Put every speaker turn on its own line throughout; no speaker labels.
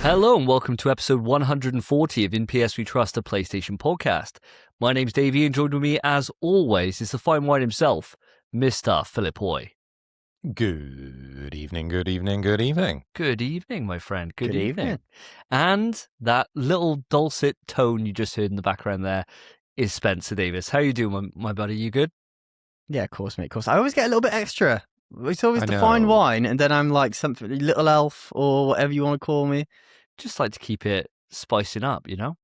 Hello and welcome to episode 140 of In PS We Trust, a PlayStation podcast. My name's Davey and joined with me as always is the fine wine himself, Mr. Philip Hoy.
Good evening, good evening, good evening.
Good evening, my friend. Good evening. And that little dulcet tone you just heard in the background there is Spencer Davis. How you doing, my buddy? You good?
Yeah, of course, mate, of course. I always get a little bit extra. It's always
I
the fine
know.
wine, and then I'm like something, little elf, or whatever you want to call me.
Just like to keep it spicing up, you know?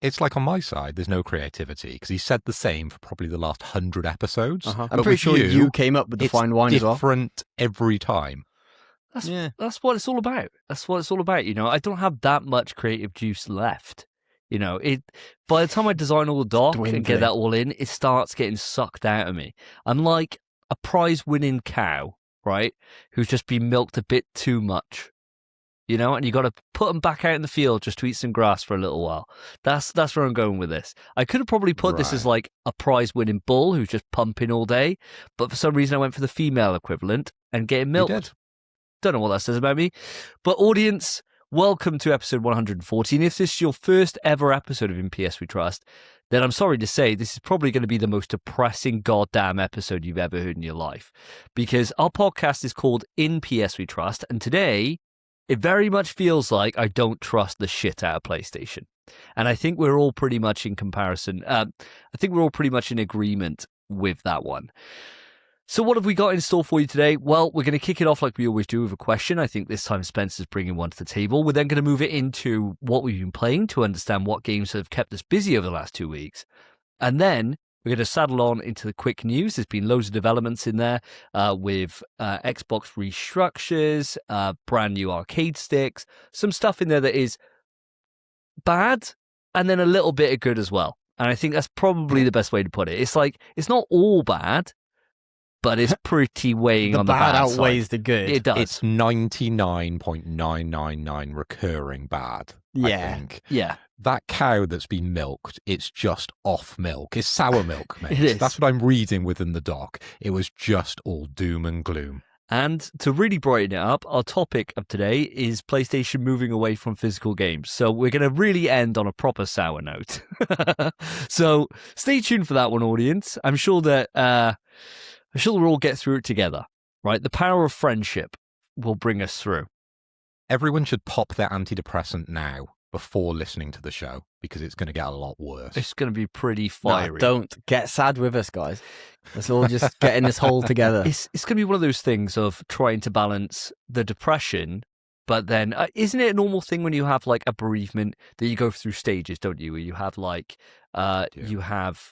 It's like on my side, there's no creativity, because he said the same for probably the last 100 episodes.
I'm
But
pretty
with
sure you came up with the
it's
fine wine as well.
different every time.
That's what it's all about. That's what it's all about, you know? I don't have that much creative juice left. You know, by the time I design all the doc and get that all in, it starts getting sucked out of me. I'm like a prize-winning cow, right, who's just been milked a bit too much, you know, and you got to put them back out in the field just to eat some grass for a little while. That's where I'm going with this. I could have probably put this as like a prize-winning bull who's just pumping all day, but for some reason I went for the female equivalent and getting milked.
You did.
Don't know what that says about me, but audience, welcome to episode 114. If this is your first ever episode of In PS We Trust, then I'm sorry to say this is probably going to be the most depressing goddamn episode you've ever heard in your life, because our podcast is called In PS We Trust, and today it very much feels like I don't trust the shit out of PlayStation. And I think we're all pretty much in comparison. I think we're all pretty much in agreement with that one. So what have we got in store for you today? Well, we're going to kick it off like we always do with a question. I think this time Spencer's bringing one to the table. We're then going to move it into what we've been playing to understand what games have kept us busy over the last 2 weeks. And then we're going to saddle on into the quick news. There's been loads of developments in there with Xbox restructures, brand new arcade sticks, some stuff in there that is bad and then a little bit of good as well. And I think that's probably the best way to put it. It's like, it's not all bad, but it's pretty weighing on the bad side.
The bad outweighs the good.
It does.
It's 99.999 recurring bad, I think.
Yeah.
That cow that's been milked, it's just off milk. It's sour milk, mate.
It is.
That's what I'm reading within the doc. It was just all doom and gloom.
And to really brighten it up, our topic of today is PlayStation moving away from physical games. So we're going to really end on a proper sour note. So stay tuned for that one, audience. I'm sure that we'll all get through it together, right? The power of friendship will bring us through.
Everyone should pop their antidepressant now before listening to the show, because it's going to get a lot worse.
It's going to be pretty fiery.
No, don't get sad with us, guys. Let's all just get in this hole together.
It's going to be one of those things of trying to balance the depression, but then isn't it a normal thing when you have like a bereavement that you go through stages, don't you? Where you have like you have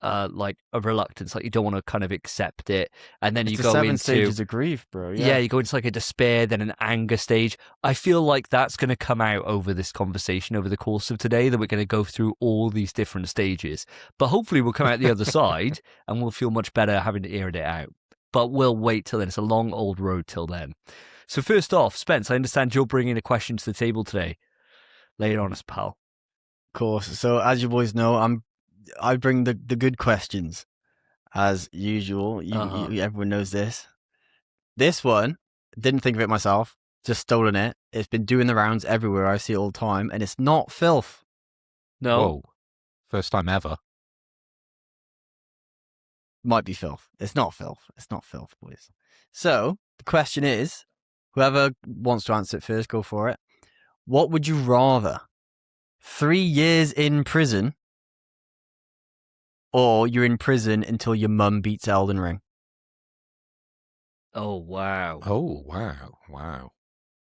like a reluctance, like you don't want to kind of accept it, and then
It's
you
the
go
7
into
stages of grief, bro.
yeah, you go into like a despair, then an anger stage. I feel like that's going to come out over this conversation over the course of today, that we're going to go through all these different stages, but hopefully we'll come out the other side and we'll feel much better having aired it out. But we'll wait till then. It's a long old road till then. So first off, Spence, I understand you're bringing a question to the table today. Lay it on us, pal.
Of course. So as you boys know, I bring the good questions, as usual. Everyone knows this. This one, didn't think of it myself, just stolen it. It's been doing the rounds everywhere. I see it all the time, and it's not filth.
No.
Whoa. First time ever.
Might be filth. It's not filth. It's not filth, boys. So the question is, whoever wants to answer it first, go for it. What would you rather? 3 years in prison, or you're in prison until your mum beats Elden Ring?
Oh, wow.
Oh, wow. Wow.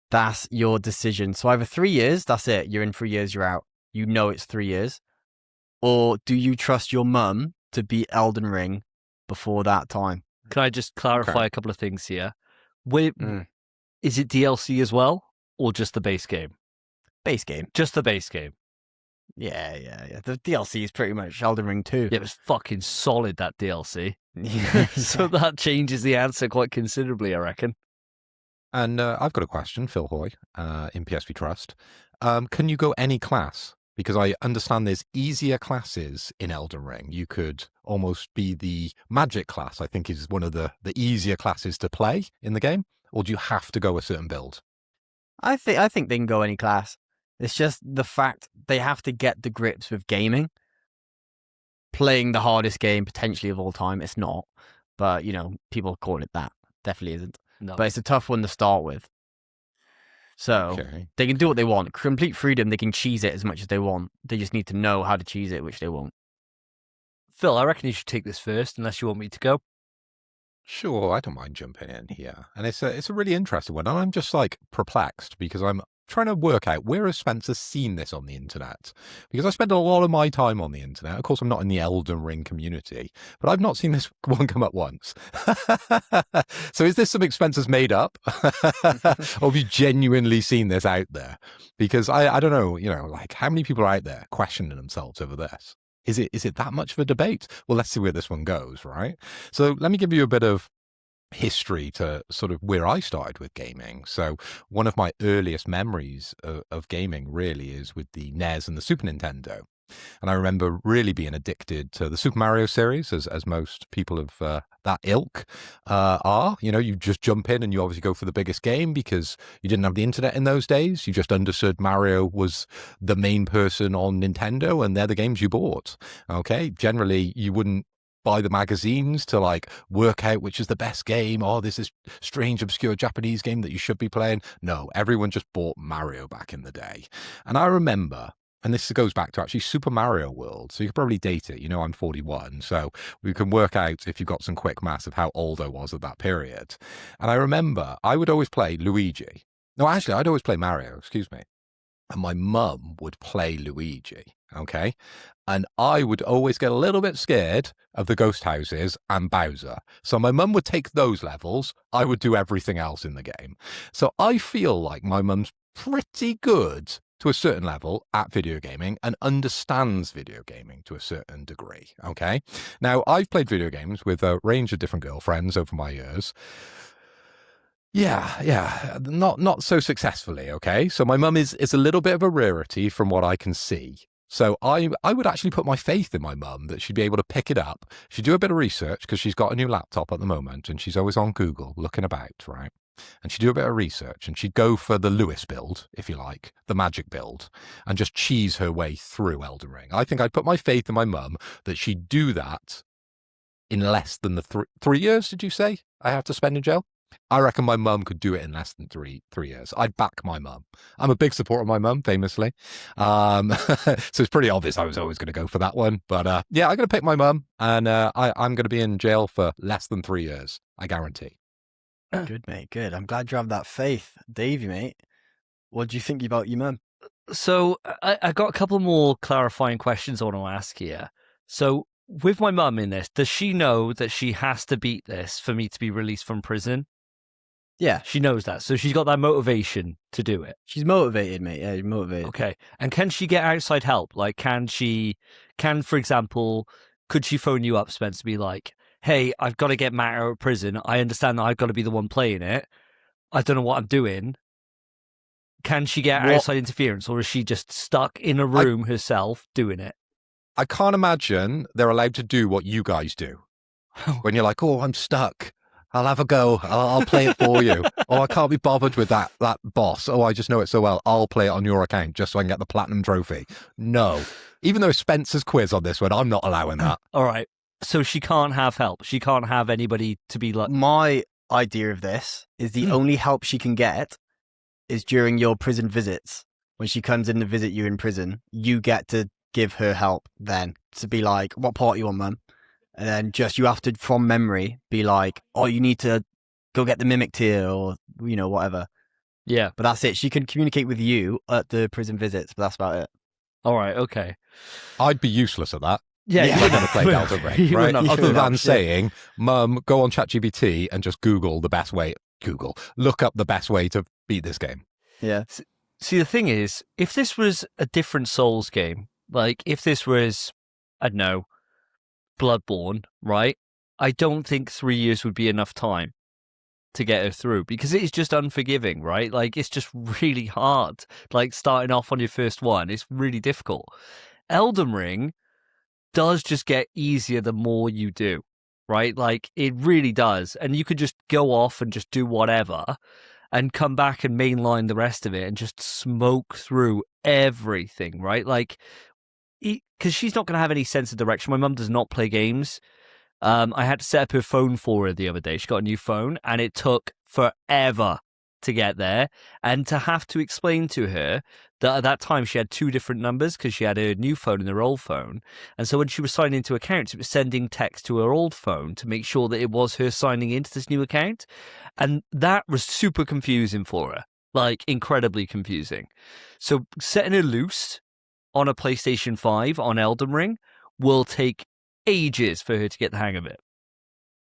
That's your decision. So either 3 years, that's it. You're in 3 years, you're out. You know it's 3 years. Or do you trust your mum to beat Elden Ring before that time?
Can I just clarify a couple of things here? Is it DLC as well, or just the base game?
Base game.
Just the base game.
Yeah. The DLC is pretty much Elden Ring 2.
Yeah, it was fucking solid, that DLC.
Yeah.
So that changes the answer quite considerably, I reckon.
And I've got a question, Phil Hoy, in PS We Trust. Can you go any class? Because I understand there's easier classes in Elden Ring. You could almost be the magic class, I think is one of the easier classes to play in the game. Or do you have to go a certain build?
I think they can go any class. It's just the fact they have to get the grips with gaming. Playing the hardest game potentially of all time. It's not, but people call it that. Definitely isn't.
No.
But it's a tough one to start with. So they can do what they want. Complete freedom. They can cheese it as much as they want. They just need to know how to cheese it, which they won't.
Phil, I reckon you should take this first, unless you want me to go.
Sure, I don't mind jumping in here. And it's a really interesting one. And I'm just like perplexed because I'm trying to work out where has Spencer seen this on the internet? Because I spend a lot of my time on the internet. Of course, I'm not in the Elden Ring community, but I've not seen this one come up once. So is this something Spencer's made up? Or have you genuinely seen this out there? Because I don't know, like how many people are out there questioning themselves over this? Is it that much of a debate? Well, let's see where this one goes, right? So let me give you a bit of history to sort of where I started with gaming. So one of my earliest memories of gaming really is with the NES and the Super Nintendo. And I remember really being addicted to the Super Mario series, as most people of that ilk are. You just jump in and you obviously go for the biggest game because you didn't have the internet in those days. You just understood Mario was the main person on Nintendo and they're the games you bought. Okay. Generally, you wouldn't buy the magazines to like work out which is the best game. Oh, this is strange, obscure Japanese game that you should be playing. No, everyone just bought Mario back in the day. And I remember, and this goes back to actually Super Mario World. So you could probably date it. I'm 41. So we can work out if you've got some quick maths of how old I was at that period. And I remember I would always play Luigi. No, actually, I'd always play Mario, excuse me. And my mum would play Luigi. Okay. And I would always get a little bit scared of the ghost houses and Bowser. So my mum would take those levels. I would do everything else in the game. So I feel like my mum's pretty good to a certain level at video gaming and understands video gaming to a certain degree. Okay. Now, I've played video games with a range of different girlfriends over my years. Yeah. Not so successfully, okay? So my mum is a little bit of a rarity from what I can see. So I would actually put my faith in my mum that she'd be able to pick it up. She'd do a bit of research because she's got a new laptop at the moment and she's always on Google looking about, right? And she'd do a bit of research and she'd go for the Lewis build, if you like, the magic build, and just cheese her way through Elden Ring. I think I'd put my faith in my mum that she'd do that in less than the 3 years, did you say I have to spend in jail? I reckon my mum could do it in less than three years. I'd back my mum. I'm a big supporter of my mum, famously. So it's pretty obvious I was always going to go for that one. But yeah, I'm going to pick my mum, and I'm going to be in jail for less than 3 years. I guarantee.
Good, mate. Good. I'm glad you have that faith. Davey, mate, what do you think about your mum?
So I got a couple more clarifying questions I want to ask here. So with my mum in this, does she know that she has to beat this for me to be released from prison?
Yeah.
She knows that. So she's got that motivation to do it.
She's motivated, mate. Yeah, she's motivated.
Okay. And can she get outside help? Like, for example, could she phone you up, Spence, to be like, hey, I've got to get Matt out of prison. I understand that I've got to be the one playing it. I don't know what I'm doing. Can she get outside interference, or is she just stuck in a room herself doing it?
I can't imagine they're allowed to do what you guys do. When you're like, oh, I'm stuck. I'll have a go. I'll play it for you. Oh, I can't be bothered with that boss. Oh, I just know it so well. I'll play it on your account just so I can get the platinum trophy. No. Even though Spencer's quiz on this one, I'm not allowing that.
All right. So she can't have help. She can't have anybody to be like...
My idea of this is the only help she can get is during your prison visits. When she comes in to visit you in prison, you get to give her help then. To be like, what part you on, mum? And then you have to, from memory, be like, oh, you need to go get the mimic tier or, whatever.
Yeah.
But that's it. She can communicate with you at the prison visits, but that's about it.
All right. Okay.
I'd be useless at that.
Yeah.
You wouldn't have played Elden Ring, right? Other than saying, Mum, go on ChatGPT and just Google the best way. Look up the best way to beat this game.
Yeah.
See, the thing is, if this was a different Souls game, like if this was, I don't know, Bloodborne, right? I don't think 3 years would be enough time to get her through because it is just unforgiving, right? Like it's just really hard. Like starting off on your first one, it's really difficult. Elden Ring does just get easier the more you do, right? Like it really does. And you could just go off and just do whatever. and come back and mainline the rest of it and just smoke through everything, right? Like, because she's not going to have any sense of direction. My mum does not play games. I had to set up her phone for her the other day. She got a new phone, and it took forever to get there, and to have to explain to her that at that time she had two different numbers because she had her new phone and her old phone. And so when she was signing into accounts, it was sending text to her old phone to make sure that it was her signing into this new account. And that was super confusing for her, like incredibly confusing. So setting her loose on a PlayStation 5 on Elden Ring will take ages for her to get the hang of it.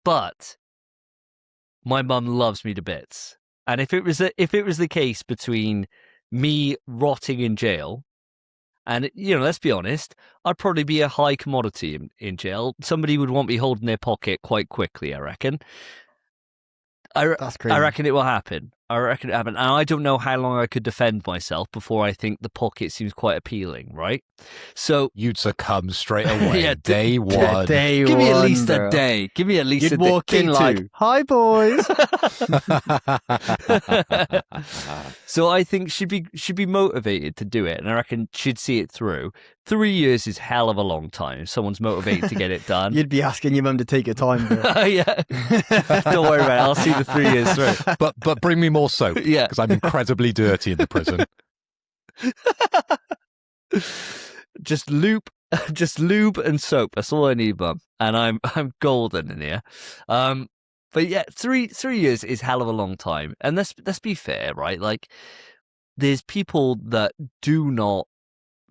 But my mum loves me to bits. And if it was the case between me rotting in jail and, let's be honest, I'd probably be a high commodity in jail. Somebody would want me holding their pocket quite quickly, I reckon.
That's crazy.
I reckon it will happen. And I don't know how long I could defend myself before I think the pocket seems quite appealing, right? So
you'd succumb straight away.
Yeah,
day one.
Give me at least a day. Give me at least
You'd
a day.
walk in like, "Hi, boys."
So I think she'd be motivated to do it, and I reckon she'd see it through. 3 years is hell of a long time if someone's motivated to get it done.
You'd be asking your mum to take your time.
Yeah. Don't worry about it. I'll see the 3 years through.
But bring me more soap.
Yeah.
Because I'm incredibly dirty in the prison.
Just lube and soap. That's all I need, Mum. And I'm golden in here. But yeah, 3 years is hell of a long time. And let's be fair, right? Like, there's people that do not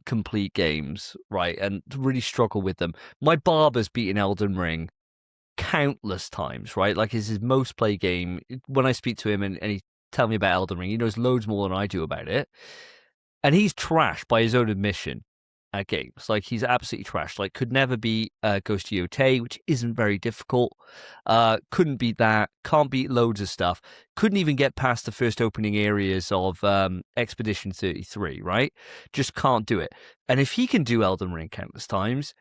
complete games, right, and really struggle with them. My barber's beaten Elden Ring countless times, right? Like, it's his most played game. When I speak to him and he tell me about Elden Ring, he knows loads more than I do about it. And he's trashed by his own admission at games. Like, he's absolutely trashed. Like, could never be Ghost of Yotei, which isn't very difficult. Couldn't beat that. Can't beat loads of stuff. Couldn't even get past the first opening areas of Expedition 33, right? Just can't do it. And if he can do Elden Ring countless times,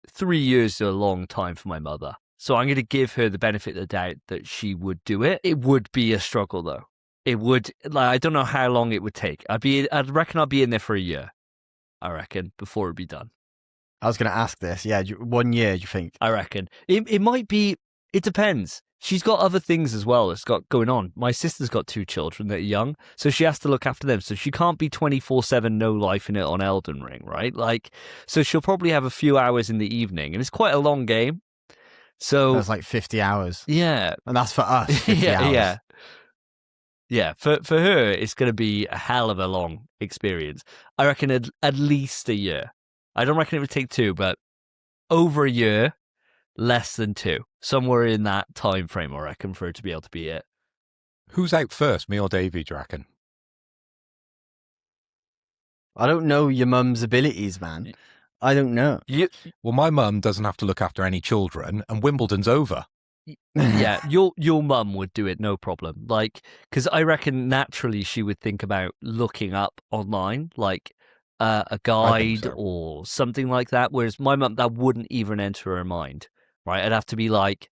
3 years is a long time for my mother. So I'm going to give her the benefit of the doubt that she would do it. It would be a struggle, though. It would, like, I don't know how long it would take. I'd reckon I'd be in there for a year. I reckon, before it'd be done.
I was going to ask this. Yeah, 1 year, do you think?
I reckon. It might be, it depends. She's got other things as well that's got going on. My sister's got 2 children that are young, so she has to look after them. So she can't be 24/7 no life in it on Elden Ring, right? Like, so she'll probably have a few hours in the evening, and it's quite a long game. So
that's like 50 hours.
Yeah.
And that's for us. 50 hours.
Yeah. Yeah, for her, it's going to be a hell of a long experience. I reckon at least a year. I don't reckon it would take 2, but over a year, less than 2. Somewhere in that time frame, I reckon, for her to be able to be it.
Who's out first, me or Davey, do you reckon?
I don't know your mum's abilities, man. I don't know.
Well, my mum doesn't have to look after any children, and Wimbledon's over.
Yeah, your mum would do it, no problem. Like, because I reckon naturally she would think about looking up online, like a guide or something like that. Whereas my mum, that wouldn't even enter her mind, right? I'd have to be like,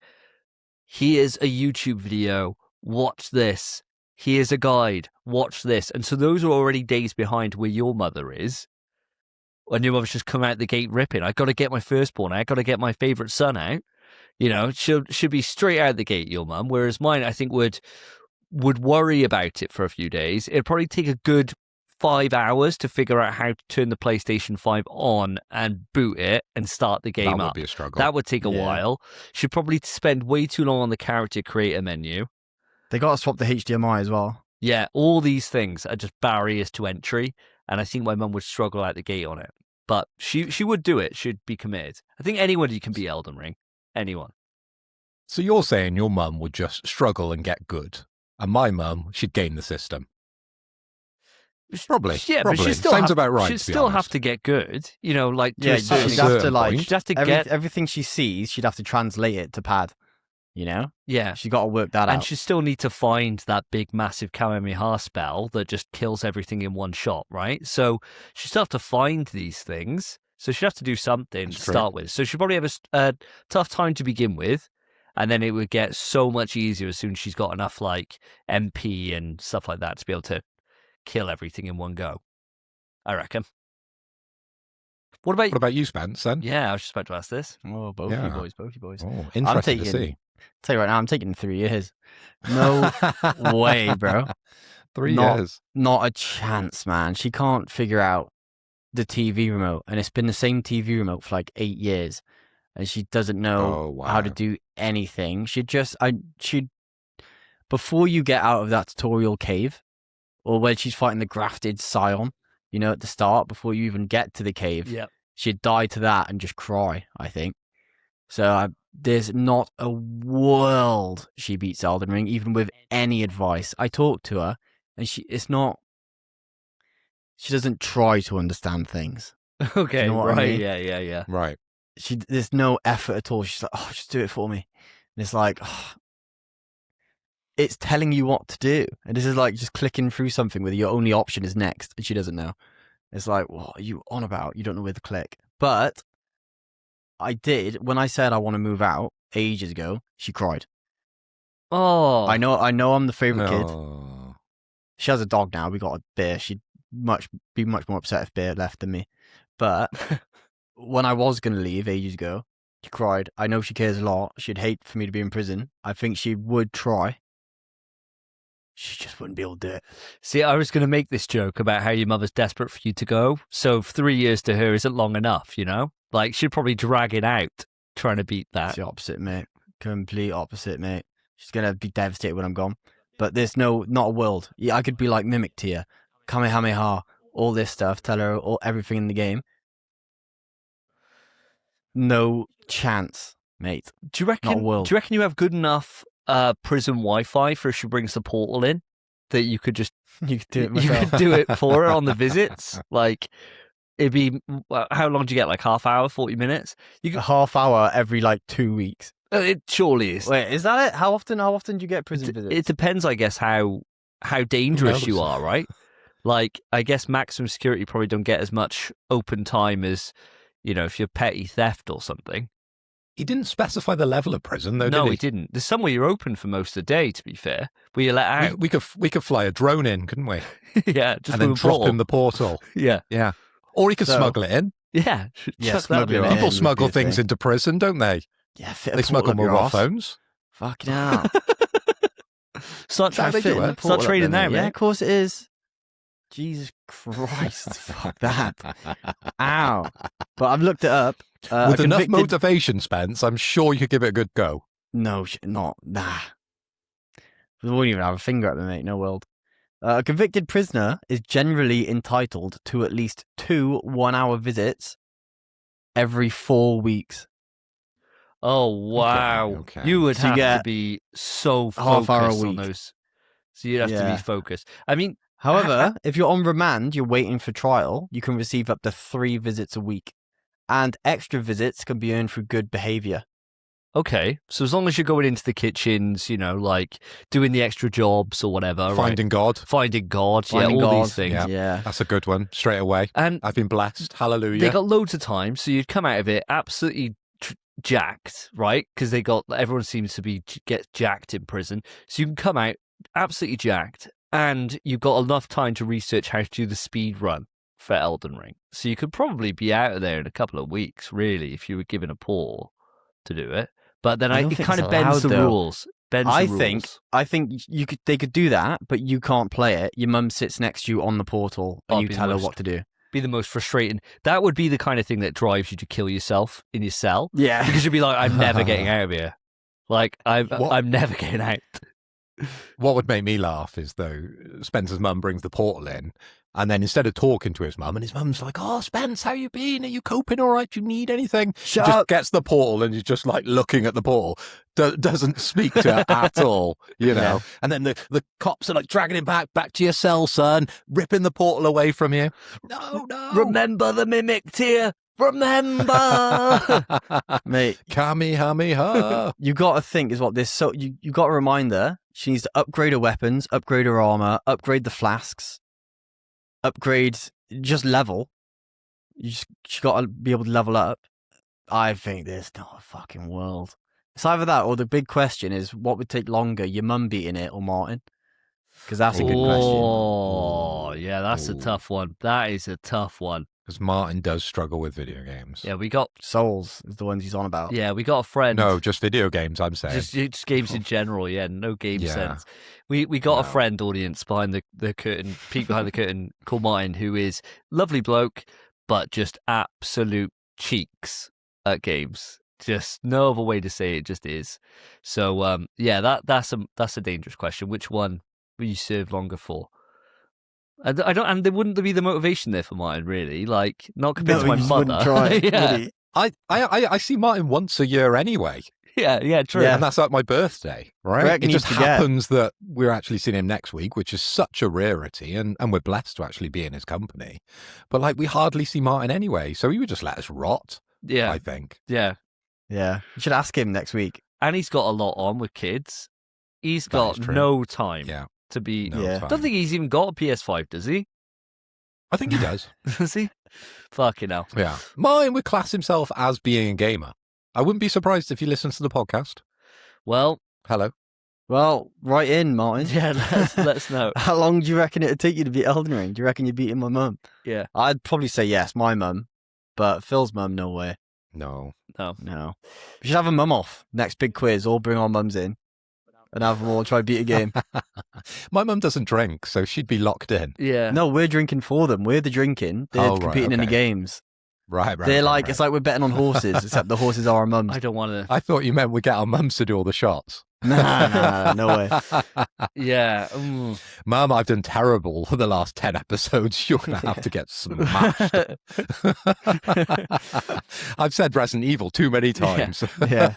here's a YouTube video, watch this. Here's a guide, watch this. And so those are already days behind where your mother is. And your mother's just come out the gate ripping. I got to get my firstborn out. I got to get my favorite son out. She'll be straight out the gate, your mum. Whereas mine, I think, would worry about it for a few days. It'd probably take a good 5 hours to figure out how to turn the PlayStation 5 on and boot it and start the game up.
That would be a struggle.
That would take a while. She'd probably spend way too long on the character creator menu.
They got to swap the HDMI as well.
Yeah, all these things are just barriers to entry. And I think my mum would struggle out the gate on it. But she would do it. She'd be committed. I think anybody can be Elden Ring. Anyone.
So you're saying your mum would just struggle and get good, and my mum, she'd game the system. Probably.
Yeah,
probably.
but she still
sounds about right.
She'd still have to get good. Like, to
yeah,
a certain
she'd have to
point.
She'd have to get
everything she sees. She'd have to translate it to pad.
Yeah,
she got to work that out.
And she still need to find that big, massive Kamehameha spell that just kills everything in one shot, right? So she still have to find these things. So she'd have to do something to start with. So she'd probably have a tough time to begin with. And then it would get so much easier as soon as she's got enough like MP and stuff like that to be able to kill everything in one go. I reckon. What
about you, Spence, then?
Yeah, I was just about to ask this.
Oh, both you boys.
Oh, interesting to see.
Tell you right now, I'm taking 3 years. No way, bro.
3 years.
Not a chance, man. She can't figure out the TV remote, and it's been the same TV remote for like 8 years, and she doesn't know how to do anything. Before you get out of that tutorial cave, or when she's fighting the grafted scion, you know, at the start, before you even get to the cave, she'd die to that and just cry, I think. So there's not a world she beats Elden Ring, even with any advice. I talked to her, and she doesn't try to understand things.
Okay,
you know what
right,
I mean?
yeah.
Right.
There's no effort at all. She's like, oh, just do it for me. And it's like, oh, it's telling you what to do. And this is like just clicking through something where your only option is next, and she doesn't know. It's like, what are you on about? You don't know where to click. But I did, when I said I want to move out ages ago, she cried.
Oh.
I know I'm the favorite kid. She has a dog now. We got a bear. She'd be much more upset if Bear left than me. But when I was going to leave ages ago, she cried. I know she cares a lot. She'd hate for me to be in prison. I think she would try. She just wouldn't be able to do it.
See, I was going to make this joke about how your mother's desperate for you to go. So 3 years to her isn't long enough, you know? Like, she'd probably drag it out trying to beat that.
It's the opposite, mate. Complete opposite, mate. She's going to be devastated when I'm gone. But there's not a world. Yeah, I could be like Mimic Tier, Kamehameha, all this stuff, tell her everything in the game. No chance, mate.
Do you reckon?
Not a world.
Do you reckon you have good enough prison Wi-Fi for if she brings the portal in that you could just
you could do it myself.
You could do it for her on the visits? Like, it'd be how long do you get? Like half hour, 40 minutes?
A half hour every like 2 weeks.
It surely is.
Wait, is that it? How often do you get prison visits?
It depends, I guess, how dangerous you are, right? Like, I guess maximum security probably don't get as much open time as, you know, if you're petty theft or something.
He didn't specify the level of prison, though,
no,
did he?
He didn't. There's somewhere you're open for most of the day, to be fair, where you're let out.
We could fly a drone in, couldn't we?
Yeah, just
and then drop in the portal.
Yeah.
Or he could smuggle it in.
Yeah,
smuggle it in.
People smuggle things into prison, don't they?
Yeah,
they smuggle mobile phones.
Fucking hell.
Start trading now, mate.
Yeah, of course it is. Jesus Christ, fuck that. Ow. But I've looked it up.
With enough motivation, Spence, I'm sure you could give it a good go.
No, nah. We won't even have a finger at me, mate. No world. A convicted prisoner is generally entitled to at least 2 1-hour visits every 4 weeks.
Oh, wow.
Okay.
You would have to be so focused on those. So you'd have to be focused. I mean,
however, if you're on remand, you're waiting for trial, you can receive up to 3 visits a week. And extra visits can be earned through good behavior.
Okay. So as long as you're going into the kitchens, you know, like doing the extra jobs or whatever.
Finding God.
Finding God. All these things.
Yeah. That's a good one. Straight away.
And
I've been blessed. Hallelujah.
They got loads of time. So you'd come out of it absolutely jacked, right? Because everyone seems to get jacked in prison. So you can come out absolutely jacked, and you've got enough time to research how to do the speed run for Elden Ring. So you could probably be out of there in a couple of weeks, really, if you were given a portal to do it. But then it kind of bends the rules. I
think they could do that, but you can't play it. Your mum sits next to you on the portal, and you tell her what to do.
Be the most frustrating. That would be the kind of thing that drives you to kill yourself in your cell.
Yeah,
because you'd be like, I'm never getting out of here. Like I'm never getting out.
What would make me laugh is though Spencer's mum brings the portal in, and then instead of talking to his mum, and his mum's like, "Oh, Spence, how you been? Are you coping all right? Do you need anything?" Just gets the portal and he's just like looking at the portal, doesn't speak to her at all, you know. Yeah. And then the cops are like dragging him back to your cell, son, ripping the portal away from you. No.
Remember the Mimic Tier. Remember,
mate.
Kamehameha.
You got to think is what this. So you got to remind her she needs to upgrade her weapons, upgrade her armor, upgrade the flasks, upgrade just level. She got to be able to level up. I think there's not a fucking world. It's either that or the big question is what would take longer, your mum beating it or Martin? Because that's a good question.
Oh, yeah, that's a tough one. That is a tough one.
Because Martin does struggle with video games.
Yeah, we got
Souls is the ones he's on about.
Yeah, we got a friend.
No, just video games, I'm saying.
Just games in general, yeah, no game sense. We got a friend audience behind the curtain, peek behind the curtain, called Martin, who is lovely bloke, but just absolute cheeks at games. Just no other way to say it, just is. So yeah, that's a dangerous question. Which one will you serve longer for? I don't, and there wouldn't be the motivation there for Martin, really. Like, not compared to my mother.
Try,
yeah.
I see Martin once a year anyway.
Yeah, true.
And that's like my birthday, right? It just
you forget.
happens that we're actually seeing him next week, which is such a rarity, and we're blessed to actually be in his company. But like, we hardly see Martin anyway, so he would just let us rot.
Yeah,
I think.
Yeah.
You should ask him next week.
And he's got a lot on with kids. He's got no time.
Yeah.
To be,
time.
I don't think he's even got a PS5, does he?
I think he does.
Does he? Fucking hell.
Yeah. Martin would class himself as being a gamer. I wouldn't be surprised if he listens to the podcast.
Well,
hello.
Well, write in, Martin.
Yeah, let us know.
How long do you reckon it would take you to beat Elden Ring? Do you reckon you're beating my mum?
Yeah.
I'd probably say yes, my mum. But Phil's mum, no way.
No.
We should have a mum off. Next big quiz, all bring our mums in. And have them all try to beat a game.
My mum doesn't drink, so she'd be locked in.
Yeah.
No, we're drinking for them. We're the drinking. They're competing in the games.
Right.
They're like, it's like we're betting on horses, except the horses are our mums.
I don't want to.
I thought you meant we get our mums to do all the shots.
Nah, no way.
Yeah.
Mum, I've done terrible the last 10 episodes. You're going to have to get smashed. I've said Resident Evil too many times.
Yeah.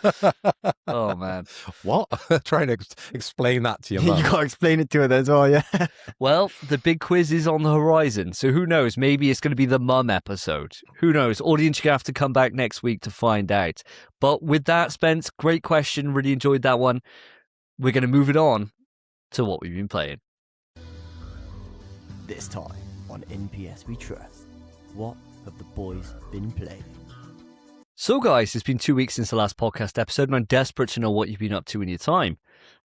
Oh, man.
What? Trying to explain that to your mum.
You got to explain it to her then as well, yeah.
Well, the big quiz is on the horizon. So who knows? Maybe it's going to be the mum episode. Who knows? Audience, you're going to have to come back next week to find out. But with that, Spence, great question. Really enjoyed that one. We're going to move it on to what we've been playing.
This time on NPS We Trust, what have the boys been playing?
So, guys, it's been 2 weeks since the last podcast episode, and I'm desperate to know what you've been up to in your time.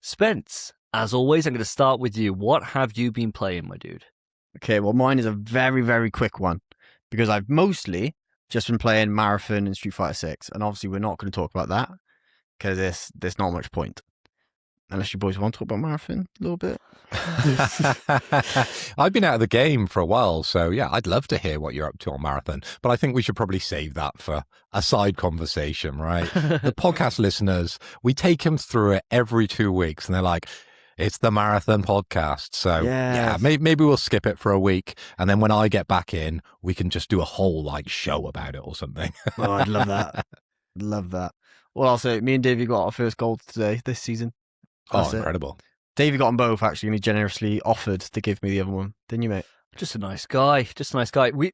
Spence, as always, I'm going to start with you. What have you been playing, my dude?
Okay, well, mine is a very, very quick one because I've mostly just been playing Marathon and Street Fighter 6, and obviously we're not going to talk about that because there's not much point. Unless you boys want to talk about Marathon a little bit.
I've been out of the game for a while, so yeah, I'd love to hear what you're up to on Marathon. But I think we should probably save that for a side conversation, right? The podcast listeners, we take them through it every 2 weeks, and they're like, it's the Marathon podcast. So yeah, maybe we'll skip it for a week, and then when I get back in, we can just do a whole like show about it or something.
Oh, I'd love that. Love that. Well, I'll say, me and Davey got our first gold today, this season.
That's incredible.
Davey got them both, actually, and he generously offered to give me the other one. Didn't you, mate?
Just a nice guy.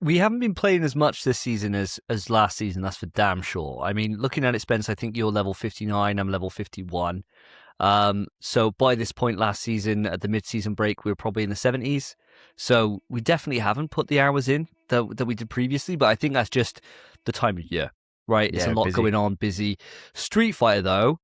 We haven't been playing as much this season as last season, that's for damn sure. I mean, looking at it, Spence, I think you're level 59, I'm level 51. So by this point last season, at the mid-season break, we were probably in the 70s. So we definitely haven't put the hours in that we did previously, but I think that's just the time of year, right? It's a lot going on, busy. Street Fighter, though,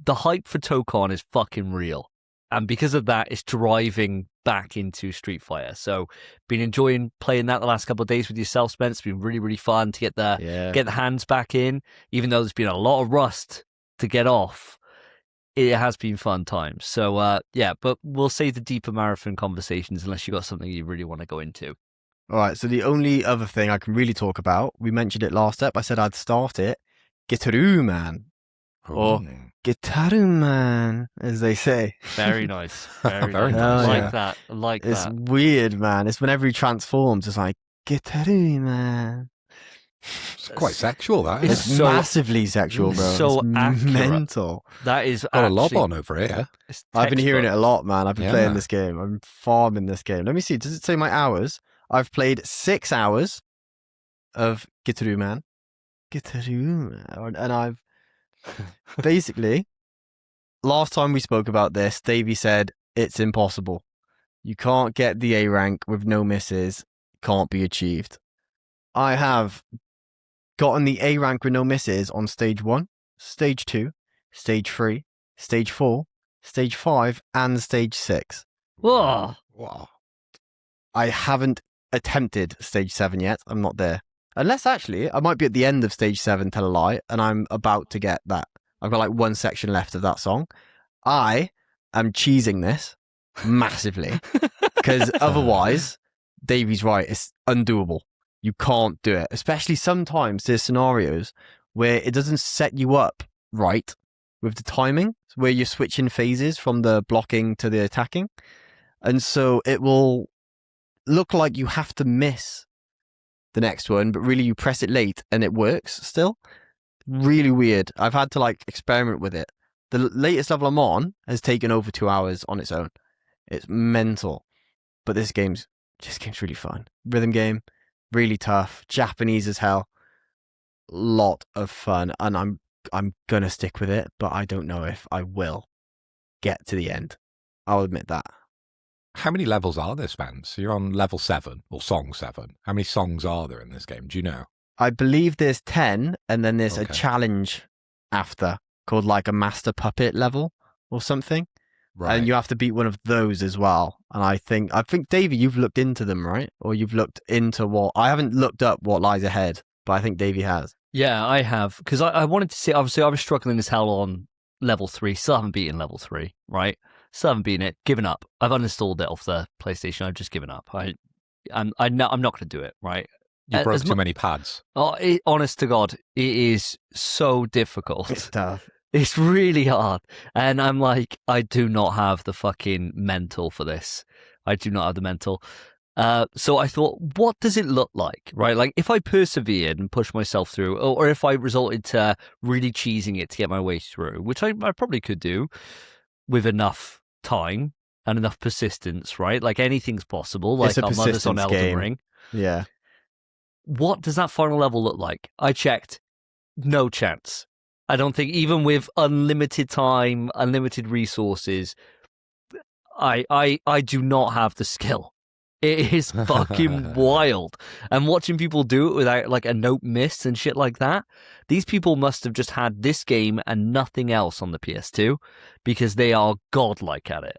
the hype for Tokon is fucking real. And because of that, it's driving back into Street Fighter. So been enjoying playing that the last couple of days with yourself, Spence. It's been really, really fun to get the hands back in, even though there's been a lot of rust to get off. It has been fun times. So, yeah, but we'll save the deeper Marathon conversations unless you got something you really want to go into.
All right, so the only other thing I can really talk about, we mentioned it last ep, I said I'd start it, Gitaru Man. Or Gitaru Man, as they say.
Very nice. Very nice.
Oh,
I like that. I like that.
It's weird, man. It's whenever he transforms, it's like, Gitaru Man.
It's quite sexual, that.
It's
so
massively sexual, bro.
So
it's
accurate.
mental.
That is
got a lob on over here.
I've been hearing it a lot, man. I've been playing this game. I'm farming this game. Let me see. Does it say my hours? I've played 6 hours of Gitaru Man. And I've basically, last time we spoke about this, Davey said it's impossible. You can't get the A rank with no misses. Can't be achieved. I have gotten the A rank with no misses on stage 1, stage 2, Stage 3, Stage 4, Stage 5, and Stage 6.
Whoa.
Wow.
I haven't attempted Stage 7 yet. I'm not there. Unless, actually, I might be at the end of Stage 7, tell a lie, and I'm about to get that. I've got like one section left of that song. I am cheesing this massively, because otherwise, Davey's right, it's undoable. You can't do it. Especially sometimes there's scenarios where it doesn't set you up right with the timing, where you're switching phases from the blocking to the attacking. And so it will look like you have to miss the next one, but really you press it late and it works still. Really weird. I've had to like experiment with it. The latest level I'm on has taken over 2 hours on its own. It's mental. But this game's really fun. Rhythm game, really tough, Japanese as hell. Lot of fun, and I'm gonna stick with it, but I don't know if I will get to the end. I'll admit that.
How many levels are there, Spence? You're on level 7 or song 7. How many songs are there in this game? Do you know?
I believe there's 10, and then there's a
Okay.
challenge after called like a master puppet level or something.
Right.
And you have to beat one of those as well. And I think Davey, you've looked into them, right? Or you've looked into what I haven't looked up what lies ahead, but I think Davey has.
Yeah, I have, because I wanted to see. Obviously, I was struggling as hell on level 3. Still haven't beaten level 3, right? Still haven't beaten it. Given up. I've uninstalled it off the PlayStation. I've just given up. I'm not going to do it, right?
You broke too many pads.
Oh, honest to God, it is so difficult.
It's tough.
It's really hard. And I'm like, I do not have the fucking mental for this. I do not have the mental. So I thought, what does it look like, right? Like if I persevered and pushed myself through, or if I resorted to really cheesing it to get my way through, which I probably could do with enough time and enough persistence, right? Like anything's possible. Like
It's a
our mothers on
persistence
Elden
game.
Ring.
Yeah.
What does that final level look like? I checked. No chance. I don't think, even with unlimited time, unlimited resources, I do not have the skill. It is fucking wild. And watching people do it without like a note missed and shit like that, these people must have just had this game and nothing else on the PS2 because they are godlike at it.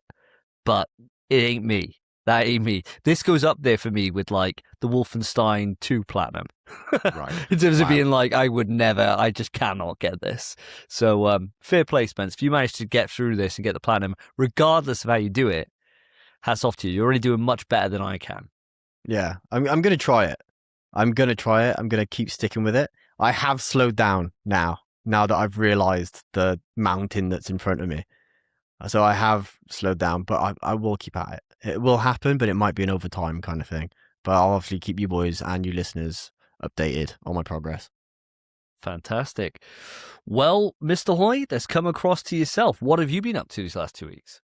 But it ain't me. That ain't me. This goes up there for me with like the Wolfenstein 2 Platinum.
Right.
In terms of
Wow.
being like, I just cannot get this. So fair play, Spence. If you manage to get through this and get the Platinum, regardless of how you do it, hats off to you. You're already doing much better than I can.
Yeah. I'm going to try it. I'm going to keep sticking with it. I have slowed down now that I've realized the mountain that's in front of me. So I have slowed down, but I will keep at it. It will happen, but it might be an overtime kind of thing. But I'll obviously keep you boys and you listeners updated on my progress.
Fantastic. Well, Mr. Hoy, let's come across to yourself. What have you been up to these last 2 weeks?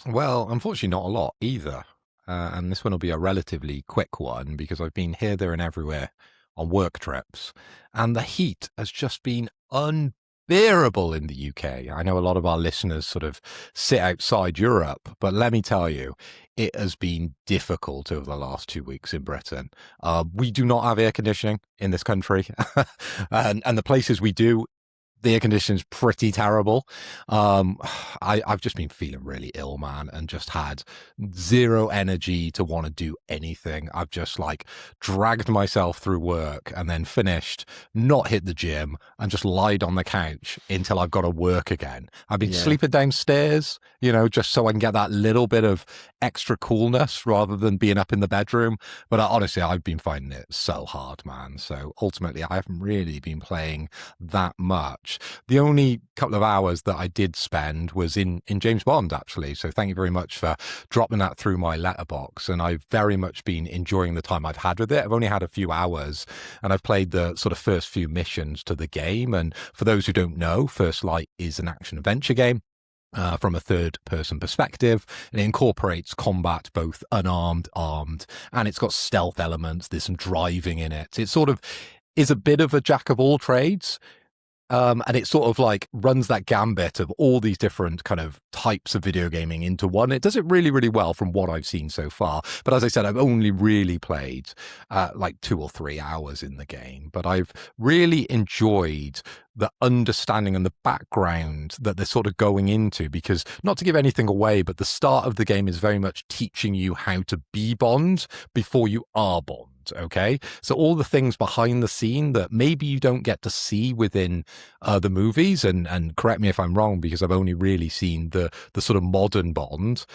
Well, unfortunately, not a lot either. And this one will be a relatively quick one because I've been here, there, and everywhere on work trips. And the heat has just been unbearable in the UK. I know a lot of our listeners sort of sit outside Europe, but let me tell you, it has been difficult over the last 2 weeks in Britain. We do not have air conditioning in this country. and the places we do, the air conditioning's pretty terrible. I've just been feeling really ill, man, and just had zero energy to want to do anything. I've just like dragged myself through work and then finished, not hit the gym, and just lied on the couch until I've got to work again. I've been sleeping downstairs, just so I can get that little bit of extra coolness rather than being up in the bedroom. But honestly, I've been finding it so hard, man. So ultimately, I haven't really been playing that much. The only couple of hours that I did spend was in James Bond, actually. So thank you very much for dropping that through my letterbox. And I've very much been enjoying the time I've had with it. I've only had a few hours and I've played the sort of first few missions to the game. And for those who don't know, First Light is an action adventure game. From a third-person perspective, and it incorporates combat, both unarmed, armed, and it's got stealth elements. There's some driving in it. It sort of is a bit of a jack of all trades. And it sort of like runs that gambit of all these different kind of types of video gaming into one. It does it really, really well from what I've seen so far. But as I said, I've only really played like 2 or 3 hours in the game. But I've really enjoyed the understanding and the background that they're sort of going into, because not to give anything away, but the start of the game is very much teaching you how to be Bond before you are Bond. Okay, so all the things behind the scene that maybe you don't get to see within the movies, and correct me if I'm wrong, because I've only really seen the sort of modern Bond,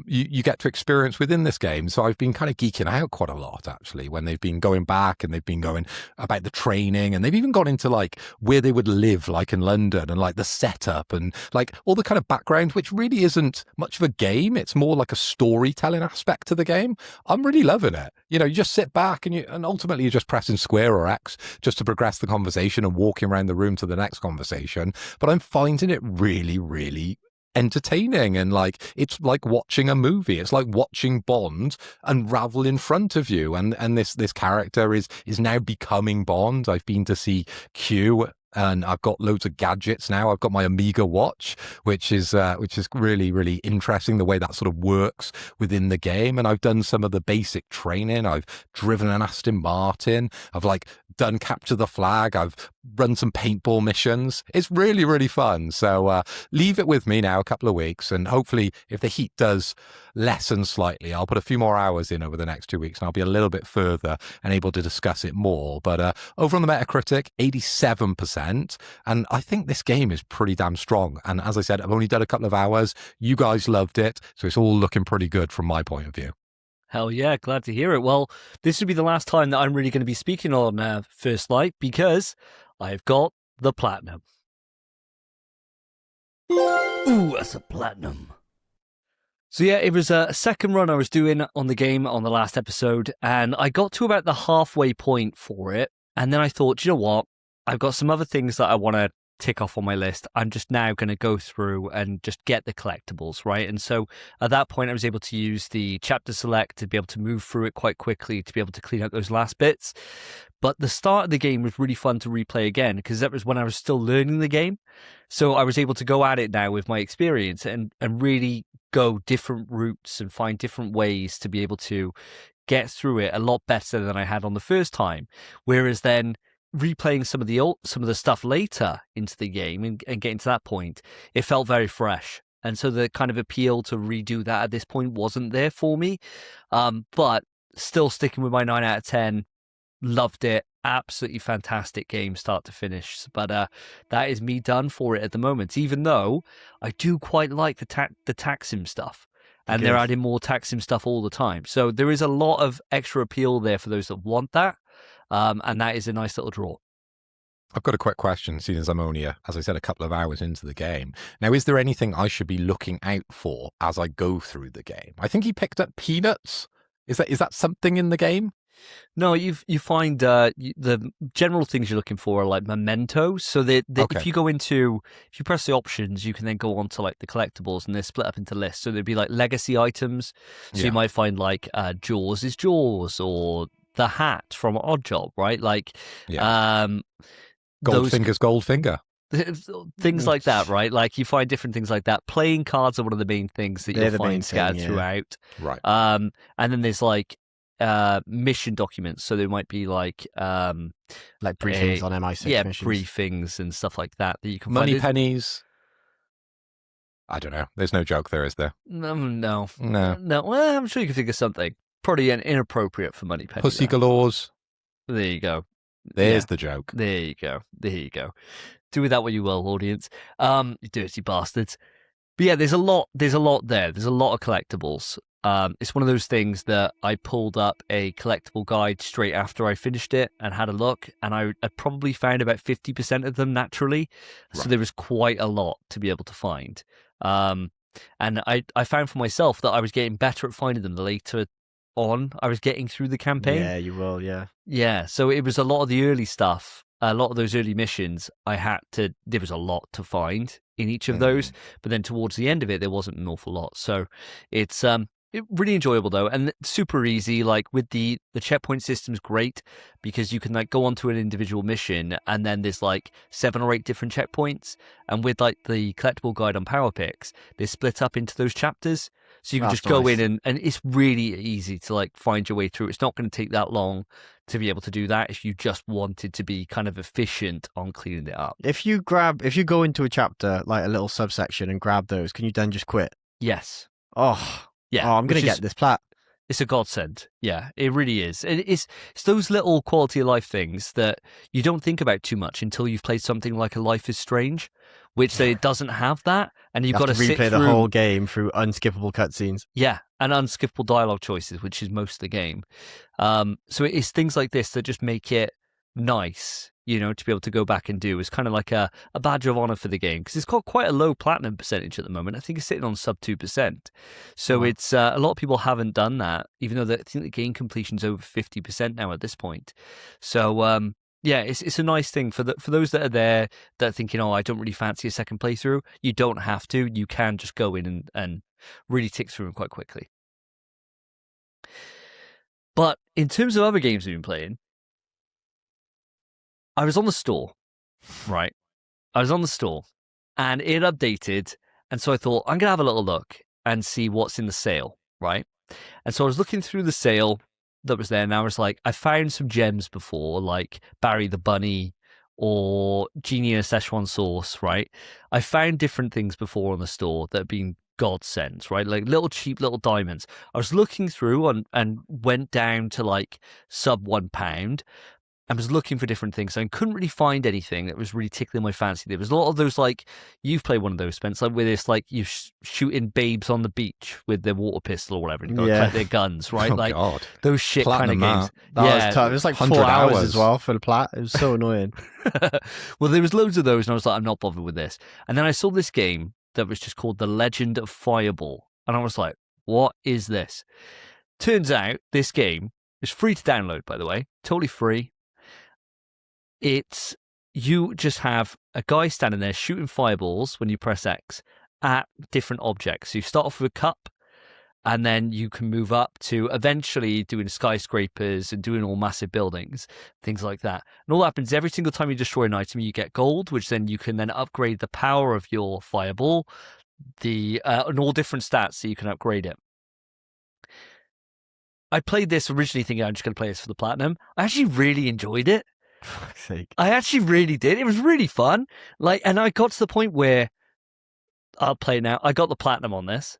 you get to experience within this game. So I've been kind of geeking out quite a lot, actually, when they've been going back and they've been going about the training, and they've even gone into like where they would live, like in London, and like the setup and like all the kind of background, which really isn't much of a game. It's more like a storytelling aspect to the game. I'm really loving it. You know, you just sit back and ultimately you're just pressing square or X just to progress the conversation and walking around the room to the next conversation. But I'm finding it really, really entertaining, and like it's like watching a movie. It's like watching Bond unravel in front of you, and this character is now becoming Bond. I've been to see Q, and I've got loads of gadgets now. I've got my Amiga watch, which is really, really interesting, the way that sort of works within the game. And I've done some of the basic training. I've driven an Aston Martin. I've like done capture the flag. I've run some paintball missions. It's really, really fun. So leave it with me now a couple of weeks, and hopefully if the heat does lessen slightly, I'll put a few more hours in over the next 2 weeks, and I'll be a little bit further and able to discuss it more. But over on the Metacritic, 87%, and I think this game is pretty damn strong. And as I said, I've only done a couple of hours. You guys loved it, so it's all looking pretty good from my point of view.
Hell yeah, glad to hear it. Well, this would be the last time that I'm really going to be speaking on First Light, because I've got the platinum. Ooh, that's a platinum. So yeah, it was a second run I was doing on the game on the last episode, and I got to about the halfway point for it, and then I thought, you know what? I've got some other things that I want to tick off on my list. I'm just now going to go through and just get the collectibles, right? And so at that point, I was able to use the chapter select to be able to move through it quite quickly, to be able to clean up those last bits. But the start of the game was really fun to replay again, because that was when I was still learning the game. So I was able to go at it now with my experience and really go different routes and find different ways to be able to get through it a lot better than I had on the first time. Whereas then replaying some of the stuff later into the game and getting to that point, it felt very fresh. And so the kind of appeal to redo that at this point wasn't there for me. But still sticking with my 9 out of 10. Loved it. Absolutely fantastic game, start to finish. But that is me done for it at the moment, even though I do quite like the Taxim stuff. And they're adding more Taxim stuff all the time. So there is a lot of extra appeal there for those that want that. And that is a nice little draw.
I've got a quick question, seeing as I'm only, as I said, a couple of hours into the game. Now, is there anything I should be looking out for as I go through the game? I think he picked up peanuts. Is that something in the game?
No, you find the general things you're looking for are like mementos. So okay. If you press the options, you can then go on to like the collectibles, and they're split up into lists. So there'd be like legacy items. So you might find like Jaws is Jaws, or the hat from Oddjob, right? Like
Goldfinger's Goldfinger.
Things like that, right? Like you find different things like that. Playing cards are one of the main things that you'll find scattered throughout.
Right.
And then there's like mission documents. So there might be like
briefings on MI6 missions.
Briefings and stuff like that you can
Money
find.
pennies. I don't know. There's no joke there, is there?
No. Well, I'm sure you can think of something. Probably inappropriate for money pennies.
Pussy galores.
There you go.
There's the joke.
There you go. Do with that what you will, audience. You dirty bastards. But yeah, there's a lot there. There's a lot of collectibles. It's one of those things that I pulled up a collectible guide straight after I finished it and had a look, and I probably found about 50% of them naturally. Right. So there was quite a lot to be able to find. And I found for myself that I was getting better at finding them the later on I was getting through the campaign.
Yeah, you will, yeah.
Yeah, so it was a lot of the early stuff, a lot of those early missions, there was a lot to find in each of those, but then towards the end of it, there wasn't an awful lot. So it's really enjoyable though, and super easy. Like with the checkpoint system's great because you can like go onto an individual mission, and then there's like 7 or 8 different checkpoints. And with like the collectible guide on power picks, they're split up into those chapters, so you can
That's
just go
nice.
in and it's really easy to like find your way through. It's not going to take that long to be able to do that if you just wanted to be kind of efficient on cleaning it up.
If you go into a chapter, like a little subsection, and grab those, can you then just quit?
Yes.
Oh,
Yeah.
I'm going to get this plat.
It's a godsend. Yeah, it really is. It's those little quality of life things that you don't think about too much until you've played something like a Life is Strange, which it doesn't have that, and you've got to
replay
sit
the
through
whole game through unskippable cutscenes.
Yeah, and unskippable dialogue choices, which is most of the game. So it's things like this that just make it nice, you know, to be able to go back and do. It's kind of like a badge of honor for the game because it's got quite a low platinum percentage at the moment. I think it's sitting on sub 2%. So it's a lot of people haven't done that, even though I think the game completion's over 50% now at this point. So yeah, it's a nice thing for those that are there that are thinking, oh, I don't really fancy a second playthrough. You don't have to. You can just go in and really tick through them quite quickly. But in terms of other games we've been playing, I was on the store, right? I was on the store and it updated. And so I thought, I'm going to have a little look and see what's in the sale, right? And so I was looking through the sale that was there, and I was like, I found some gems before, like Barry the Bunny or Genie in a Szechuan sauce, right? I found different things before on the store that have been godsends, right? Like little cheap little diamonds. I was looking through and went down to like sub £1. I was looking for different things and couldn't really find anything that was really tickling my fancy. There was a lot of those, like, you've played one of those, Spence, like with this, like, you shooting babes on the beach with their water pistol or whatever, and you've got to collect their guns, right?
Oh,
like,
God.
those shit
Platinum
kind of games.
That was tough. It was like 4 hours as well for the plat. It was so annoying.
Well, there was loads of those, and I was like, I'm not bothered with this. And then I saw this game that was just called The Legend of Fireball, and I was like, what is this? Turns out this game is free to download, by the way, totally free. It's you just have a guy standing there shooting fireballs when you press X at different objects. So you start off with a cup, and then you can move up to eventually doing skyscrapers and doing all massive buildings, things like that. And all that happens every single time you destroy an item, you get gold, which then you can then upgrade the power of your fireball, and all different stats so you can upgrade it. I played this originally thinking I'm just going to play this for the platinum. I actually really enjoyed it.
For fuck's sake.
I actually really did. It was really fun. Like, and I got to the point where I'll play now. I got the platinum on this.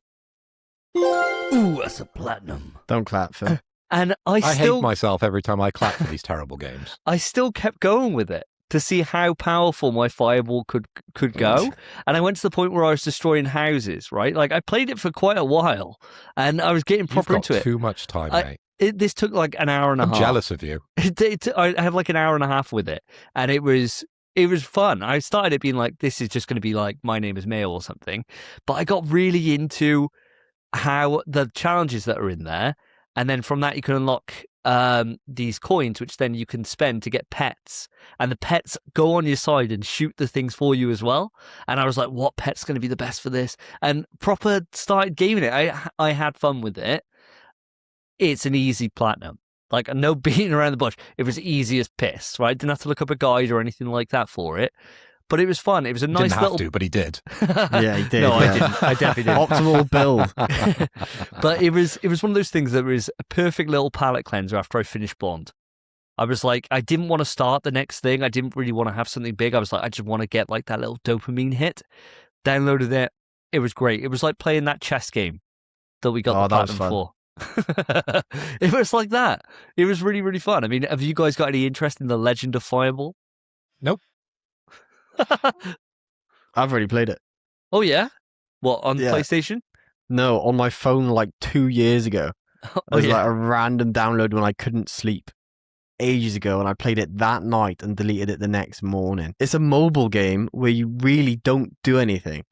Ooh, that's a platinum.
Don't clap, Phil.
And
I hate myself every time I clap for these terrible games.
I still kept going with it to see how powerful my fireball could go. And I went to the point where I was destroying houses, right? Like, I played it for quite a while, and I was getting proper
You've got
into it.
Too much time, mate.
This took like an hour and a half.
I'm jealous of you.
I had like an hour and a half with it, and it was fun. I started it being like, this is just going to be like My Name is Mail or something, but I got really into how the challenges that are in there, and then from that you can unlock these coins, which then you can spend to get pets, and the pets go on your side and shoot the things for you as well. And I was like, what pet's going to be the best for this? And proper started gaming it. I had fun with it. It's an easy platinum. Like, no beating around the bush. It was easy as piss, right? Didn't have to look up a guide or anything like that for it. But it was fun. It was a nice
Didn't have to, but he did.
Yeah, he did.
No,
yeah.
I didn't. I definitely didn't.
Optimal build.
But it was one of those things that was a perfect little palate cleanser after I finished Blonde. I was like, I didn't want to start the next thing. I didn't really want to have something big. I was like, I just want to get like that little dopamine hit. Downloaded it. It was great. It was like playing that chess game that we got the platinum for. It was like that. It was really, really fun. I mean, have you guys got any interest in The Legend of Fireball?
Nope.
I've already played it.
Oh, yeah? What, on
Yeah.
PlayStation?
No, on my phone like 2 years ago. It
Oh,
was
yeah.
like a random download when I couldn't sleep ages ago, and I played it that night and deleted it the next morning. It's a mobile game where you really don't do anything.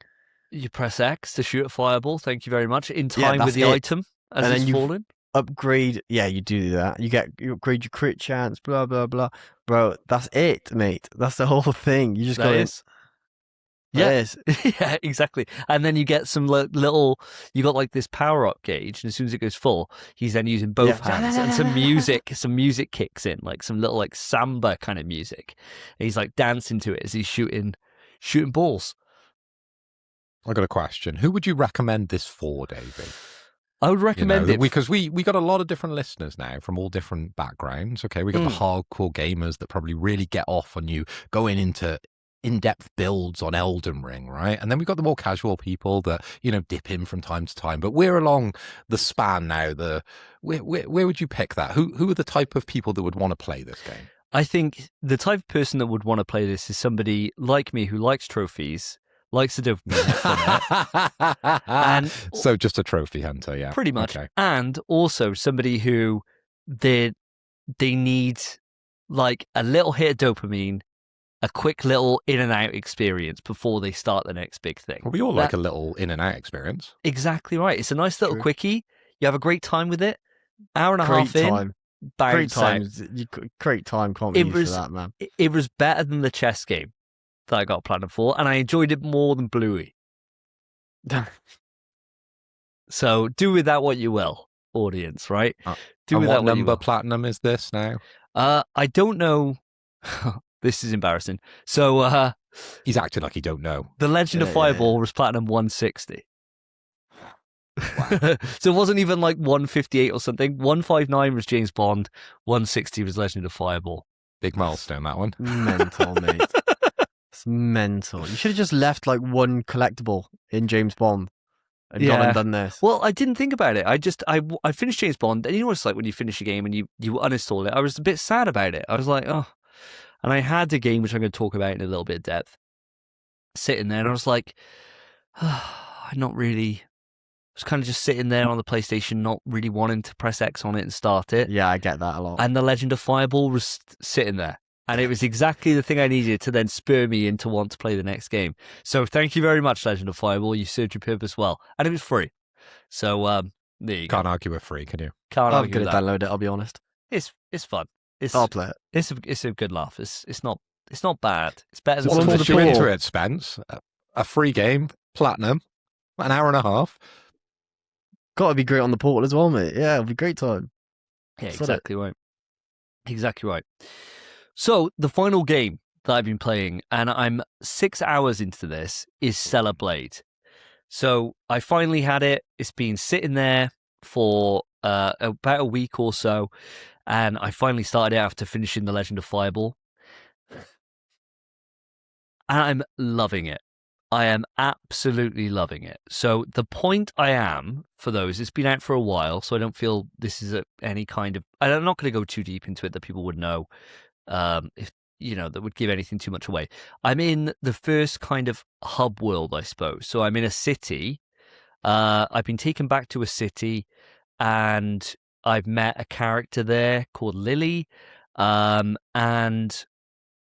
You press X to shoot a fireball. Thank you very much. In
Yeah,
time with
that's
the
it.
item as
And
it's
then you
falling.
Upgrade, yeah, you do that. You upgrade your crit chance, blah blah blah. Bro, that's it, mate. That's the whole thing. You just
That
go in.
is. Yeah, yeah, exactly. And then you get some little, you got like this power up gauge, and as soon as it goes full, he's then using both hands, and some music kicks in, like some little like samba kind of music. And he's like dancing to it as he's shooting balls.
I got a question. Who would you recommend this for, Davey?
I would recommend it
because we got a lot of different listeners now from all different backgrounds. Okay, we got the hardcore gamers that probably really get off on you going into in-depth builds on Elden Ring, right? And then we've got the more casual people that, dip in from time to time. But we're along the span now. Where would you pick that? Who are the type of people that would want to play this game?
I think the type of person that would want to play this is somebody like me who likes trophies, likes the dopamine from it. And
so just a trophy hunter, yeah.
Pretty much.
Okay.
And also somebody who they need like a little hit of dopamine, a quick little in and out experience before they start the next big thing.
Well, we all like a little in and out experience.
Exactly right. It's a nice little quickie. You have a great time with it. Hour and a half in.
Great time. Can't be used for that, man.
It was better than the chess game that I got platinum for, and I enjoyed it more than Bluey. So do with that what you will, audience, right? Do with that what
number platinum is this now?
I don't know. This is embarrassing. So
he's acting like he don't know.
The Legend of Fireball was platinum 160. Wow. So it wasn't even like 158 or something. 159 was James Bond. 160 was Legend of Fireball.
Big milestone, that one.
Mental, mate. It's mental. You should have just left like one collectible in James Bond and gone and done this.
Well, I didn't think about it. I finished James Bond, and you know what it's like when you finish a game and you uninstall it. I was a bit sad about it. I was like, oh. And I had a game which I'm going to talk about in a little bit of depth sitting there, and I was like, I'm not really. I was kind of just sitting there on the PlayStation, not really wanting to press X on it and start it.
Yeah, I get that a lot.
And the Legend of Fireball was sitting there. And it was exactly the thing I needed to then spur me into want to play the next game. So thank you very much, Legend of Fireball. You served your purpose well. And it was free. So there you go.
Can't argue with free, can you?
Can't
I'm
argue
going
with
to
that.
download it, I'll be honest.
It's fun.
I'll play it.
It's a good laugh. It's not bad. It's better than
What
some
pulled you into it, Spence? A free game, platinum, an hour and a half.
Got to be great on the portal as well, mate. Yeah, it'll be a great time.
Yeah, exactly right. Exactly right. So the final game that I've been playing, and I'm 6 hours into this, is Stellar Blade. So I finally had it. It's been sitting there for about a week or so, and I finally started it after finishing The Legend of Fireball. And I'm loving it. I am absolutely loving it. So the point I am, for those, it's been out for a while, so I don't feel this is any kind of... I'm not going to go too deep into it that people would know, if that would give anything too much away. I'm in the first kind of hub world, I suppose. So I'm in a city. I've been taken back to a city, and I've met a character there called Lily, and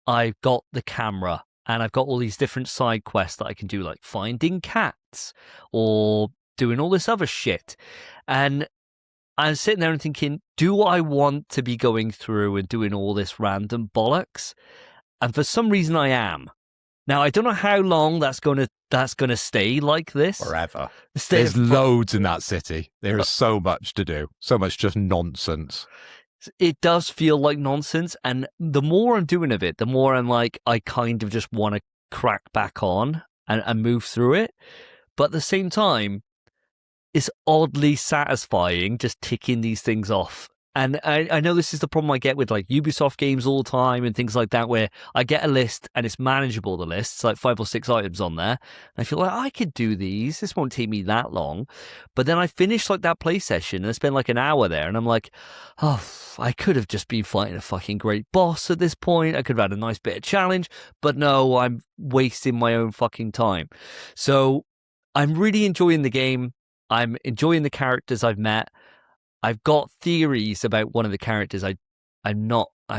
I've got the camera. And I've got all these different side quests that I can do, like finding cats or doing all this other shit. And I'm sitting there and thinking, do I want to be going through and doing all this random bollocks? And for some reason I am. Now, I don't know how long that's gonna stay like this.
Forever. There's loads in that city. There is so much to do. So much just nonsense.
It does feel like nonsense, and the more I'm doing of it, the more I'm like, I kind of just want to crack back on and move through it. But at the same time, it's oddly satisfying just ticking these things off. And I know this is the problem I get with like Ubisoft games all the time and things like that, where I get a list and it's manageable, the list. It's like 5 or 6 items on there. And I feel like I could do these. This won't take me that long. But then I finish like that play session and I spend like an hour there and I'm like, oh, I could have just been fighting a fucking great boss at this point. I could have had a nice bit of challenge. But no, I'm wasting my own fucking time. So I'm really enjoying the game. I'm enjoying the characters I've met. I've got theories about one of the characters. I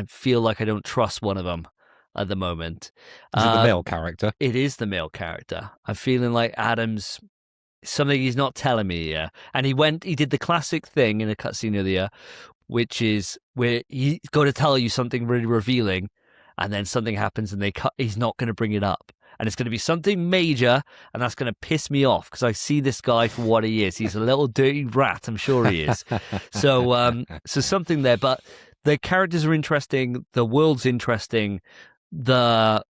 feel like I don't trust one of them at the moment.
Is it the male character?
It is the male character. I'm feeling like Adam's something he's not telling me here. And he did the classic thing in a cutscene earlier, which is where he's got to tell you something really revealing, and then something happens and he's not going to bring it up. and it's going to be something major, and that's going to piss me off because I see this guy for what he is. He's a little dirty rat, I'm sure he is. So something there, but the characters are interesting, the world's interesting, the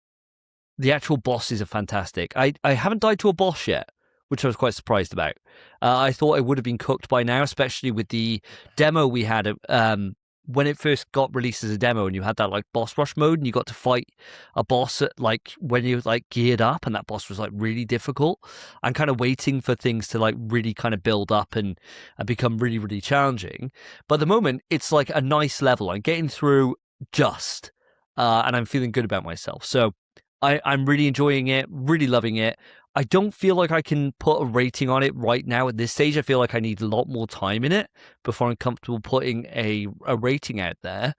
actual bosses are fantastic. I haven't died to a boss yet, which I was quite surprised about. I thought it would have been cooked by now, especially with the demo we had when it first got released as a demo, and you had that like boss rush mode, and you got to fight a boss at, like when you like geared up, and that boss was like really difficult. I'm kind of waiting for things to like really kind of build up and become really, really challenging. But at the moment, it's like a nice level. I'm getting through just, and I'm feeling good about myself. So I'm really enjoying it, really loving it. I don't feel like I can put a rating on it right now at this stage. I feel like I need a lot more time in it before I'm comfortable putting a rating out there.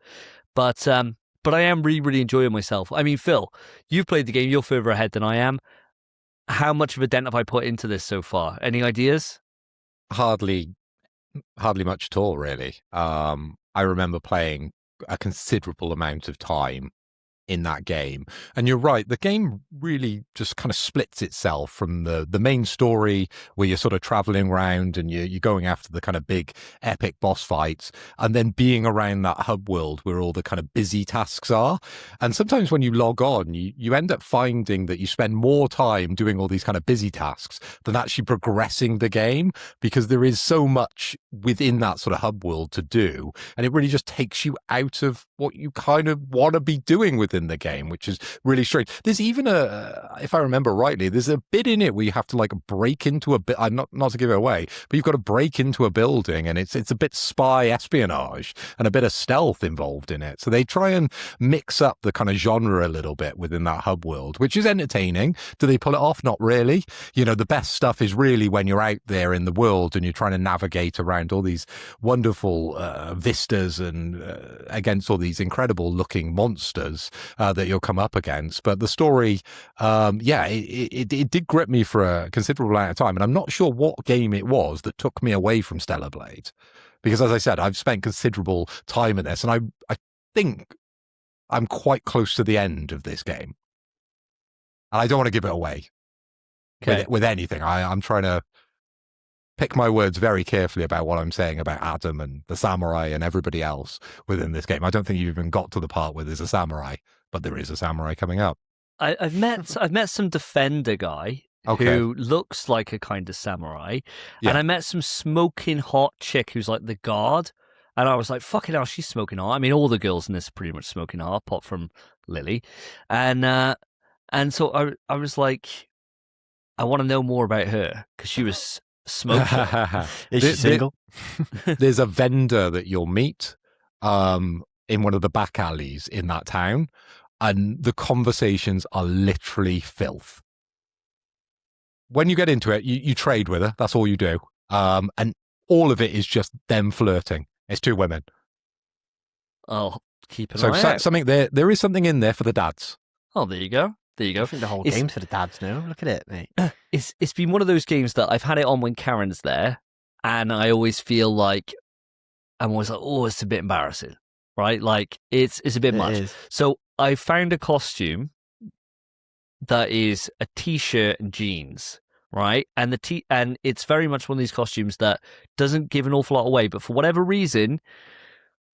But I am really, really enjoying myself. I mean, Phil, you've played the game. You're further ahead than I am. How much of a dent have I put into this so far? Any ideas?
Hardly much at all, really. I remember playing a considerable amount of time in that game. And you're right, the game really just kind of splits itself from the main story where you're sort of traveling around and you're going after the kind of big epic boss fights, and then being around that hub world where all the kind of busy tasks are. And sometimes when you log on, you end up finding that you spend more time doing all these kind of busy tasks than actually progressing the game, because there is so much within that sort of hub world to do, and it really just takes you out of what you kind of want to be doing within the game, which is really strange. There's even if I remember rightly, there's a bit in it where you have to like break into a bit. Not to give it away, but you've got to break into a building, and it's a bit spy espionage and a bit of stealth involved in it. So they try and mix up the kind of genre a little bit within that hub world, which is entertaining. Do they pull it off? Not really. You know, the best stuff is really when you're out there in the world and you're trying to navigate around all these wonderful vistas and against all these incredible looking monsters that you'll come up against. But the story, it did grip me for a considerable amount of time. And I'm not sure what game it was that took me away from Stellar Blade. Because as I said, I've spent considerable time in this, and I think I'm quite close to the end of this game. And I don't want to give it away with anything. I'm trying to pick my words very carefully about what I'm saying about Adam and the samurai and everybody else within this game. I don't think you've even got to the part where there's a samurai, but there is a samurai coming up.
I've met some defender guy who looks like a kind of samurai, and I met some smoking hot chick who's like the guard, and I was like, fucking hell, she's smoking hot. I mean, all the girls in this are pretty much smoking hot, apart from Lily, and so I was like, I want to know more about her because she was smoking.
Is she single?
There's a vendor that you'll meet in one of the back alleys in that town, and the conversations are literally filth. When you get into it, you trade with her. That's all you do. And all of it is just them flirting. It's two women.
Oh, keep an eye out.
Something there is something in there for the dads.
Oh, there you go. There you go.
I think the whole game's for the dads now. Look at it, mate.
It's been one of those games that I've had it on when Karen's there, and I always feel like I'm always like, oh, it's a bit embarrassing, right? Like it's a bit much. So I found a costume that is a t-shirt and jeans, right? And and it's very much one of these costumes that doesn't give an awful lot away, but for whatever reason,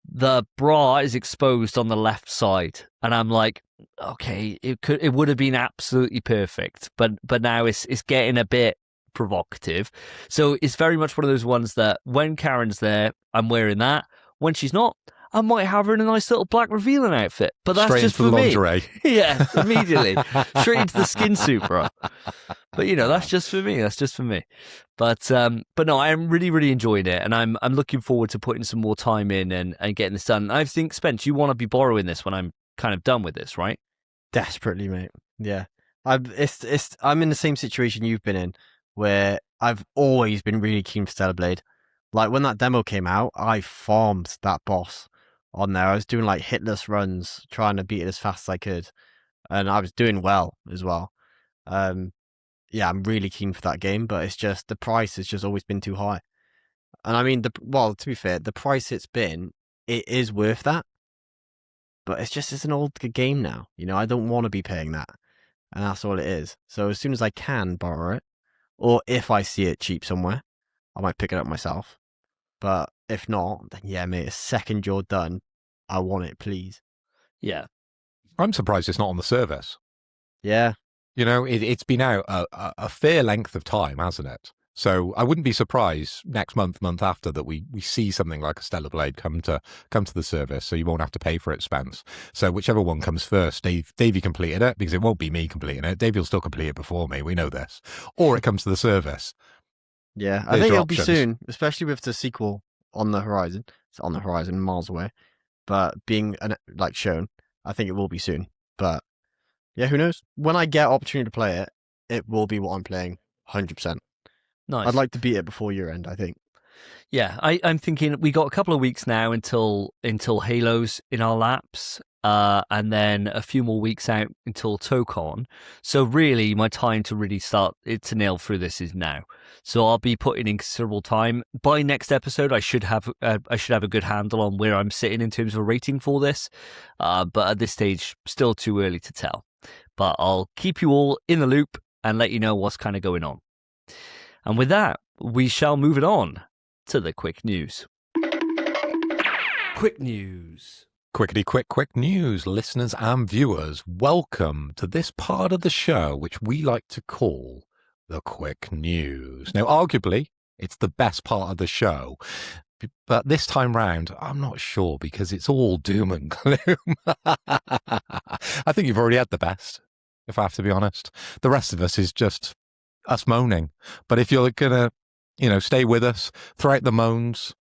the bra is exposed on the left side, and I'm like, okay, it would have been absolutely perfect, but now it's getting a bit provocative. So it's very much one of those ones that when Karen's there, I'm wearing that. When she's not, I might have her in a nice little black revealing outfit, but that's
straight
just
into
for
the
me.
lingerie.
Yeah, immediately straight into the skin suit, bro. But that's just for me. That's just for me. But no, I'm really, really enjoying it, and I'm looking forward to putting some more time in and getting this done. I think, Spence, you want to be borrowing this when I'm kind of done with this, right?
Desperately, mate. Yeah, I'm in the same situation you've been in, where I've always been really keen for Stellar Blade. Like when that demo came out, I farmed that boss on there. I was doing like hitless runs, trying to beat it as fast as I could, and I was doing well as well. Yeah, I'm really keen for that game, but it's just the price has just always been too high. And I mean, to be fair, the price it is worth that. But it's an old game now. I don't want to be paying that. and that's all it is. So as soon as I can borrow it, or if I see it cheap somewhere, I might pick it up myself. But if not, then yeah, mate, the second you're done, I want it, please.
Yeah.
I'm surprised it's not on the service.
Yeah.
You know, it's been out a fair length of time, hasn't it? So I wouldn't be surprised next month after that we see something like a Stellar Blade come to the service, so you won't have to pay for it, Spence. So whichever one comes first, Davey completed it, because it won't be me completing it. Davey will still complete it before me, we know this. Or it comes to the service.
Yeah, I
There's
think
your
it'll be
options.
soon, especially with the sequel on the horizon. It's on the horizon, miles away. But being shown, I think it will be soon. But yeah, who knows? When I get opportunity to play it, it will be what I'm playing, 100%.
Nice.
I'd like to beat it before year end, I think.
Yeah, I'm thinking we got a couple of weeks now until Halo's in our laps, and then a few more weeks out until Tokon. So really, my time to really start to nail through this is now. So I'll be putting in considerable time. By next episode, I should have a good handle on where I'm sitting in terms of a rating for this. But at this stage, still too early to tell. But I'll keep you all in the loop and let you know what's kind of going on. And with that, we shall move it on to the quick news. Quick news.
Quick news, listeners and viewers. Welcome to this part of the show, which we like to call the quick news. Now, arguably, it's the best part of the show. But this time round, I'm not sure, because it's all doom and gloom. I think you've already had the best, if I have to be honest. The rest of us is just us moaning. But if you're going to, stay with us throughout the moans,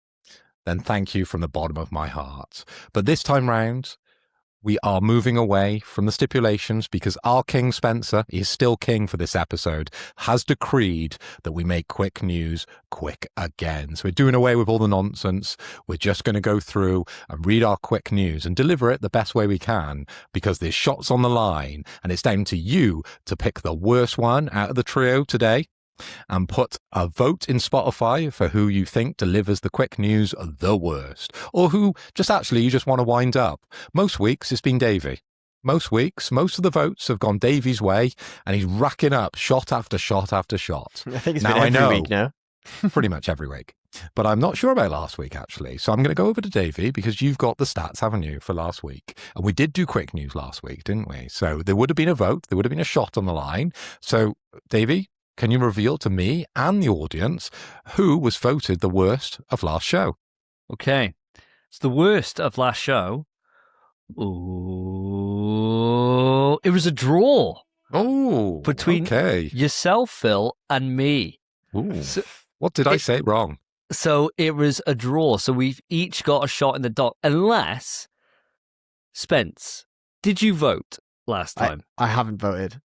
then thank you from the bottom of my heart. But this time round, we are moving away from the stipulations, because our King Spencer, he is still king for this episode, has decreed that we make quick news quick again. So we're doing away with all the nonsense. We're just going to go through and read our quick news and deliver it the best way we can, because there's shots on the line, and it's down to you to pick the worst one out of the trio today and put a vote in Spotify for who you think delivers the quick news the worst, or who just actually you just want to wind up. Most weeks it's been Davey. Most weeks, most of the votes have gone Davey's way, and he's racking up shot after shot after shot.
I think it's
Now,
been every week now.
Pretty much every week. But I'm not sure about last week, actually. So I'm going to go over to Davey, because you've got the stats, haven't you, for last week? And we did do quick news last week, didn't we? So there would have been a vote. There would have been a shot on the line. So, Davey, can you reveal to me and the audience who was voted the worst of last show?
Okay. It's the worst of last show. Ooh, it was a draw.
Oh,
between yourself, Phil, and me.
Ooh. So, what did I say wrong?
So it was a draw. So we've each got a shot in the dock, unless, Spence, did you vote last time?
I haven't voted.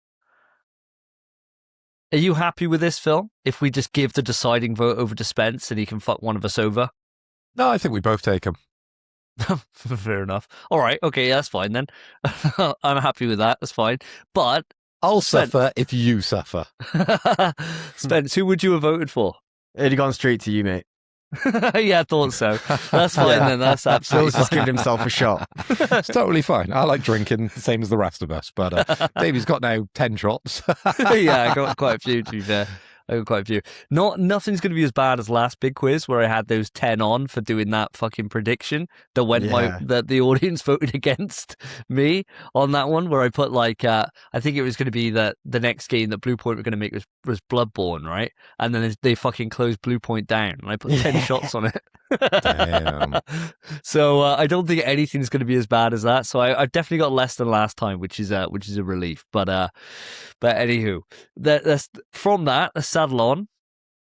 Are you happy with this, Phil? If we just give the deciding vote over to Spence and he can fuck one of us over?
No, I think we both take him.
Fair enough. All right. Okay, that's fine then. I'm happy with that. That's fine. But
I'll suffer if you suffer.
Spence, who would you have voted for?
It'd have gone straight to you, mate.
Yeah, I thought so. That's fine then. That's absolutely
Phil's just giving himself a shot.
It's totally fine. I like drinking the same as the rest of us, but Davey's got now 10 shots.
Yeah, I got quite a few, to be fair. I got quite a few. Nothing's going to be as bad as last big quiz where I had those 10 on for doing that fucking prediction that went that the audience voted against me on that one, where I put I think it was going to be that the next game that Blue Point were going to make was Bloodborne, right? And then they fucking closed Blue Point down, and I put 10 shots on it.
Damn.
So I don't think anything's going to be as bad as that. So I've definitely got less than last time, which is a relief. But anywho, that's from that. Let's saddle on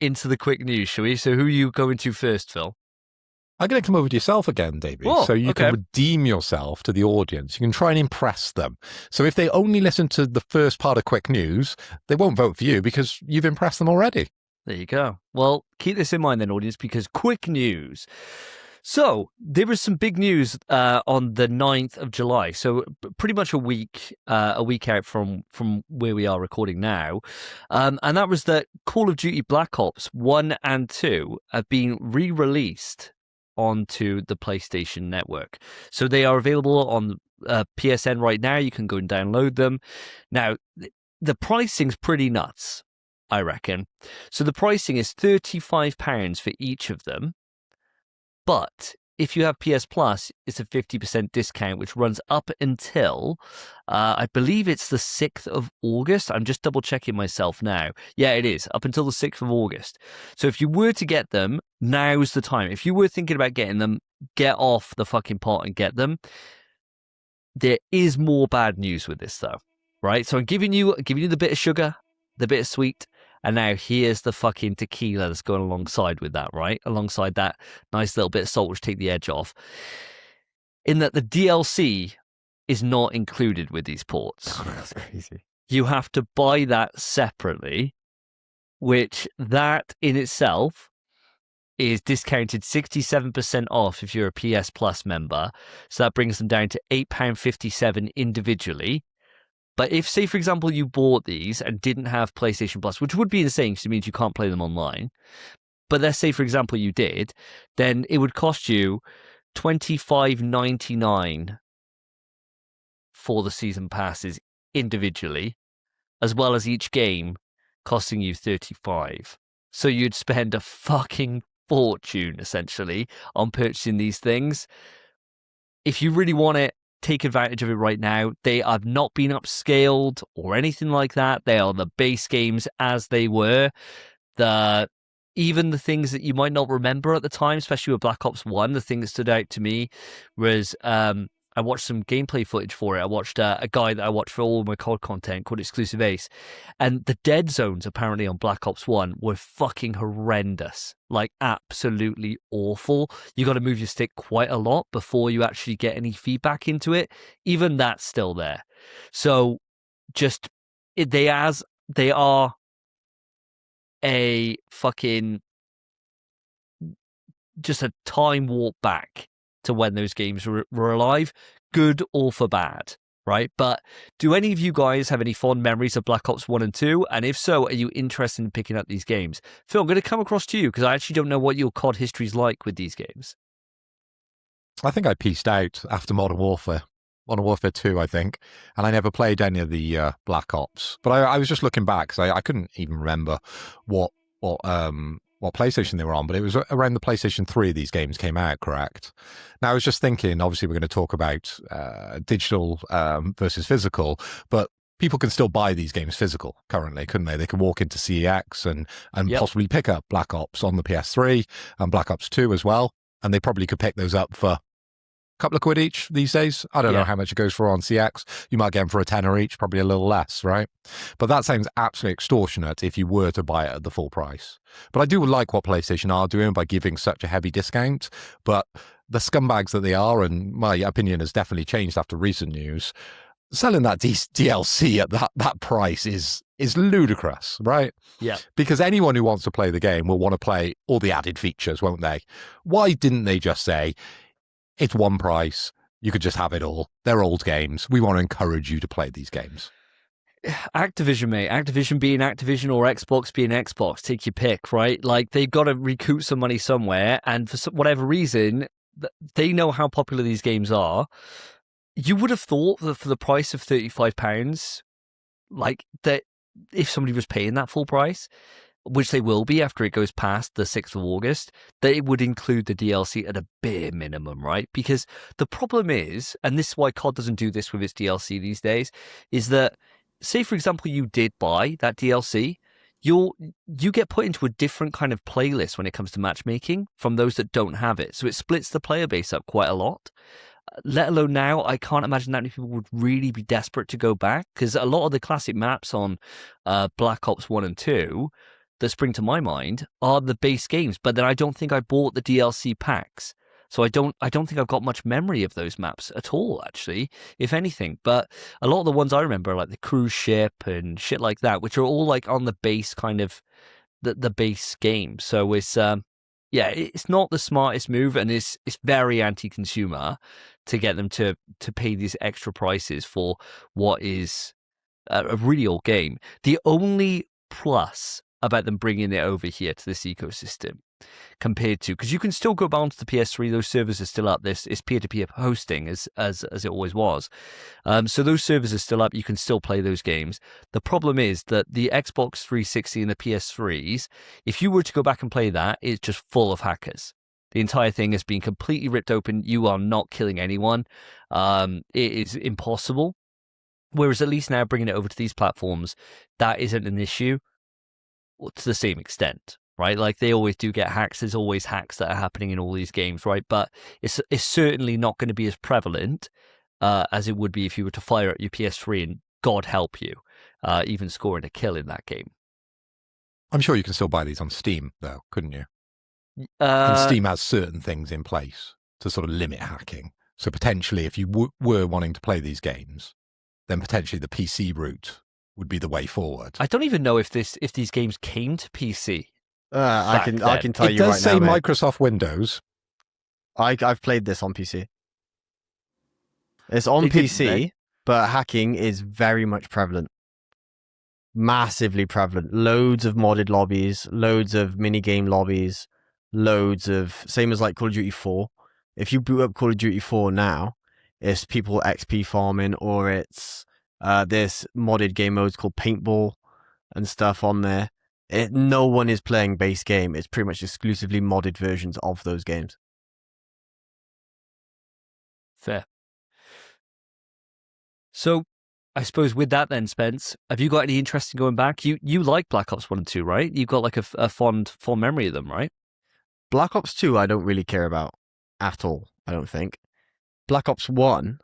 into the quick news, shall we? So who are you going to first, Phil?
I'm going to come over to yourself again, Davey, so you can redeem yourself to the audience. You can try and impress them. So if they only listen to the first part of quick news, they won't vote for you because you've impressed them already.
There you go. Well, keep this in mind then, audience, because quick news. So there was some big news on the 9th of July. So pretty much a week out from where we are recording now. And that was that Call of Duty Black Ops 1 and 2 have been re-released onto the PlayStation Network. So they are available on PSN right now. You can go and download them. Now, the pricing's pretty nuts, I reckon. So the pricing is £35 for each of them. But if you have PS Plus, it's a 50% discount, which runs up until, I believe it's the 6th of August. I'm just double checking myself now. Yeah, it is, up until the 6th of August. So if you were to get them, now's the time. If you were thinking about getting them, get off the fucking pot and get them. There is more bad news with this, though, right? So I'm giving you the bit of sugar, the bit of sweet, and now here's the fucking tequila that's going alongside with that, right? Alongside that nice little bit of salt, which take the edge off. In that the DLC is not included with these ports.
Oh, that's crazy.
You have to buy that separately, which that in itself is discounted 67% off if you're a PS Plus member. So that brings them down to £8.57 individually. But if, say, for example, you bought these and didn't have PlayStation Plus, which would be insane because it means you can't play them online. But let's say, for example, you did, then it would cost you $25.99 for the season passes individually, as well as each game costing you $35. So you'd spend a fucking fortune, essentially, on purchasing these things. If you really want it, take advantage of it right now. They have not been upscaled or anything like that. They are the base games as they were. Even the things that you might not remember at the time, especially with Black Ops 1, the thing that stood out to me was I watched some gameplay footage for it. I watched a guy that I watched for all my COD content called Exclusive Ace. And the dead zones apparently on Black Ops 1 were fucking horrendous. Like absolutely awful. You got to move your stick quite a lot before you actually get any feedback into it. Even that's still there. So they are a fucking just a time warp back to when those games were alive, good or for bad, right? But do any of you guys have any fond memories of Black Ops 1 and 2? And if so, are you interested in picking up these games? Phil, I'm going to come across to you because I actually don't know what your COD history is like with these games.
I think I pieced out after Modern Warfare 2, I think, and I never played any of the Black Ops. But I was just looking back because I couldn't even remember what PlayStation they were on, but it was around the PlayStation 3 these games came out, correct? Now, I was just thinking, obviously, we're going to talk about digital versus physical, but people can still buy these games physical currently, couldn't they? They can walk into CEX and possibly pick up Black Ops on the PS3 and Black Ops 2 as well, and they probably could pick those up for couple of quid each these days. I don't know how much it goes for on CX. You might get them for a tenner each, probably a little less, right? But that sounds absolutely extortionate if you were to buy it at the full price. But I do like what PlayStation are doing by giving such a heavy discount. But the scumbags that they are, and my opinion has definitely changed after recent news, selling that DLC at that price is ludicrous, right?
Yeah.
Because anyone who wants to play the game will want to play all the added features, won't they? Why didn't they just say, it's one price, you could just have it all. They're old games. We want to encourage you to play these games.
Activision, mate. Activision being Activision or Xbox being Xbox. Take your pick, right? Like, they've got to recoup some money somewhere. And for whatever reason, they know how popular these games are. You would have thought that for the price of £35, like, that if somebody was paying that full price, which they will be after it goes past the 6th of August, that it would include the DLC at a bare minimum, right? Because the problem is, and this is why COD doesn't do this with its DLC these days, is that, say, for example, you did buy that DLC, you get put into a different kind of playlist when it comes to matchmaking from those that don't have it. So it splits the player base up quite a lot. Let alone now, I can't imagine that many people would really be desperate to go back, because a lot of the classic maps on Black Ops 1 and 2 that spring to my mind are the base games, but then I don't think I bought the DLC packs. So I don't think I've got much memory of those maps at all, actually, if anything. But a lot of the ones I remember are like the cruise ship and shit like that, which are all like on the base kind of the base game. So it's it's not the smartest move, and it's very anti-consumer to get them to pay these extra prices for what is a really old game. The only plus about them bringing it over here to this ecosystem compared to, because you can still go bound to the PS3. Those servers are still up. This is peer-to-peer hosting as it always was. So those servers are still up. You can still play those games. The problem is that the Xbox 360 and the PS3s, if you were to go back and play that, it's just full of hackers. The entire thing has been completely ripped open. You are not killing anyone. It is impossible. Whereas at least now bringing it over to these platforms, that isn't an issue to the same extent, right? Like they always do get hacks. There's always hacks that are happening in all these games, right? But it's certainly not going to be as prevalent as it would be if you were to fire up your PS3 and God help you, even scoring a kill in that game.
I'm sure you can still buy these on Steam, though, couldn't you? And Steam has certain things in place to sort of limit hacking. So potentially, if you were wanting to play these games, then potentially the PC route would be the way forward.
I don't even know if these games came to PC.
I can tell you right now.
It does say Microsoft Windows.
I've played this on PC. It's on PC, but hacking is very much prevalent. Massively prevalent. Loads of modded lobbies, loads of minigame lobbies, loads of, same as like Call of Duty 4. If you boot up Call of Duty 4 now, it's people XP farming, or it's this modded game modes called paintball and stuff on there. No one is playing base game. It's pretty much exclusively modded versions of those games.
Fair. So, I suppose with that then, Spence, have you got any interest in going back? You like Black Ops 1 and 2, right? You've got like a fond memory of them, right?
Black Ops 2 I don't really care about at all, I don't think. Black Ops 1,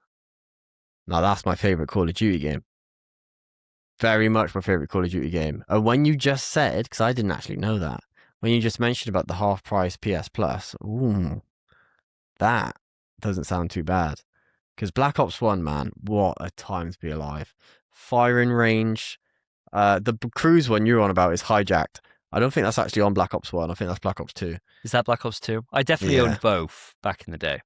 now that's my favourite Call of Duty game. Very much my favourite Call of Duty game. And when you just said, because I didn't actually know that, when you just mentioned about the half-price PS Plus, ooh, that doesn't sound too bad. Because Black Ops 1, man, what a time to be alive. Firing range. The cruise one you're on about is Hijacked. I don't think that's actually on Black Ops 1. I think that's Black Ops 2.
Is that Black Ops 2? I definitely owned both back in the day.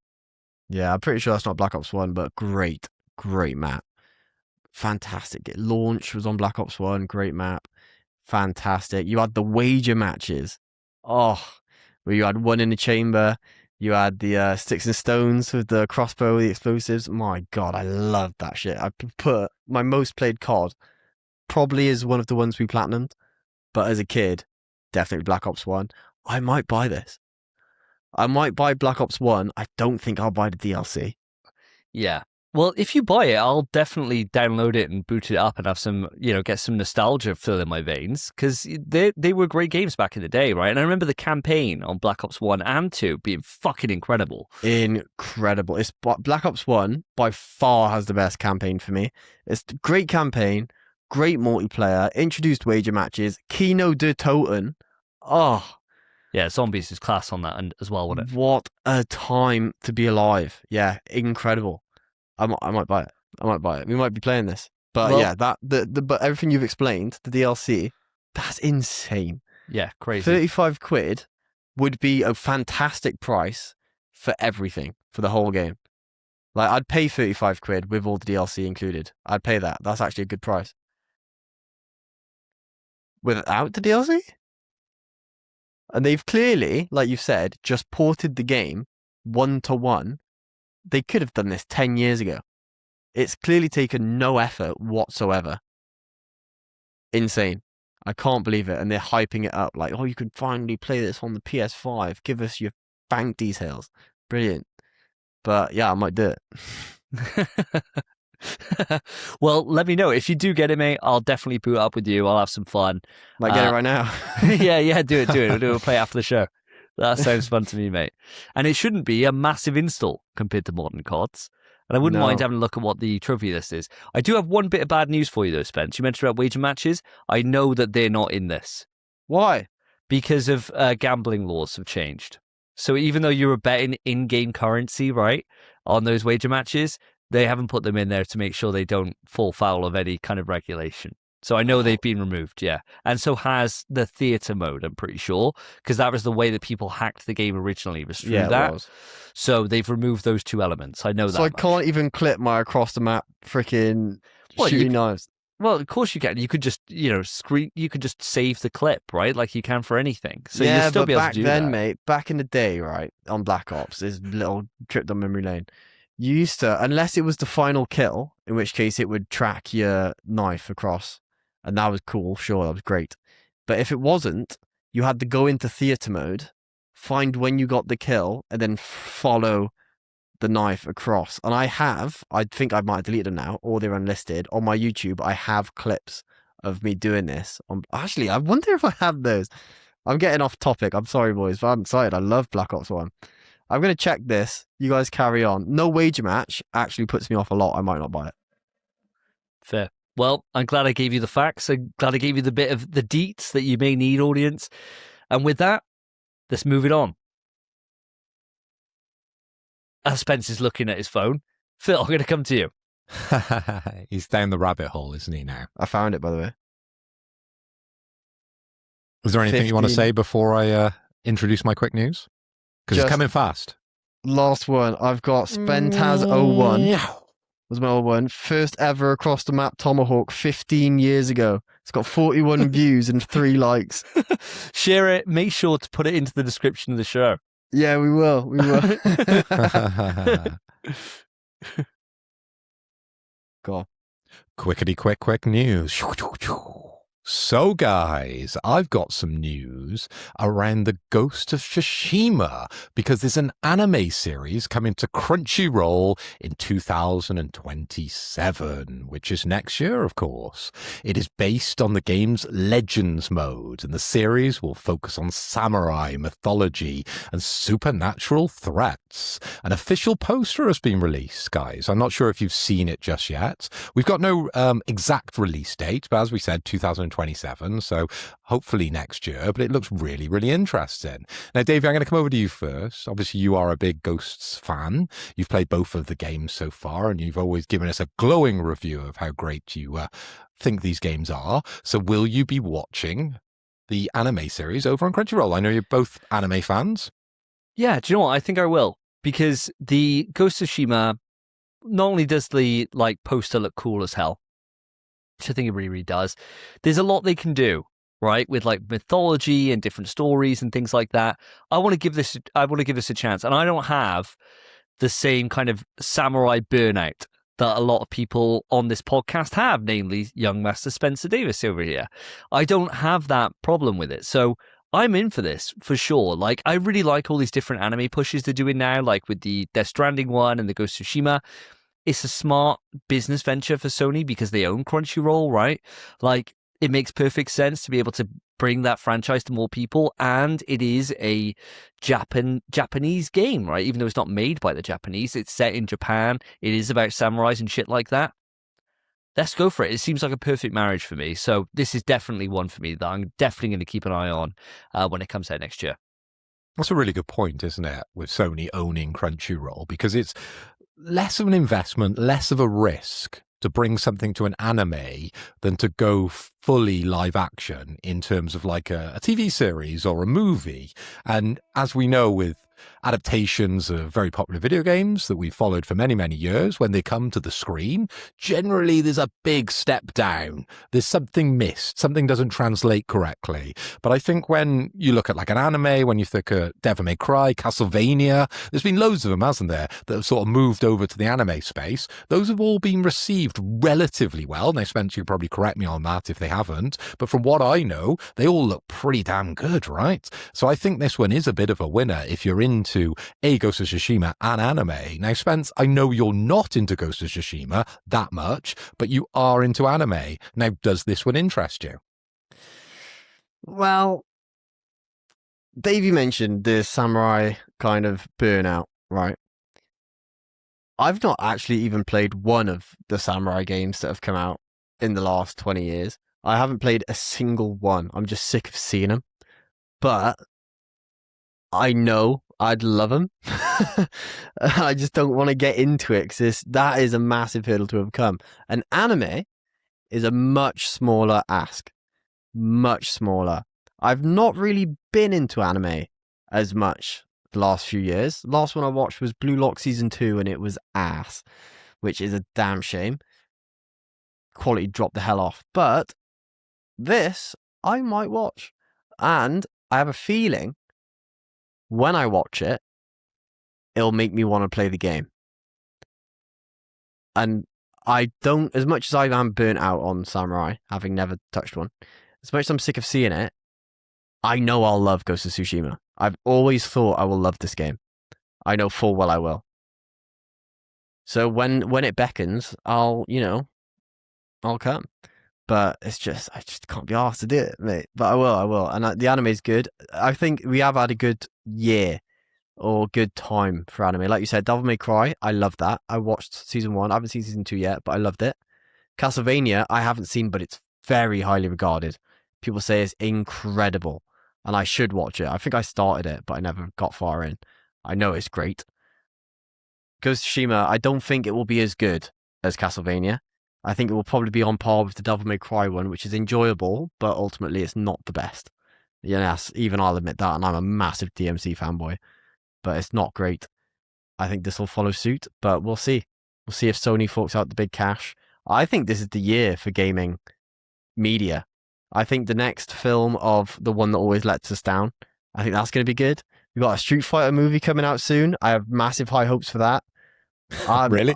Yeah, I'm pretty sure that's not Black Ops 1, but great map. Fantastic. Launch was on Black Ops 1, great map. Fantastic. You had the wager matches. Oh, where you had one in the chamber. You had the sticks and stones with the crossbow, the explosives. My God, I loved that shit. I put my most played COD probably is one of the ones we platinumed, but as a kid, definitely Black Ops 1. I might buy this. I might buy Black Ops 1. I don't think I'll buy the DLC.
Yeah. Well, if you buy it, I'll definitely download it and boot it up and have some, get some nostalgia fill in my veins, because they were great games back in the day, right? And I remember the campaign on Black Ops 1 and 2 being fucking incredible.
Incredible. It's Black Ops 1 by far has the best campaign for me. It's a great campaign, great multiplayer, introduced wager matches, Kino de Tokon. Oh.
Yeah, Zombies is class on that as well, wasn't it?
What a time to be alive. Yeah, incredible. I might buy it. We might be playing this. But yeah, but everything you've explained, the DLC, that's insane.
Yeah, crazy.
35 quid would be a fantastic price for everything, for the whole game. Like, I'd pay 35 quid with all the DLC included. I'd pay that. That's actually a good price. Without the DLC? And they've clearly, like you've said, just ported the game 1-to-1. They could have done this 10 years ago. It's clearly taken no effort whatsoever. Insane. I can't believe it. And they're hyping it up like, oh, you can finally play this on the PS5. Give us your bank details. Brilliant. But yeah, I might do it.
Well, let me know. If you do get it, mate, I'll definitely boot up with you. I'll have some fun.
Might get it right now.
Yeah, do it. We'll play after the show. That sounds fun to me, mate. And it shouldn't be a massive install compared to modern CODs. And I wouldn't mind having a look at what the trophy list is. I do have one bit of bad news for you, though, Spence. You mentioned about wager matches. I know that they're not in this.
Why?
Because of gambling laws have changed. So even though you were betting in-game currency, right, on those wager matches, they haven't put them in there to make sure they don't fall foul of any kind of regulation. So I know they've been removed, yeah. And so has the theatre mode, I'm pretty sure, because that was the way that people hacked the game originally, was through that. Was. So they've removed those two elements. I know that.
So I can't even clip my across the map freaking shooting knives.
Well, of course you can. You could just, screen. You could just save the clip, right? Like you can for anything. So you'll still
but
be able
back
to do
then,
that.
mate, back in the day, right, on Black Ops, this little trip down memory lane, you used to, unless it was the final kill, in which case it would track your knife across, and that was cool, sure, that was great. But if it wasn't, you had to go into theater mode, find when you got the kill, and then follow the knife across. And I think I might have deleted them now, or they're unlisted. On my YouTube, I have clips of me doing this. Actually, I wonder if I have those. I'm getting off topic. I'm sorry, boys, but I'm excited. I love Black Ops 1. I'm going to check this. You guys carry on. No wager match actually puts me off a lot. I might not buy it.
Fair. Well, I'm glad I gave you the facts. I'm glad I gave you the bit of the deets that you may need, audience. And with that, let's move it on. As Spence is looking at his phone, Phil, I'm going to come to you.
He's down the rabbit hole, isn't he, now?
I found it, by the way.
Is there anything you want to
15.
say before I introduce my quick news? Because it's
Just-
coming fast.
Last one. I've got Spence has 01. Was my 01. First ever across the map Tomahawk 15 years ago. It's got 41 views and 3 likes.
Share it. Make sure to put it into the description of the show.
Yeah, we will. We will. Go on.
Quickety quick news. So, guys, I've got some news around the Ghost of Tsushima because there's an anime series coming to Crunchyroll in 2027, which is next year, of course. It is based on the game's Legends mode, and the series will focus on samurai mythology and supernatural threats. An official poster has been released, guys. I'm not sure if you've seen it just yet. We've got no exact release date, but as we said, 2027, so hopefully next year, but it looks really, really interesting. Now, Davey, I'm going to come over to you first. Obviously, you are a big Ghosts fan. You've played both of the games so far, and you've always given us a glowing review of how great you think these games are. So will you be watching the anime series over on Crunchyroll? I know you're both anime fans.
Yeah, do you know what? I think I will. Because the Ghost of Tsushima, not only does the poster look cool as hell, which I think it really, really does. There's a lot they can do, right? With mythology and different stories and things like that. I want to give this a chance. And I don't have the same kind of samurai burnout that a lot of people on this podcast have, namely young Master Spencer Davis over here. I don't have that problem with it. So I'm in for this for sure. I really like all these different anime pushes they're doing now, like with the Death Stranding one and the Ghost of Tsushima. It's a smart business venture for Sony because they own Crunchyroll, right? It makes perfect sense to be able to bring that franchise to more people, and it is a Japanese game, right? Even though it's not made by the Japanese, it's set in Japan. It is about samurais and shit like that. Let's go for it. It seems like a perfect marriage for me. So this is definitely one for me that I'm definitely going to keep an eye on when it comes out next year.
That's a really good point, isn't it? With Sony owning Crunchyroll, because it's less of an investment, less of a risk to bring something to an anime than to go fully live action in terms of a TV series or a movie. And as we know with adaptations of very popular video games that we've followed for many, many years, when they come to the screen, generally there's a big step down. There's something missed. Something doesn't translate correctly. But I think when you look at an anime, when you think of Devil May Cry, Castlevania, there's been loads of them, hasn't there, that have sort of moved over to the anime space. Those have all been received relatively well. Now, Spence, you can probably correct me on that if they haven't. But from what I know, they all look pretty damn good, right? So I think this one is a bit of a winner if you're into Ghost of Tsushima and anime. Now, Spence, I know you're not into Ghost of Tsushima that much, but you are into anime. Now, does this one interest you?
Well, Davey mentioned the samurai kind of burnout, right? I've not actually even played one of the samurai games that have come out in the last 20 years. I haven't played a single one. I'm just sick of seeing them. But I know I'd love them. I just don't want to get into it because that is a massive hurdle to overcome. An anime is a much smaller ask. Much smaller. I've not really been into anime as much the last few years. The last one I watched was Blue Lock Season 2 and it was ass, which is a damn shame. quality dropped the hell off. But this I might watch, and I have a feeling when I watch it, it'll make me want to play the game. And I don't, as much as I am burnt out on Samurai, having never touched one, as much as I'm sick of seeing it, I know I'll love Ghost of Tsushima. I've always thought I will love this game. I know full well I will. So when it beckons, I'll come. But I just can't be asked to do it, mate. But I will. And the anime is good. I think we have had a good year or good time for anime. Like you said, Devil May Cry, I love that. I watched season 1. I haven't seen season 2 yet, but I loved it. Castlevania, I haven't seen, but it's very highly regarded. People say it's incredible, and I should watch it. I think I started it, but I never got far in. I know it's great. Ghost of Tsushima, I don't think it will be as good as Castlevania. I think it will probably be on par with the Devil May Cry one, which is enjoyable, but ultimately it's not the best. Yes, even I'll admit that, and I'm a massive DMC fanboy. But it's not great. I think this will follow suit, but we'll see. We'll see if Sony forks out the big cash. I think this is the year for gaming media. I think the next film of the one that always lets us down, I think that's going to be good. We've got a Street Fighter movie coming out soon. I have massive high hopes for that.
Really?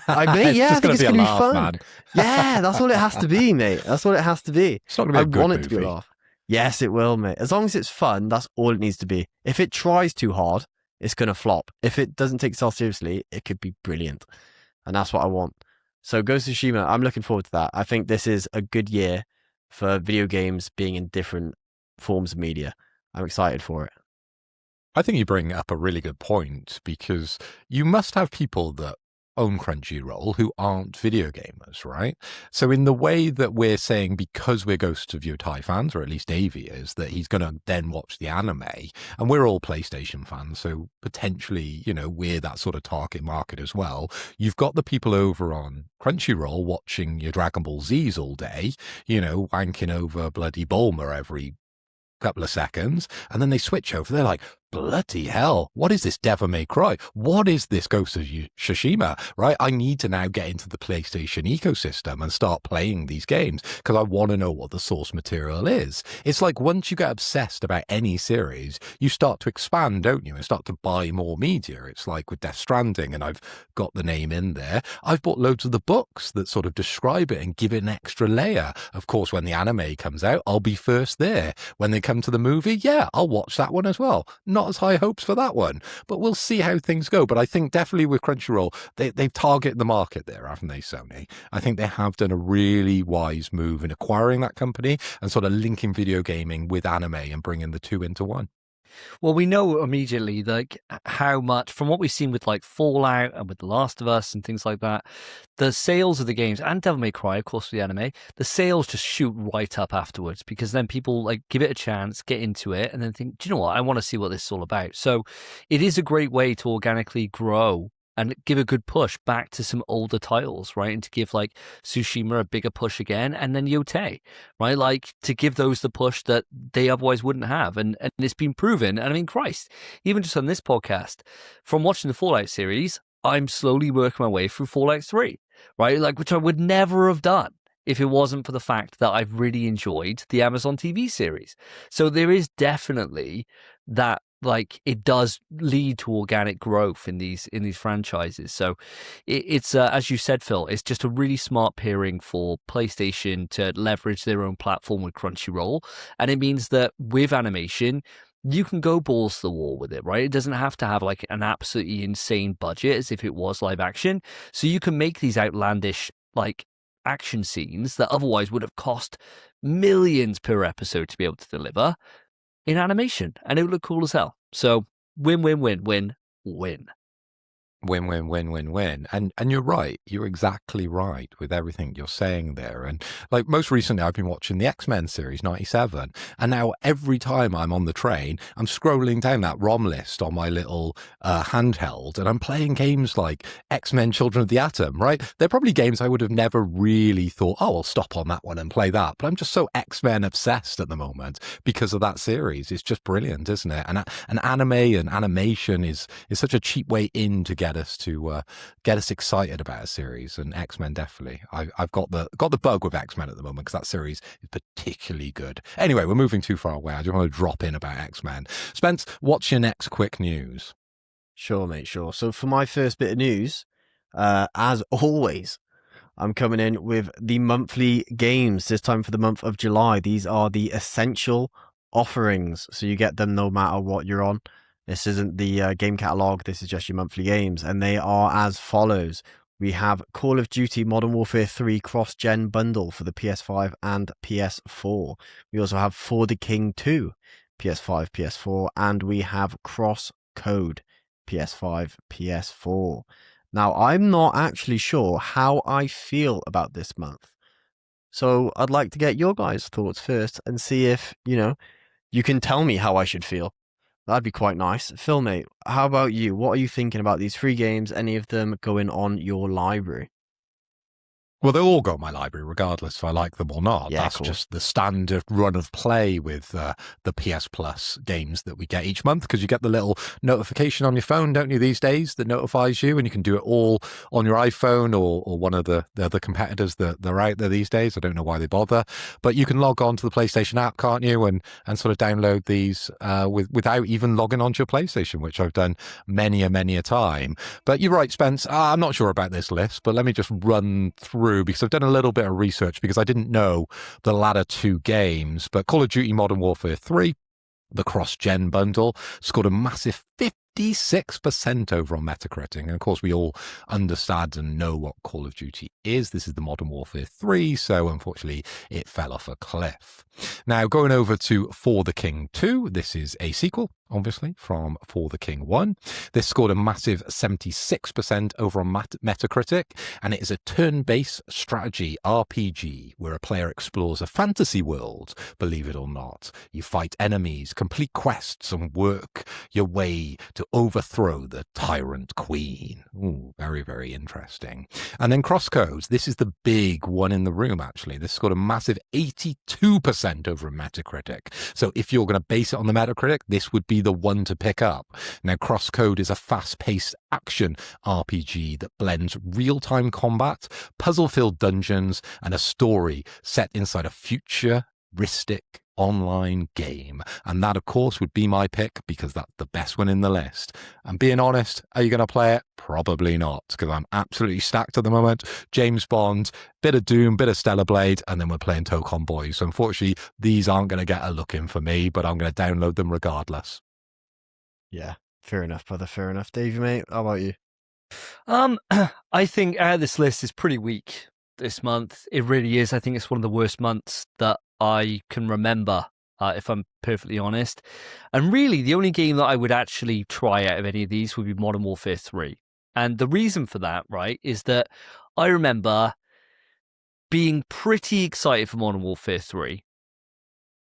I think it's going to be fun.
Man.
Yeah, that's what it has to be, mate. That's what it has to be.
It's not going to be a good
want
movie.
It to be a laugh. Yes, it will, mate. As long as it's fun, that's all it needs to be. If it tries too hard, it's going to flop. If it doesn't take itself seriously, it could be brilliant. And that's what I want. So Ghost of Tsushima, I'm looking forward to that. I think this is a good year for video games being in different forms of media. I'm excited for it.
I think you bring up a really good point, because you must have people that own Crunchyroll who aren't video gamers, right? So in the way that we're saying, because we're Ghost of Yotei fans, or at least Davey is, that he's going to then watch the anime, and we're all PlayStation fans, so potentially, we're that sort of target market as well. You've got the people over on Crunchyroll watching your Dragon Ball Zs all day, wanking over bloody Bulma every couple of seconds, and then they switch over. They're like, bloody hell, what is this Devil May Cry? What is this Ghost of Tsushima? Right? I need to now get into the PlayStation ecosystem and start playing these games, because I want to know what the source material is. It's like once you get obsessed about any series, you start to expand, don't you? And start to buy more media. It's like with Death Stranding, and I've got the name in there. I've bought loads of the books that sort of describe it and give it an extra layer. Of course, when the anime comes out, I'll be first there. When they come to the movie, yeah, I'll watch that one as well. Not as high hopes for that one, but we'll see how things go. But I think definitely with Crunchyroll, they've targeted the market there, haven't they, Sony? I think they have done a really wise move in acquiring that company and sort of linking video gaming with anime and bringing the two into one.
Well, we know immediately how much, from what we've seen with Fallout and with The Last of Us and things like that, the sales of the games, and Devil May Cry, of course, for the anime, the sales just shoot right up afterwards, because then people give it a chance, get into it, and then think, do you know what? I want to see what this is all about. So it is a great way to organically grow and give a good push back to some older titles, right? And to give Tsushima a bigger push again, and then Yotei, right? To give those the push that they otherwise wouldn't have. And it's been proven. And I mean, Christ, even just on this podcast, from watching the Fallout series, I'm slowly working my way through Fallout 3, right? Which I would never have done if it wasn't for the fact that I've really enjoyed the Amazon TV series. So there is definitely that, it does lead to organic growth in these franchises. So it's as you said, Phil, it's just a really smart pairing for PlayStation to leverage their own platform with Crunchyroll. And it means that with animation, you can go balls to the wall with it, right? It doesn't have to have an absolutely insane budget as if it was live action. So you can make these outlandish action scenes that otherwise would have cost millions per episode to be able to deliver in animation, and it would look cool as hell. So win, win, win, win, win.
Win, win, win, win, win. And you're right. You're exactly right with everything you're saying there. And most recently, I've been watching the X-Men series 97. And now every time I'm on the train, I'm scrolling down that ROM list on my little handheld, and I'm playing games like X-Men Children of the Atom, right? They're probably games I would have never really thought, oh, I'll stop on that one and play that. But I'm just so X-Men obsessed at the moment because of that series. It's just brilliant, isn't it? And anime and animation is such a cheap way in to get get us excited about a series, and X-Men definitely. I've got the bug with X-Men at the moment because that series is particularly good. Anyway, we're moving too far away. I just want to drop in about X-Men. Spence, what's your next quick news?
Sure, mate, sure. So for my first bit of news, as always, I'm coming in with the monthly games, this time for the month of July. These are the essential offerings, so you get them no matter what you're on. This isn't the game catalog, this is just your monthly games, and they are as follows. We have Call of Duty Modern Warfare 3 cross-gen bundle for the PS5 and PS4. We also have For the King 2, PS5, PS4, and we have Cross Code, PS5, PS4. Now, I'm not actually sure how I feel about this month. So I'd like to get your guys' thoughts first and see if, you can tell me how I should feel. That'd be quite nice. Phil, mate, how about you? What are you thinking about these 3 games? Any of them going on your library?
Well, they'll all go on my library, regardless if I like them or not.
Yeah,
That's
cool.
just the standard run of play with the PS Plus games that we get each month, because you get the little notification on your phone, don't you, these days, that notifies you, and you can do it all on your iPhone or one of the other competitors that are out there these days. I don't know why they bother. But you can log on to the PlayStation app, can't you, and sort of download these without even logging onto your PlayStation, which I've done many a time. But you're right, Spence, I'm not sure about this list, but let me just run through, because I've done a little bit of research because I didn't know the latter 2 games. But Call of Duty Modern Warfare 3, the cross-gen bundle, scored a massive 56% over on Metacritic. And of course, we all understand and know what Call of Duty is. This is the Modern Warfare 3, so unfortunately, it fell off a cliff. Now, going over to For the King 2, this is a sequel, obviously, from For the King 1. This scored a massive 76% over on Metacritic, and it is a turn-based strategy RPG where a player explores a fantasy world, believe it or not. You fight enemies, complete quests, and work your way to overthrow the Tyrant Queen. Ooh, very interesting. And then Crosscodes, this is the big one in the room, actually. This scored a massive 82% over Metacritic. So if you're going to base it on the Metacritic, this would be the one to pick up. Now, Crosscode is a fast-paced action RPG that blends real-time combat, puzzle-filled dungeons, and a story set inside a futuristic online game. And that, of course, would be my pick because that's the best one in the list. And being honest, are you going to play it? Probably not, because I'm absolutely stacked at the moment. James Bond, bit of Doom, bit of Stellar Blade, and then we're playing Tokon Boys. So unfortunately, these aren't going to get a look in for me, but I'm going to download them regardless.
Yeah, fair enough, brother, fair enough. Davey, mate, how about you?
I think this list is pretty weak this month. It really is. I think it's one of the worst months that I can remember, if I'm perfectly honest. And really, the only game that I would actually try out of any of these would be Modern Warfare 3. And the reason for that, right, is that I remember being pretty excited for Modern Warfare 3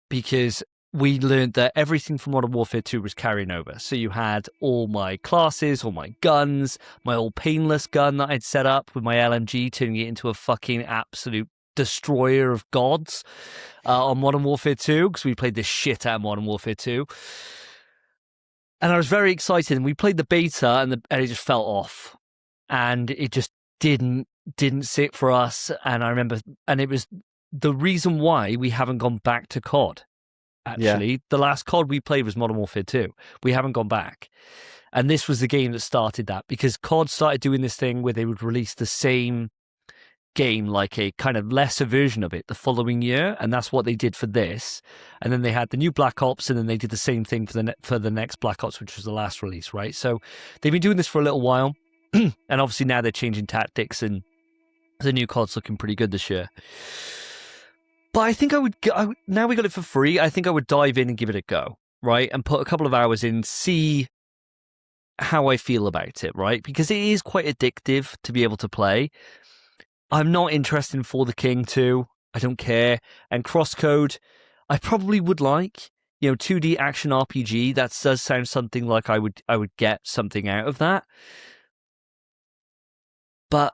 because we learned that everything from Modern Warfare 2 was carrying over. So you had all my classes, all my guns, my old painless gun that I'd set up with my LMG, turning it into a fucking absolute destroyer of gods on Modern Warfare 2, because we played this shit out of Modern Warfare 2. And I was very excited, and we played the beta, and it just fell off. And it just didn't sit for us. And I remember, and it was the reason why we haven't gone back to COD. Actually, The last COD we played was Modern Warfare 2. We haven't gone back. And this was the game that started that, because COD started doing this thing where they would release the same game, like a kind of lesser version of it, the following year, and that's what they did for this. And then they had the new Black Ops, and then they did the same thing for the next Black Ops, which was the last release, right? So they've been doing this for a little while, and obviously now they're changing tactics, and the new COD's looking pretty good this year. But I think now we got it for free, I think I would dive in and give it a go, right? And put a couple of hours in, see how I feel about it, right? Because it is quite addictive to be able to play. I'm not interested in For the King 2. I don't care. And Crosscode, I probably would like. 2D action RPG. That does sound something like I would get something out of that. But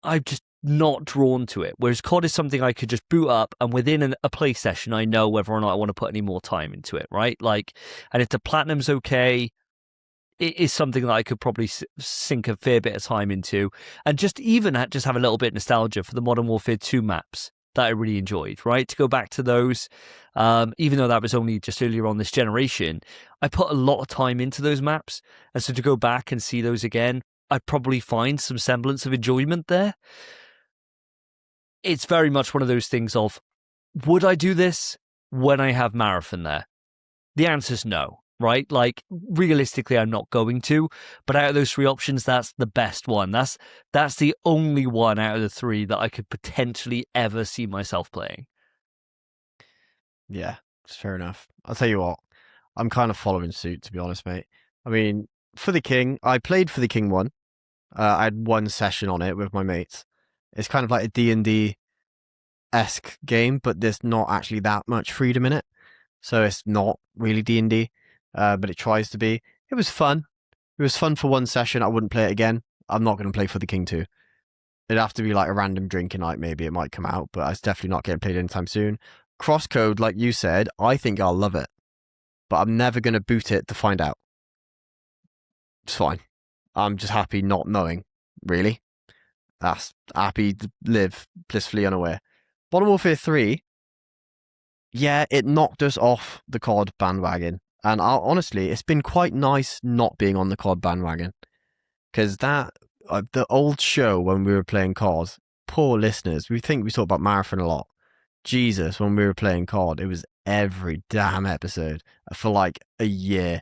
I'm just not drawn to it. Whereas COD is something I could just boot up, and within a play session, I know whether or not I want to put any more time into it, right? And if the platinum's okay, it is something that I could probably sink a fair bit of time into, and just have a little bit of nostalgia for the Modern Warfare 2 maps that I really enjoyed, right? To go back to those, even though that was only just earlier on this generation, I put a lot of time into those maps. And so to go back and see those again, I'd probably find some semblance of enjoyment there. It's very much one of those things of, would I do this when I have Marathon there? The answer's no, right? Like, realistically, I'm not going to. But out of those three options, that's the best one. That's the only one out of the three that I could potentially ever see myself playing.
Yeah, it's fair enough. I'll tell you what, I'm kind of following suit, to be honest, mate. I mean, for the King, I played for the King 1. I had one session on it with my mates. It's kind of like a D&D-esque game, but there's not actually that much freedom in it. So it's not really D&D, but it tries to be. It was fun. It was fun for one session. I wouldn't play it again. I'm not going to play for the King 2. It'd have to be like a random drinking night, maybe it might come out, but it's definitely not getting played anytime soon. Crosscode, like you said, I think I'll love it, but I'm never going to boot it to find out. It's fine. I'm just happy not knowing, really. That's happy to live blissfully unaware. Modern Warfare 3, yeah, it knocked us off the COD bandwagon. And honestly, it's been quite nice not being on the COD bandwagon. Because the old show when we were playing COD, poor listeners, we think we talk about Marathon a lot. Jesus, when we were playing COD, it was every damn episode for like a year,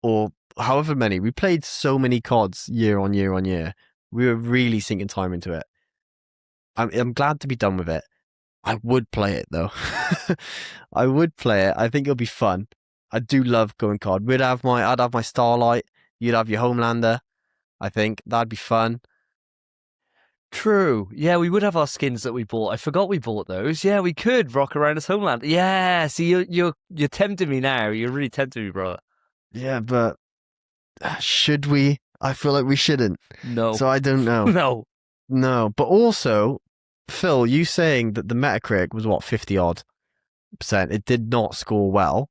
or however many. We played so many CODs year on year on year. We were really sinking time into it. I'm glad to be done with it. I would play it though. I would play it. I think it'll be fun. I do love going COD. I'd have my Starlight. You'd have your Homelander. I think that'd be fun.
True. Yeah, we would have our skins that we bought. I forgot we bought those. Yeah, we could rock around as Homeland. Yeah, see, you're tempting me now. You're really tempting me, brother.
Yeah, but should we? I feel like we shouldn't.
No.
So I don't know. No. But also, Phil, you saying that the Metacritic was what, 50-odd%? It did not score well.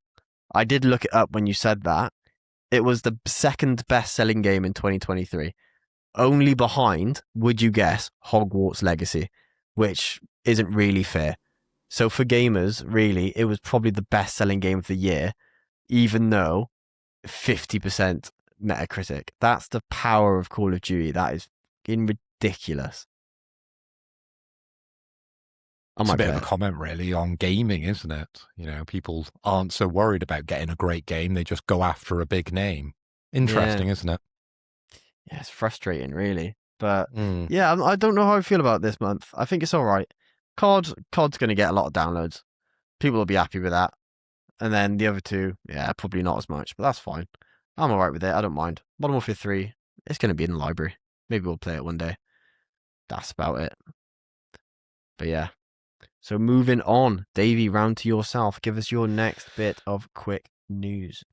I did look it up when you said that. It was the second best-selling game in 2023. Only behind, would you guess, Hogwarts Legacy, which isn't really fair. So for gamers, really, it was probably the best-selling game of the year, even though 50% Metacritic. That's the power of Call of Duty. That is ridiculous.
It's a bit of a comment, really, on gaming, isn't it? You know, people aren't so worried about getting a great game. They just go after a big name. Interesting, isn't it?
Yeah, it's frustrating, really. But yeah, I don't know how I feel about this month. I think it's all right. COD's going to get a lot of downloads. People will be happy with that. And then the other two, yeah, probably not as much, but that's fine. I'm all right with it. I don't mind. Modern Warfare 3, it's going to be in the library. Maybe we'll play it one day. That's about it. But yeah. So moving on, Davey, round to yourself. Give us your next bit of quick news.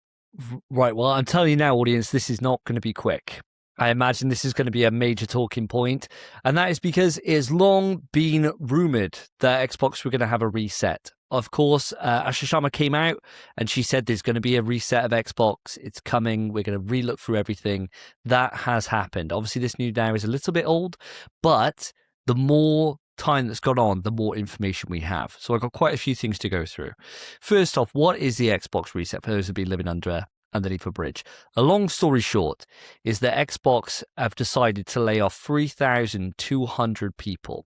Right, well, I'm telling you now, audience, this is not going to be quick. I imagine this is going to be a major talking point, and that is because it has long been rumoured that Xbox were going to have a reset. Of course, Asha Sharma came out and she said there's going to be a reset of Xbox. It's coming. We're going to relook through everything. That has happened. Obviously, this news now is a little bit old, but the more time that's gone on, the more information we have. So I've got quite a few things to go through. First off, what is the Xbox reset for those who've been living underneath a bridge? A long story short is that Xbox have decided to lay off 3,200 people.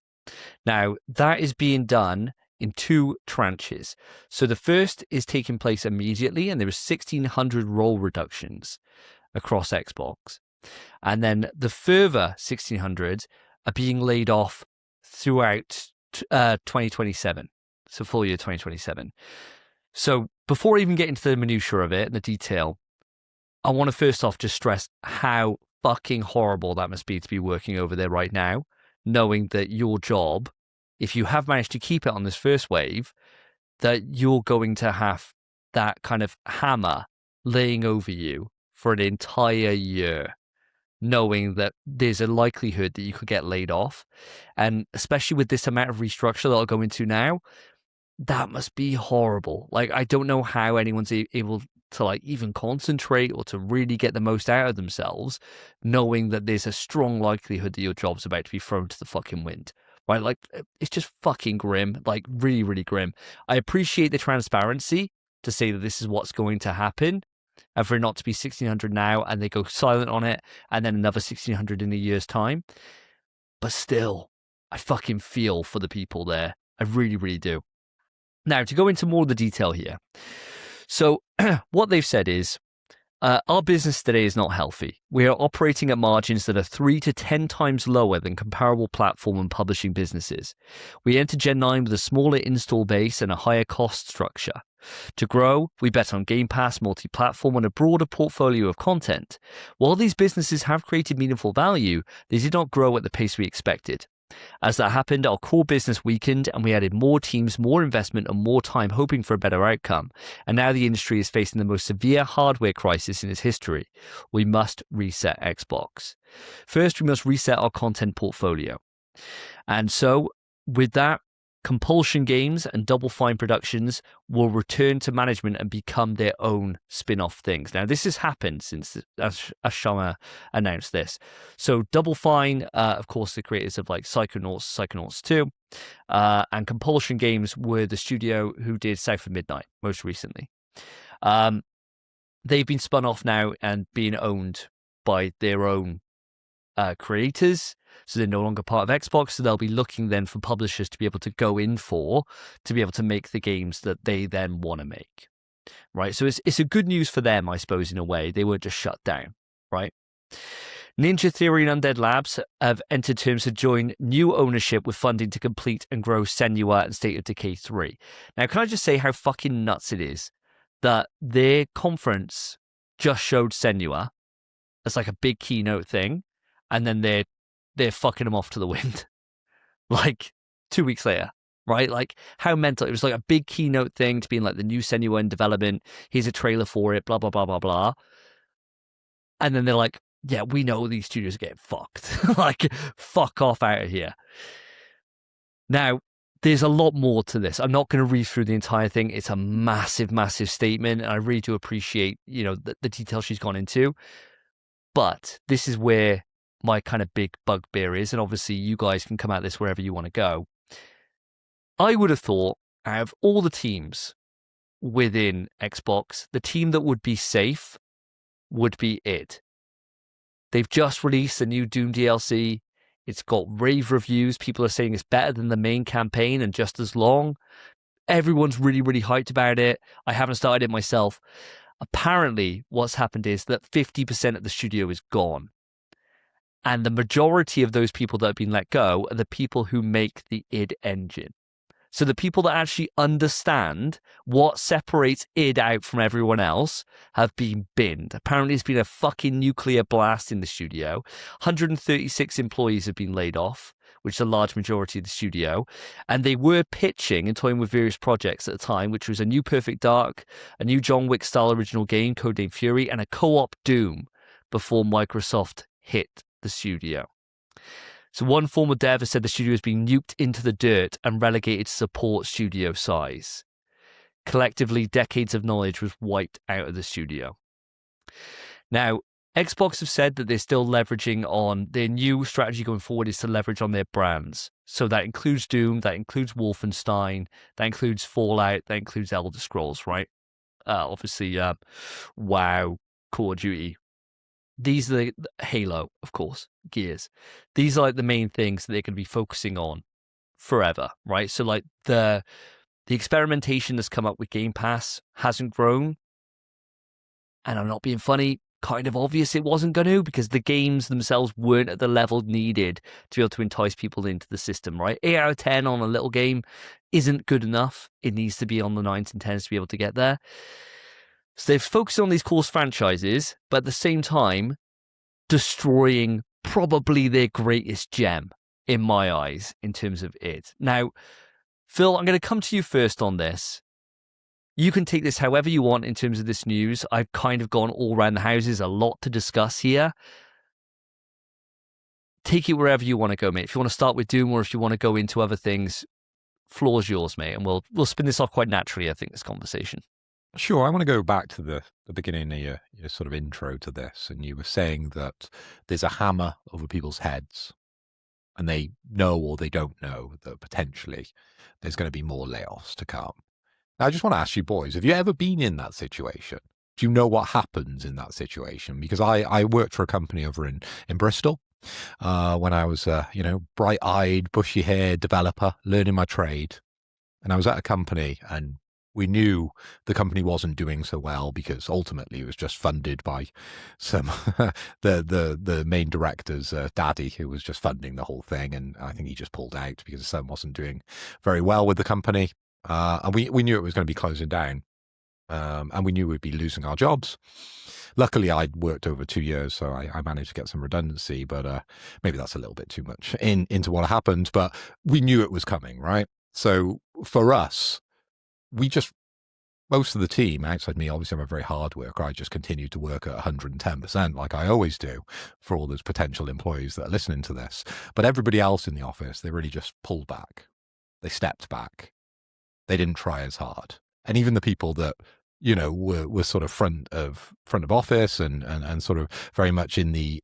Now, that is being done in two tranches. So the first is taking place immediately, and there was 1,600 role reductions across Xbox. And then the further 1,600 are being laid off throughout 2027. So full year 2027. So before even getting to the minutiae of it and the detail, I want to first off just stress how fucking horrible that must be to be working over there right now, knowing that your job, if you have managed to keep it on this first wave, that you're going to have that kind of hammer laying over you for an entire year, knowing that there's a likelihood that you could get laid off. And especially with this amount of restructure that I'll go into now, that must be horrible. Like, I don't know how anyone's able to like even concentrate or to really get the most out of themselves, knowing that there's a strong likelihood that your job's about to be thrown to the fucking wind, right? Like, it's just fucking grim, like really, really grim. I appreciate the transparency to say that this is what's going to happen, and for it not to be 1,600 now and they go silent on it and then another 1,600 in a year's time. But still, I fucking feel for the people there. I really, really do. Now, to go into more of the detail here. So what they've said is, our business today is not healthy. We are operating at margins that are 3 to 10 times lower than comparable platform and publishing businesses. We enter Gen 9 with a smaller install base and a higher cost structure. To grow, we bet on Game Pass, multi-platform, and a broader portfolio of content. While these businesses have created meaningful value, they did not grow at the pace we expected. As that happened, our core business weakened and we added more teams, more investment, and more time hoping for a better outcome. And now the industry is facing the most severe hardware crisis in its history. We must reset Xbox. First, we must reset our content portfolio. And so, with that, Compulsion Games and Double Fine Productions will return to management and become their own spin-off things. Now, this has happened since Ashama announced this. So Double Fine, of course, the creators of like Psychonauts 2, and Compulsion Games were the studio who did South of Midnight most recently. They've been spun off now and being owned by their own creators. So they're no longer part of Xbox, so they'll be looking then for publishers to be able to go in for, to be able to make the games that they then want to make, right? So it's a good news for them, I suppose, in a way. They weren't just shut down, right? Ninja Theory and Undead Labs have entered terms to join new ownership with funding to complete and grow Senua and State of Decay 3. Now, can I just say how fucking nuts it is that their conference just showed Senua as like a big keynote thing, and then they're fucking them off to the wind, like 2 weeks later, right? Like, how mental. It was like a big keynote thing to being like the new Senua in development. Here's a trailer for it, blah, blah, blah, blah, blah. And then they're like, yeah, we know these studios are getting fucked. Like, fuck off out of here. Now, there's a lot more to this. I'm not going to read through the entire thing. It's a massive, massive statement. And I really do appreciate, the details she's gone into. But this is where my kind of big bugbear is, and obviously you guys can come at this wherever you want to go. I would have thought, out of all the teams within Xbox, the team that would be safe would be id. They've just released a new Doom DLC. It's got rave reviews. People are saying it's better than the main campaign and just as long. Everyone's really, really hyped about it. I haven't started it myself. Apparently, what's happened is that 50% of the studio is gone. And the majority of those people that have been let go are the people who make the id engine. So the people that actually understand what separates id out from everyone else have been binned. Apparently it's been a fucking nuclear blast in the studio. 136 employees have been laid off, which is a large majority of the studio. And they were pitching and toying with various projects at the time, which was a new Perfect Dark, a new John Wick style original game, codenamed Fury, and a co-op Doom before Microsoft hit the studio. So one former dev has said the studio has been nuked into the dirt and relegated to support studio size. Collectively, decades of knowledge was wiped out of the studio. Now, Xbox have said that they're still leveraging on their new strategy going forward is to leverage on their brands. So that includes Doom, that includes Wolfenstein, that includes Fallout, that includes Elder Scrolls, right? Obviously, WoW, Call of Duty. These are the Halo, of course, Gears. These are like the main things that they're going to be focusing on forever, right? So like the experimentation that's come up with Game Pass hasn't grown. And I'm not being funny, kind of obvious it wasn't going to, because the games themselves weren't at the level needed to be able to entice people into the system, right? 8 out of 10 on a little game isn't good enough. It needs to be on the 9s and 10s to be able to get there. So they've focused on these core franchises, but at the same time, destroying probably their greatest gem, in my eyes, in terms of it. Now, Phil, I'm going to come to you first on this. You can take this however you want in terms of this news. I've kind of gone all around the houses, a lot to discuss here. Take it wherever you want to go, mate. If you want to start with Doom or if you want to go into other things, floor's yours, mate. And we'll spin this off quite naturally, I think, this conversation.
Sure. I want to go back to the beginning of your sort of intro to this. And you were saying that there's a hammer over people's heads and they know or they don't know that potentially there's going to be more layoffs to come. Now, I just want to ask you boys, have you ever been in that situation? Do you know what happens in that situation? Because I worked for a company over in Bristol when I was bright-eyed, bushy-haired developer learning my trade. And I was at a company and we knew the company wasn't doing so well because ultimately it was just funded by some the main director's daddy, who was just funding the whole thing, and I think he just pulled out because his son wasn't doing very well with the company, and we knew it was going to be closing down, and we knew we'd be losing our jobs. Luckily, I'd worked over 2 years, so I managed to get some redundancy, but maybe that's a little bit too much into what happened, but we knew it was coming, right? So for us, most of the team outside me, obviously I'm a very hard worker. I just continued to work at 110% like I always do for all those potential employees that are listening to this. But everybody else in the office, they really just pulled back. They stepped back. They didn't try as hard. And even the people that, were sort of front of office and sort of very much in the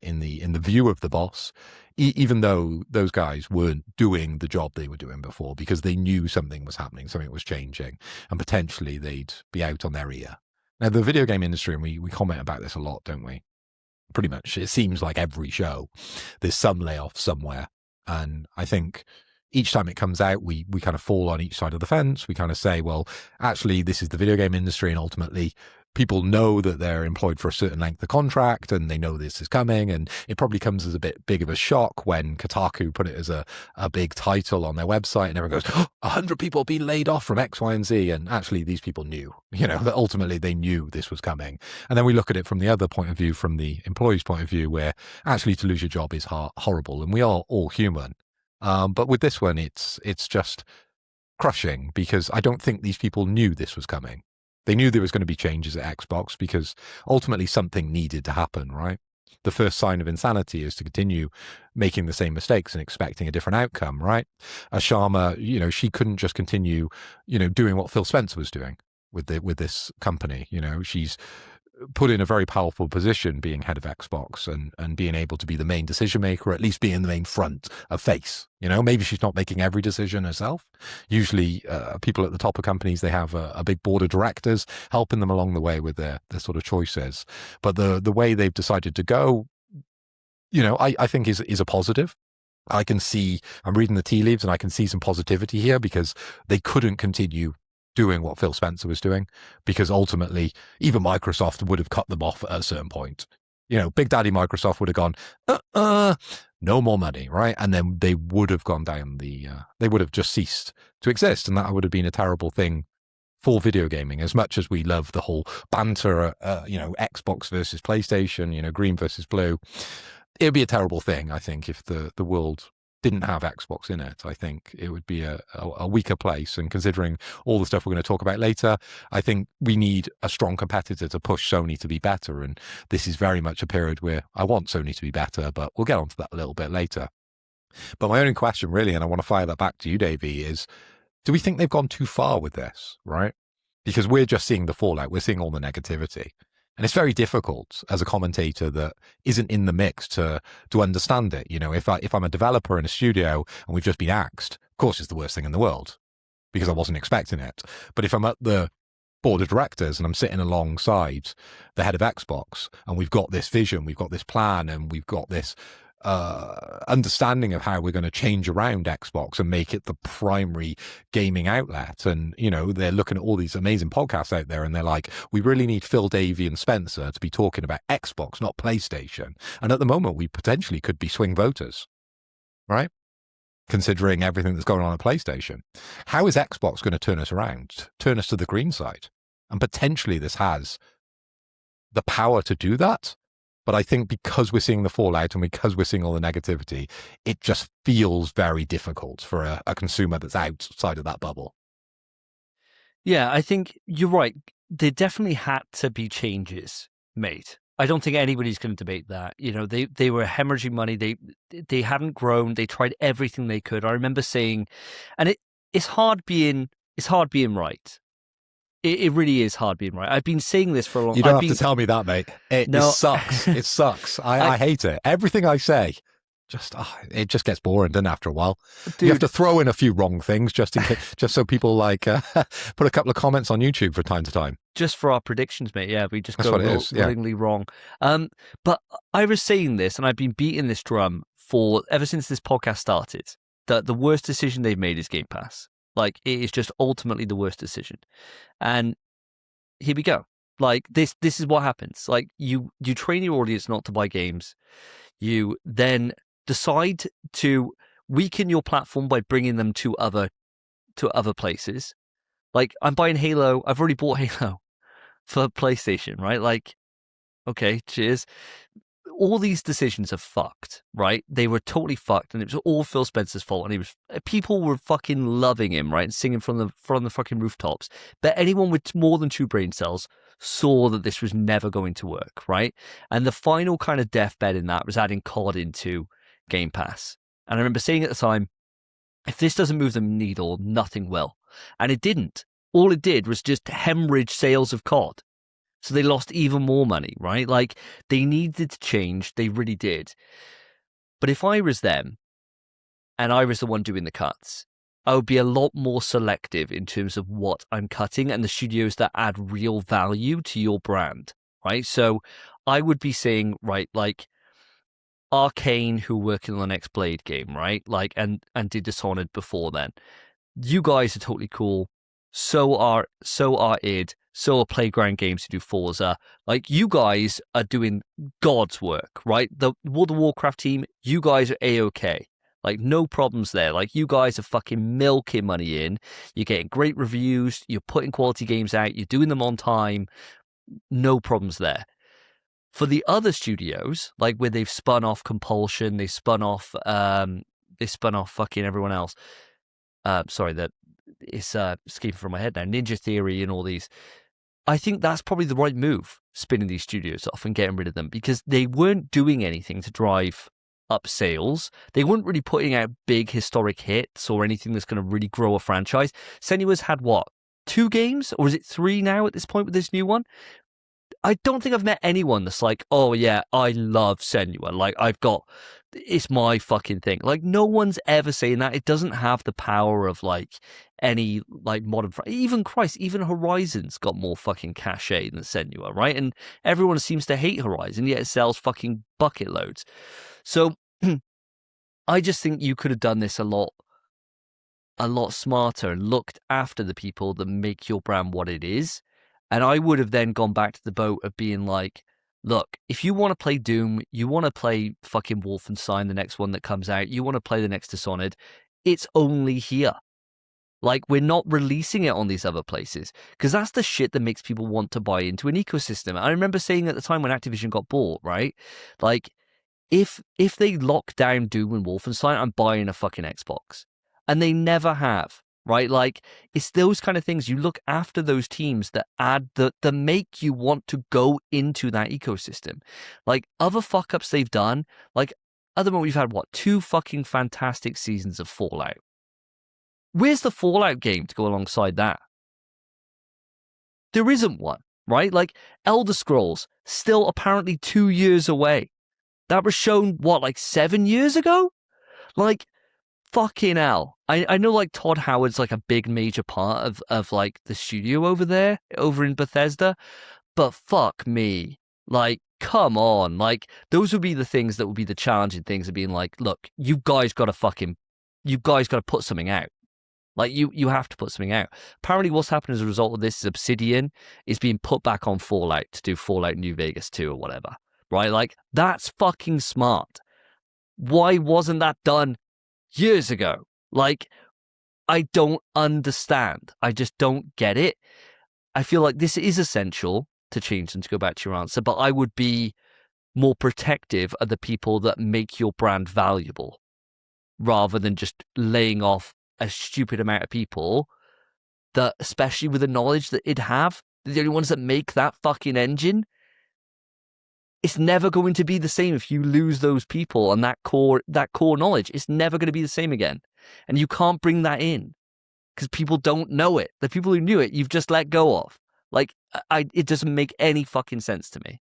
view of the boss, even though those guys weren't doing the job they were doing before, because they knew something was happening, something was changing, and potentially they'd be out on their ear. Now, the video game industry, and we comment about this a lot, don't we? Pretty much, it seems like every show, there's some layoff somewhere. And I think each time it comes out, we kind of fall on each side of the fence. We kind of say, well, actually, this is the video game industry, and ultimately people know that they're employed for a certain length of contract and they know this is coming. And it probably comes as a bit big of a shock when Kotaku put it as a big title on their website and everyone goes, 100 people being laid off from X, Y, and Z. And actually, these people knew, that ultimately they knew this was coming. And then we look at it from the other point of view, from the employee's point of view, where actually to lose your job is horrible. And we are all human. But with this one, it's just crushing because I don't think these people knew this was coming. They knew there was going to be changes at Xbox because ultimately something needed to happen, right? The first sign of insanity is to continue making the same mistakes and expecting a different outcome, right? Sharma, she couldn't just continue, doing what Phil Spence was doing with this company. She's put in a very powerful position being head of Xbox and being able to be the main decision maker, or at least being the main front of face. Maybe she's not making every decision herself. Usually people at the top of companies, they have a big board of directors helping them along the way with their sort of choices. But the way they've decided to go, I think is a positive. I'm reading the tea leaves and I can see some positivity here because they couldn't continue doing what Phil Spencer was doing, because ultimately even Microsoft would have cut them off at a certain point. Big Daddy Microsoft would have gone, no more money, right? And then they would have gone down they would have just ceased to exist. And that would have been a terrible thing for video gaming. As much as we love the whole banter, Xbox versus PlayStation, green versus blue, it would be a terrible thing, I think, if the world didn't have Xbox in it. I think it would be a weaker place. And considering all the stuff we're going to talk about later, I think we need a strong competitor to push Sony to be better. And this is very much a period where I want Sony to be better, but we'll get onto that a little bit later. But my only question really, and I want to fire that back to you, Davey, is do we think they've gone too far with this, right? Because we're just seeing the fallout. We're seeing all the negativity. And it's very difficult as a commentator that isn't in the mix to understand it. If I'm a developer in a studio and we've just been axed, of course it's the worst thing in the world because I wasn't expecting it. But if I'm at the board of directors and I'm sitting alongside the head of Xbox and we've got this vision, we've got this plan, and we've got this understanding of how we're going to change around Xbox and make it the primary gaming outlet. And, they're looking at all these amazing podcasts out there and they're like, we really need Phil, Davey and Spencer to be talking about Xbox, not PlayStation. And at the moment, we potentially could be swing voters, right? Considering everything that's going on at PlayStation. How is Xbox going to turn us around, turn us to the green side? And potentially this has the power to do that. But I think because we're seeing the fallout and because we're seeing all the negativity, it just feels very difficult for a consumer that's outside of that bubble.
Yeah, I think you're right. There definitely had to be changes made. I don't think anybody's going to debate that. They were hemorrhaging money. They hadn't grown. They tried everything they could. I remember saying, and it's hard being right. It really is hard being right. I've been saying this for a long time.
You don't have to tell me that, mate. It
No.
sucks. It sucks. I hate it. Everything I say, it just gets boring, doesn't it, after a while?
Dude.
You have to throw in a few wrong things just so people like put a couple of comments on YouTube from time to time.
Just for our predictions, mate. Yeah, we just
That's
go
what it is, yeah.
willingly wrong. But I was saying this, and I've been beating this drum ever since this podcast started, that the worst decision they've made is Game Pass. Like, it is just ultimately the worst decision. And here we go. Like, this is what happens. Like, you train your audience not to buy games. You then decide to weaken your platform by bringing them to other places. Like, I'm buying Halo. I've already bought Halo for PlayStation, right? Like, okay, cheers. All these decisions are fucked, right? They were totally fucked, and it was all Phil Spencer's fault. And people were fucking loving him, right, and singing from the fucking rooftops. But anyone with more than 2 brain cells saw that this was never going to work, right? And the final kind of deathbed in that was adding COD into Game Pass. And I remember saying at the time, if this doesn't move the needle, nothing will. And it didn't. All it did was just hemorrhage sales of COD. So they lost even more money, right? Like, they needed to change. They really did. But if I was them, and I was the one doing the cuts, I would be a lot more selective in terms of what I'm cutting and the studios that add real value to your brand, right? So I would be saying, right, like, Arcane, who are working on the next Blade game, right? Like, and did Dishonored before then. You guys are totally cool. So are id. So are Playground Games who do Forza. Like, you guys are doing God's work, right? The World of Warcraft team, you guys are A-OK. Like, no problems there. Like, you guys are fucking milking money in. You're getting great reviews. You're putting quality games out. You're doing them on time. No problems there. For the other studios, like where they've spun off Compulsion, they spun off fucking everyone else. Sorry, that it's escaping from my head now. Ninja Theory and all these. I think that's probably the right move, spinning these studios off and getting rid of them, because they weren't doing anything to drive up sales. They weren't really putting out big historic hits or anything that's going to really grow a franchise. Senua's had what, 2 games, or is it 3 now at this point with this new one? I don't think I've met anyone that's like, oh yeah, I love Senua. Like, it's my fucking thing. Like, no one's ever saying that. It doesn't have the power of like any like modern, even Horizon's got more fucking cachet than Senua, right? And everyone seems to hate Horizon, yet it sells fucking bucket loads. So I just think you could have done this a lot smarter and looked after the people that make your brand what it is. And I would have then gone back to the boat of being like, look, if you want to play Doom, you want to play fucking Wolfenstein, the next one that comes out, you want to play the next Dishonored, it's only here. Like, we're not releasing it on these other places, because that's the shit that makes people want to buy into an ecosystem. I remember saying at the time when Activision got bought, right? Like, if they lock down Doom and Wolfenstein, I'm buying a fucking Xbox. And they never have. Right? Like, it's those kind of things. You look after those teams that add that make you want to go into that ecosystem. Like, other fuck ups they've done, like, at the moment we've had 2 fucking fantastic seasons of Fallout. Where's the Fallout game to go alongside that? There isn't one, right? Like, Elder Scrolls, still apparently 2 years away. That was shown, like 7 years ago? Like, fucking hell. I know, like, Todd Howard's like a big major part of like the studio over in Bethesda, but fuck me. Like, come on. Like, those would be the things that would be the challenging things of being like, look, you guys got to put something out. Like, you have to put something out. Apparently what's happened as a result of this is Obsidian is being put back on Fallout to do Fallout New Vegas 2 or whatever, right? Like, that's fucking smart. Why wasn't that done years ago? Like, I don't understand. I just don't get it. I feel like this is essential to change, and to go back to your answer, but I would be more protective of the people that make your brand valuable, rather than just laying off a stupid amount of people that, especially with the knowledge that it'd have, the only ones that make that fucking engine. It's never going to be the same if you lose those people and that core knowledge. It's never going to be the same again. And you can't bring that in, because people don't know it. The people who knew it, you've just let go of. Like, it doesn't make any fucking sense to me.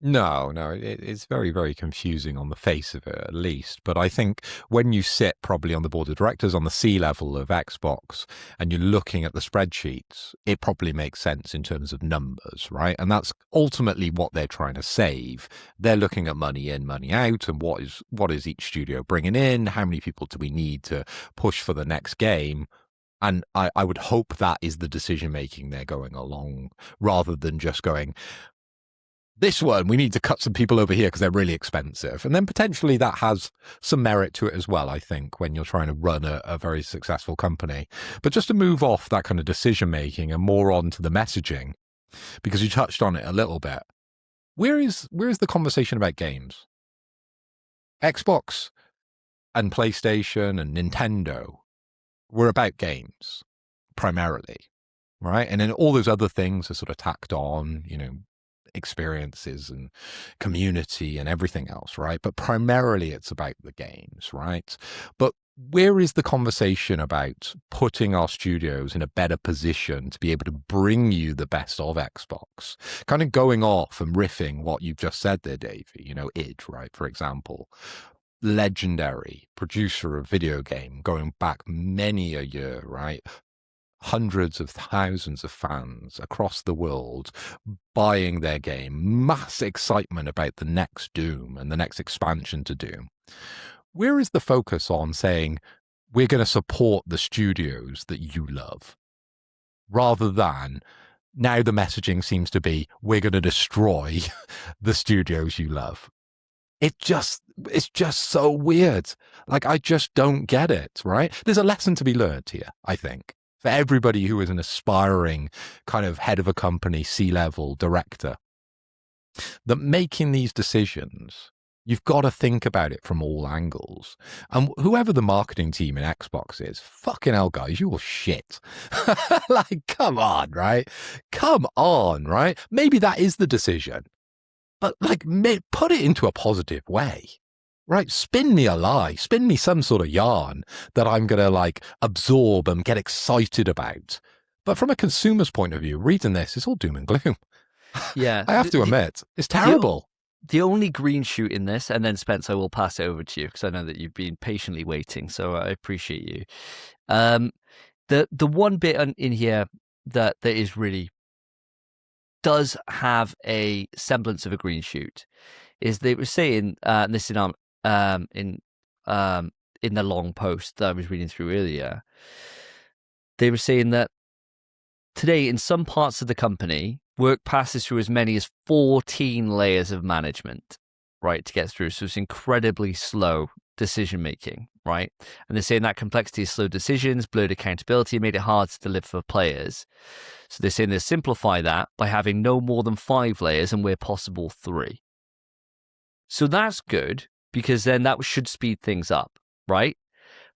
No, it's very, very confusing on the face of it, at least. But I think when you sit probably on the board of directors on the C level of Xbox and you're looking at the spreadsheets, it probably makes sense in terms of numbers, right? And that's ultimately what they're trying to save. They're looking at money in, money out, and what is each studio bringing in? How many people do we need to push for the next game? And I would hope that is the decision making they're going along, rather than just going, this one, we need to cut some people over here because they're really expensive. And then potentially that has some merit to it as well, I think, when you're trying to run a very successful company. But just to move off that kind of decision making and more on to the messaging, because you touched on it a little bit, where is the conversation about games? Xbox and PlayStation and Nintendo were about games primarily, right? And then all those other things are sort of tacked on, experiences and community and everything else, right? But primarily it's about the games, right? But where is the conversation about putting our studios in a better position to be able to bring you the best of Xbox? Kind of going off and riffing what you've just said there, Davey, id, right? For example, legendary producer of video game going back many a year, right? Hundreds of thousands of fans across the world buying their game, mass excitement about the next Doom and the next expansion to Doom. Where is the focus on saying, we're going to support the studios that you love, rather than now the messaging seems to be, we're going to destroy the studios you love? It's just so weird. Like, I just don't get it, right? There's a lesson to be learned here, I think, for everybody who is an aspiring kind of head of a company, C-level director, that making these decisions, you've got to think about it from all angles. And whoever the marketing team in Xbox is, fucking hell, guys, you all shit. Like, come on, right? Come on, right? Maybe that is the decision. But, like, put it into a positive way. Right, spin me a lie, spin me some sort of yarn that I'm going to like absorb and get excited about. But from a consumer's point of view, reading this, it's all doom and gloom.
Yeah.
I have to admit, it's terrible.
The only green shoot in this, and then Spence, I will pass it over to you because I know that you've been patiently waiting, so I appreciate you. The one bit in here that is really does have a semblance of a green shoot is they were saying, and this in the long post that I was reading through earlier, they were saying that today in some parts of the company, work passes through as many as 14 layers of management, right, to get through. So it's incredibly slow decision making, right? And they're saying that complexity of slow decisions, blurred accountability, made it hard to deliver for players. So they're saying they simplify that by having no more than 5 layers and where possible 3. So that's good, because then that should speed things up, right?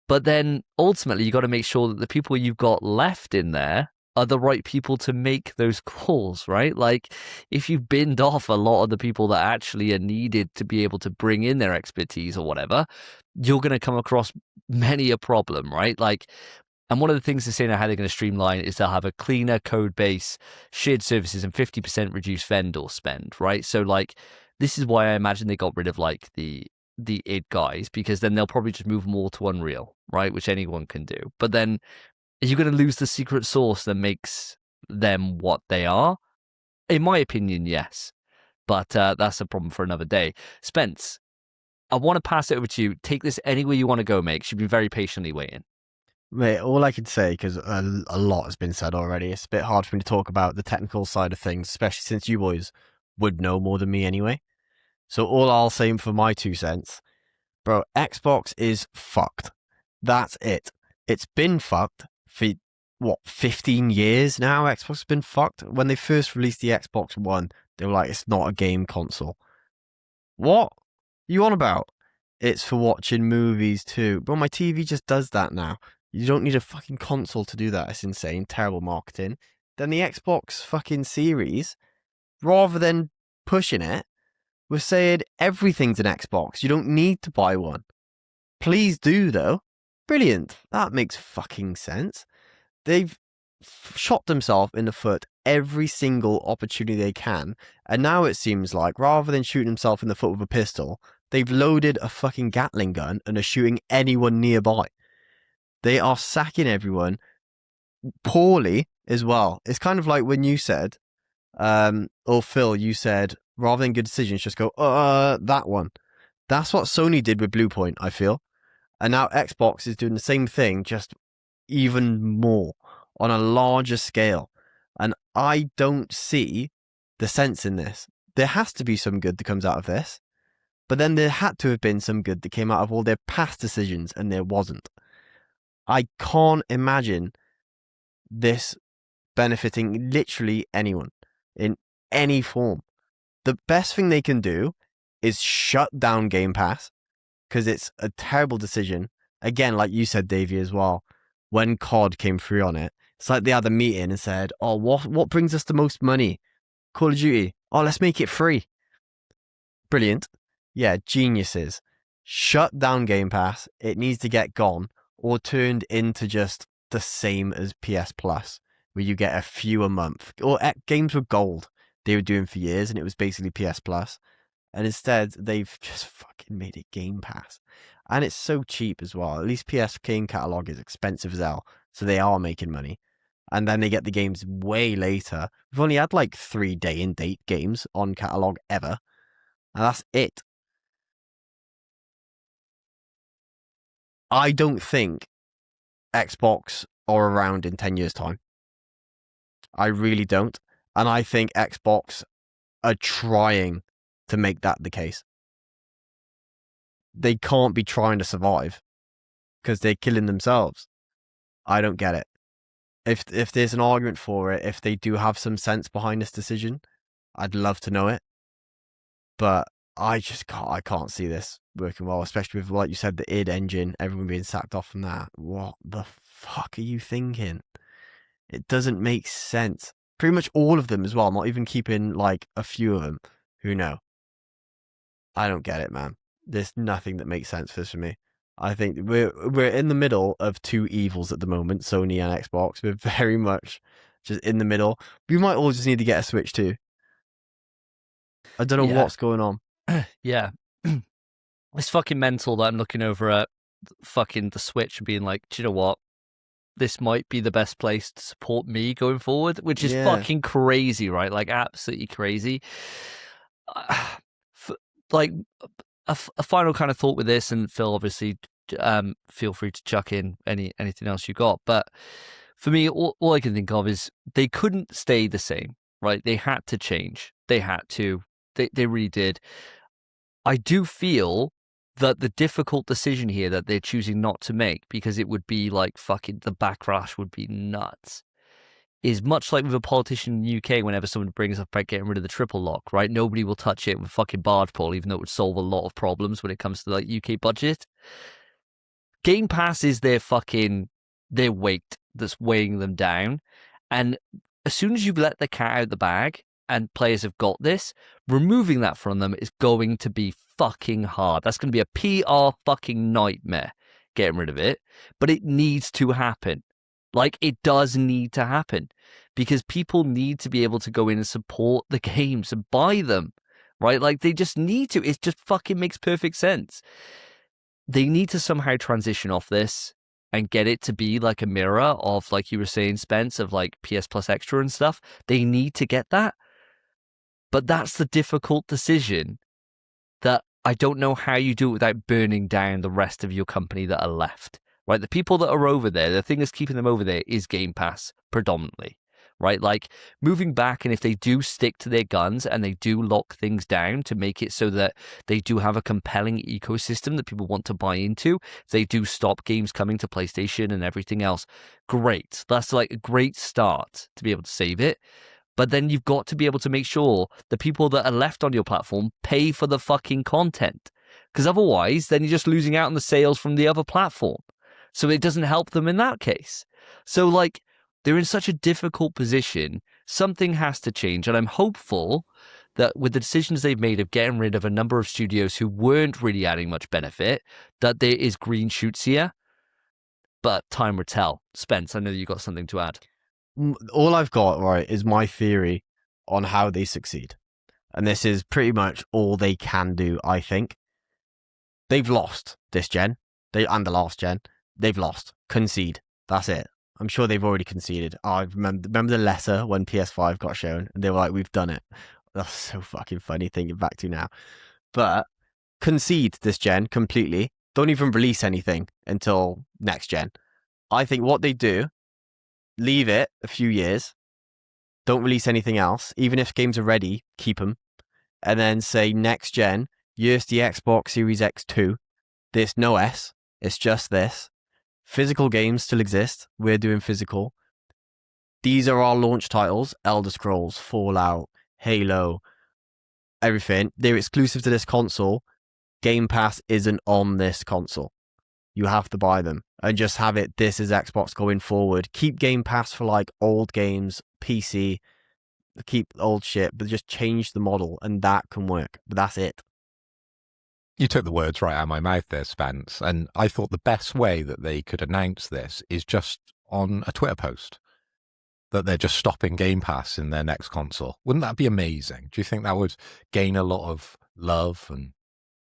But then ultimately, you got to make sure that the people you've got left in there are the right people to make those calls, right? Like, if you've binned off a lot of the people that actually are needed to be able to bring in their expertise or whatever, you're going to come across many a problem, right? Like, and one of the things they're saying how they're going to streamline is they'll have a cleaner code base, shared services, and 50% reduced vendor spend, right? So, like, this is why I imagine they got rid of like the id guys, because then they'll probably just move them all to Unreal, right? Which anyone can do. But then are you going to lose the secret sauce that makes them what they are? In my opinion, yes. But that's a problem for another day. Spence, I want to pass it over to you. Take this anywhere you want to go, mate. You've been very patiently waiting.
Mate, all I can say, because a lot has been said already, it's a bit hard for me to talk about the technical side of things, especially since you boys would know more than me anyway. So all I'll say for my 2 cents, bro, Xbox is fucked. That's it. It's been fucked for, 15 years now? Xbox has been fucked. When they first released the Xbox One, they were like, it's not a game console. What? You on about? It's for watching movies too. Bro, my TV just does that now. You don't need a fucking console to do that. It's insane. Terrible marketing. Then the Xbox fucking series, rather than pushing it, we're saying everything's an Xbox. You don't need to buy one. Please do, though. brilliant. That makes fucking sense. They've shot themselves in the foot every single opportunity they can. And now it seems like rather than shooting themselves in the foot with a pistol, they've loaded a fucking Gatling gun and are shooting anyone nearby. They are sacking everyone poorly as well. It's kind of like when you said, or Phil, you said, rather than good decisions, just go, that one. That's what Sony did with Bluepoint, I feel. And now Xbox is doing the same thing, just even more on a larger scale. And I don't see the sense in this. There has to be some good that comes out of this. But then there had to have been some good that came out of all their past decisions, and there wasn't. I can't imagine this benefiting literally anyone in any form. The best thing they can do is shut down Game Pass, because it's a terrible decision. Again, like you said, Davey, as well, when COD came free on it, it's like they had a meeting and said, oh, what brings us the most money? Call of Duty. Oh, let's make it free. Brilliant. Yeah, geniuses. Shut down Game Pass. It needs to get gone or turned into just the same as PS Plus, where you get a few a month. Or games with gold they were doing for years, and it was basically PS Plus. And instead, they've just fucking made it Game Pass. And it's so cheap as well. At least PS game catalogue is expensive as hell, so they are making money. And then they get the games way later. We've only had like 3 day-and-date games on catalogue ever. And that's it. I don't think Xbox are around in 10 years' time. I really don't. And I think Xbox are trying to make that the case. They can't be trying to survive because they're killing themselves. I don't get it. If there's an argument for it, if they do have some sense behind this decision, I'd love to know it. But I can't see this working well, especially with, like you said, the id engine, everyone being sacked off from that. What the fuck are you thinking? It doesn't make sense. Pretty much all of them as well, not even keeping like a few of them. Who know? I don't get it, man. There's nothing that makes sense for this for me. I think we're in the middle of two evils at the moment, Sony and Xbox. We're very much just in the middle. We might all just need to get a Switch too. I don't know what's going on.
Yeah. It's fucking mental that I'm looking over at fucking the Switch and being like, do you know what? This might be the best place to support me going forward, which is fucking crazy, right? Like, absolutely crazy. Like, a final kind of thought with this, and Phil, obviously, feel free to chuck in anything else you got. But for me, all I can think of is they couldn't stay the same, right? They had to change. They had to. They really did. I do feel that the difficult decision here that they're choosing not to make, because it would be like fucking, the backlash would be nuts, is much like with a politician in the UK. Whenever someone brings up about getting rid of the triple lock, right? Nobody will touch it with fucking barge pole, even though it would solve a lot of problems when it comes to like UK budget. Game Pass is their weight that's weighing them down. And as soon as you've let the cat out the bag and players have got this, removing that from them is going to be fucking hard. That's going to be a PR fucking nightmare, getting rid of it. But it needs to happen. Like, it does need to happen, because people need to be able to go in and support the games and buy them, right? Like, they just need to. It just fucking makes perfect sense. They need to somehow transition off this and get it to be like a mirror of, like you were saying, Spence, of like PS Plus Extra and stuff. They need to get that. But that's the difficult decision that I don't know how you do it without burning down the rest of your company that are left, right? The people that are over there, the thing that's keeping them over there is Game Pass predominantly, right? Like, moving back, and if they do stick to their guns and they do lock things down to make it so that they do have a compelling ecosystem that people want to buy into, if they do stop games coming to PlayStation and everything else, great. That's like a great start to be able to save it. But then you've got to be able to make sure the people that are left on your platform pay for the fucking content. Because otherwise, then you're just losing out on the sales from the other platform. So it doesn't help them in that case. So, like, they're in such a difficult position. Something has to change. And I'm hopeful that with the decisions they've made of getting rid of a number of studios who weren't really adding much benefit, that there is green shoots here. but time will tell. Spence, I know you got something to add.
All I've got, right, is my theory on how they succeed. And this is pretty much all they can do, I think. They've lost this gen, and the last gen. They've lost. Concede. That's it. I'm sure they've already conceded. I remember the letter when PS5 got shown, and they were like, we've done it. That's so fucking funny thinking back to now. But concede this gen completely. Don't even release anything until next gen. I think what they do, leave it a few years, don't release anything else. Even if games are ready, keep them. And then say next gen, here's the Xbox Series X2. There's no S. It's just this. Physical games still exist. We're doing physical. These are our launch titles. Elder Scrolls, Fallout, Halo, everything. They're exclusive to this console. Game Pass isn't on this console. You have to buy them. And just have it, this is Xbox going forward. Keep Game Pass for like old games, PC. Keep old shit, but just change the model and that can work. But that's it.
You took the words right out of my mouth there, Spence. And I thought the best way that they could announce this is just on a Twitter post. That they're just stopping Game Pass in their next console. Wouldn't that be amazing? Do you think that would gain a lot of love and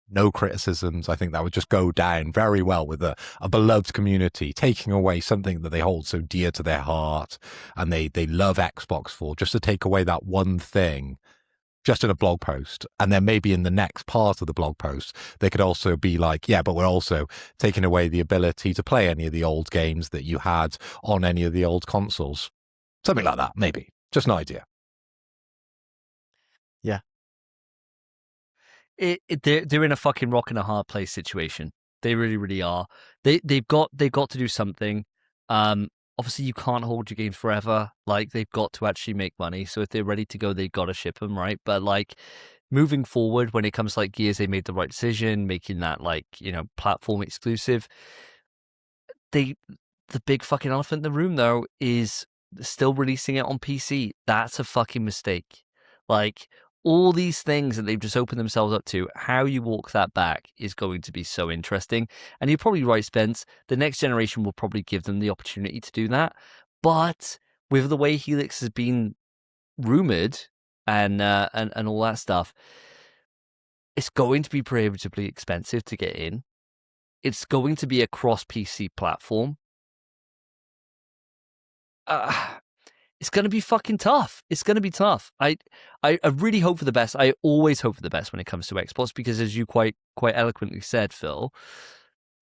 no criticisms? I think that would just go down very well with a beloved community, taking away something that they hold so dear to their heart and they love Xbox for, just to take away that one thing just in a blog post. And then maybe in the next part of the blog post, they could also be like, yeah, but we're also taking away the ability to play any of the old games that you had on any of the old consoles. Something like that, maybe. Just an idea.
Yeah.
They're in a fucking rock and a hard place situation. They really, really are. They've got to do something. Obviously, you can't hold your games forever. Like, they've got to actually make money. So if they're ready to go, they've got to ship them, right? But like, moving forward, when it comes to like Gears, they made the right decision, making that like, you know, platform exclusive. The big fucking elephant in the room though is still releasing it on PC. That's a fucking mistake. Like, all these things that they've just opened themselves up to, how you walk that back is going to be so interesting. And you're probably right, Spence. The next generation will probably give them the opportunity to do that. But with the way Helix has been rumored and all that stuff, it's going to be prohibitively expensive to get in. It's going to be a cross-PC platform. It's going to be fucking tough. It's going to be tough. I really hope for the best. I always hope for the best when it comes to Xbox because, as you quite eloquently said, Phil,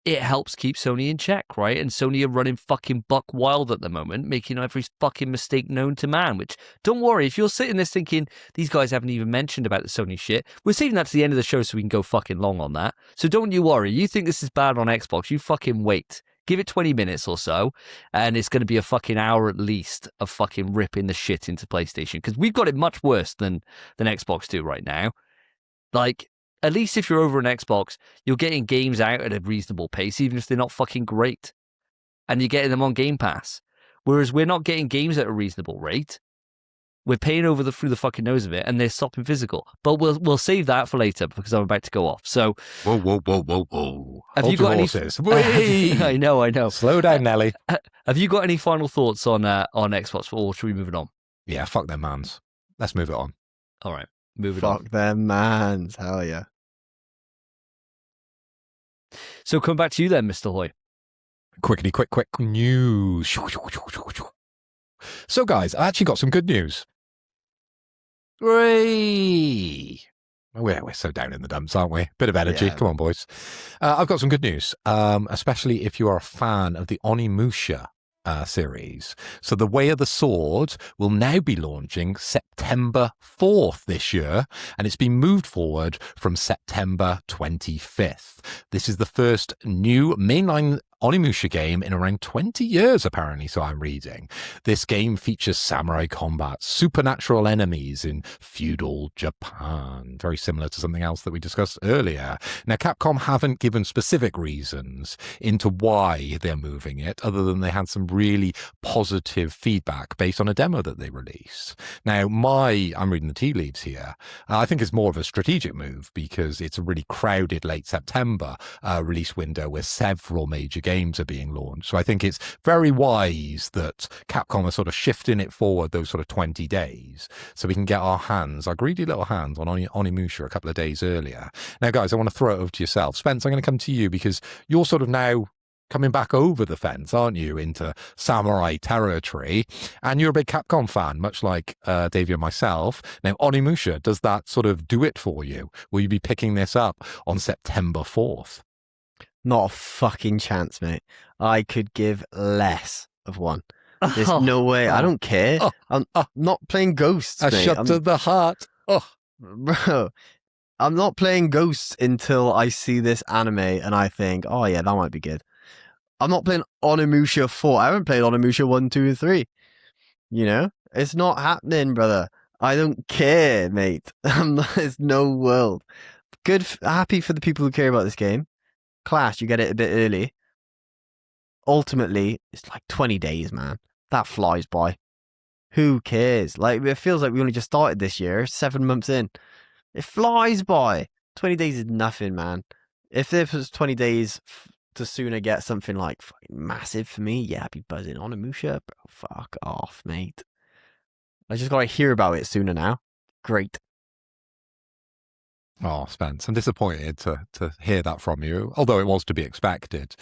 it helps keep Sony in check, right? And Sony are running fucking buck wild at the moment, making every fucking mistake known to man, which, don't worry, if you're sitting there thinking, these guys haven't even mentioned about the Sony shit, we're saving that to the end of the show so we can go fucking long on that. So don't you worry. You think this is bad on Xbox, you fucking wait. Give it 20 minutes or so, and it's going to be a fucking hour at least of fucking ripping the shit into PlayStation, because we've got it much worse than Xbox do right now. Like, at least if you're over an Xbox, you're getting games out at a reasonable pace, even if they're not fucking great. And you're getting them on Game Pass. Whereas we're not getting games at a reasonable rate. We're paying through the fucking nose of it, and they're stopping physical. But we'll save that for later because I'm about to go off. So,
whoa!
Have you got any? I know.
Slow down, Nelly.
Have you got any final thoughts on Xbox, or should we move it on?
Yeah, fuck them mans. Let's move it on.
All right, move it on.
Fuck them mans. Hell yeah.
So come back to you then, Mr. Hoy.
Quick news. So, guys, I actually got some good news. Hooray! We're so down in the dumps, aren't we? Bit of energy. Yeah. Come on, boys. I've got some good news, especially if you are a fan of the Onimusha series. So The Way of the Sword will now be launching September 4th this year, and it's been moved forward from September 25th. This is the first new mainline Onimusha game in around 20 years, apparently, so I'm reading. This game features samurai combat, supernatural enemies in feudal Japan, very similar to something else that we discussed earlier. Now, Capcom haven't given specific reasons into why they're moving it, other than they had some really positive feedback based on a demo that they released. Now, I'm reading the tea leaves here. I think it's more of a strategic move because it's a really crowded late September release window with several major games games are being launched. So I think it's very wise that Capcom are sort of shifting it forward those sort of 20 days so we can get our greedy little hands on Onimusha a couple of days earlier. Now, guys, I want to throw it over to yourself. Spence, I'm going to come to you because you're sort of now coming back over the fence, aren't you, into samurai territory? And you're a big Capcom fan, much like Davey and myself. Now, Onimusha, does that sort of do it for you? Will you be picking this up on September 4th?
Not a fucking chance, mate. I could give less of one. There's no way. I don't care. I'm not playing Ghosts, mate.
Shot to the heart.
Bro, I'm not playing Ghosts until I see this anime and I think, oh yeah, that might be good. I'm not playing Onimusha 4. I haven't played Onimusha 1, 2, and 3. You know? It's not happening, brother. I don't care, mate. There's no world. Happy for the people who care about this game. Clash, you get it a bit early. Ultimately, it's like 20 days, man. That flies by. Who cares? Like, it feels like we only just started this year, 7 months in. It flies by. 20 days is nothing, man. If this was 20 days to sooner get something like massive for me, yeah, I'd be buzzing. Onimusha, bro, fuck off, mate. I just gotta hear about it sooner now. Great.
Oh, Spence, I'm disappointed to hear that from you, although it was to be expected,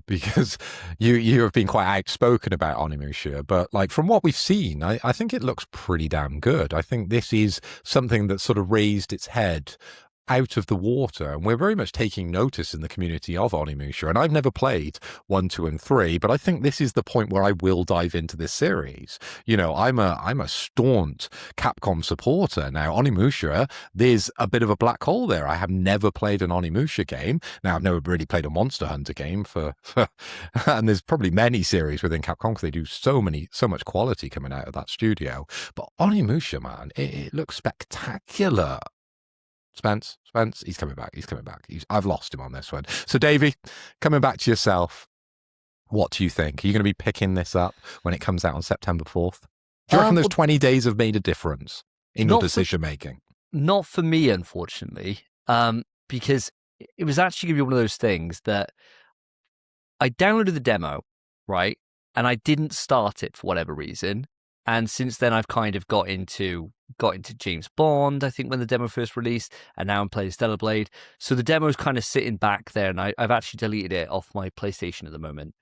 because you have been quite outspoken about Onimusha. But like from what we've seen, I think it looks pretty damn good. I think this is something that sort of raised its head out of the water, and we're very much taking notice in the community of Onimusha. And I've never played 1, 2, and 3, but I think this is the point where I will dive into this series. You know, I'm a staunch Capcom supporter. Now, Onimusha, there's a bit of a black hole there. I have never played an Onimusha game. Now, I've never really played a Monster Hunter game and there's probably many series within Capcom because they do so much quality coming out of that studio. But Onimusha, man, it looks spectacular. Spence, he's coming back. I've lost him on this one. So, Davey, coming back to yourself, what do you think? Are you going to be picking this up when it comes out on September 4th? Do you reckon those 20 days have made a difference in your decision-making?
Not for me, unfortunately, because it was actually going to be one of those things that I downloaded the demo, right, and I didn't start it for whatever reason. And since then, I've kind of got into James Bond, I think, when the demo first released, and now I'm playing Stellar Blade. So the demo's kind of sitting back there, and I've actually deleted it off my PlayStation at the moment.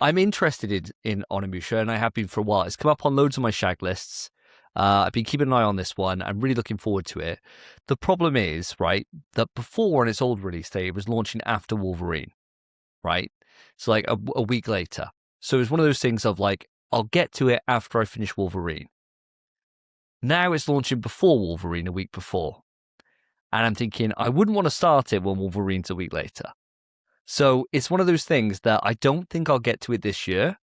I'm interested in Onimusha, and I have been for a while. It's come up on loads of my shag lists. I've been keeping an eye on this one. I'm really looking forward to it. The problem is, right, that before on its old release date, it was launching after Wolverine, right? So like a week later. So it was one of those things of like, I'll get to it after I finish Wolverine. Now it's launching before Wolverine, a week before. And I'm thinking, I wouldn't want to start it when Wolverine's a week later. So it's one of those things that I don't think I'll get to it this year,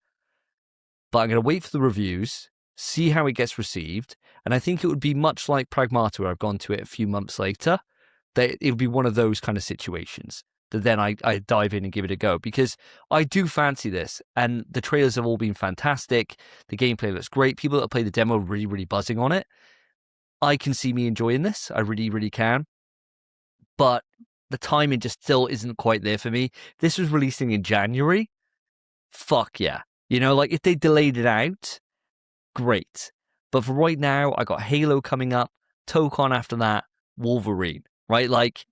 but I'm going to wait for the reviews, see how it gets received. And I think it would be much like Pragmata, where I've gone to it a few months later, that it would be one of those kind of situations that then I dive in and give it a go, because I do fancy this, and the trailers have all been fantastic. The gameplay looks great. People that play the demo are really, really buzzing on it. I can see me enjoying this. I really, really can. But the timing just still isn't quite there for me. This was releasing in January. Fuck yeah. You know, like if they delayed it out, great. But for right now, I got Halo coming up, Tokon after that, Wolverine, right? Like,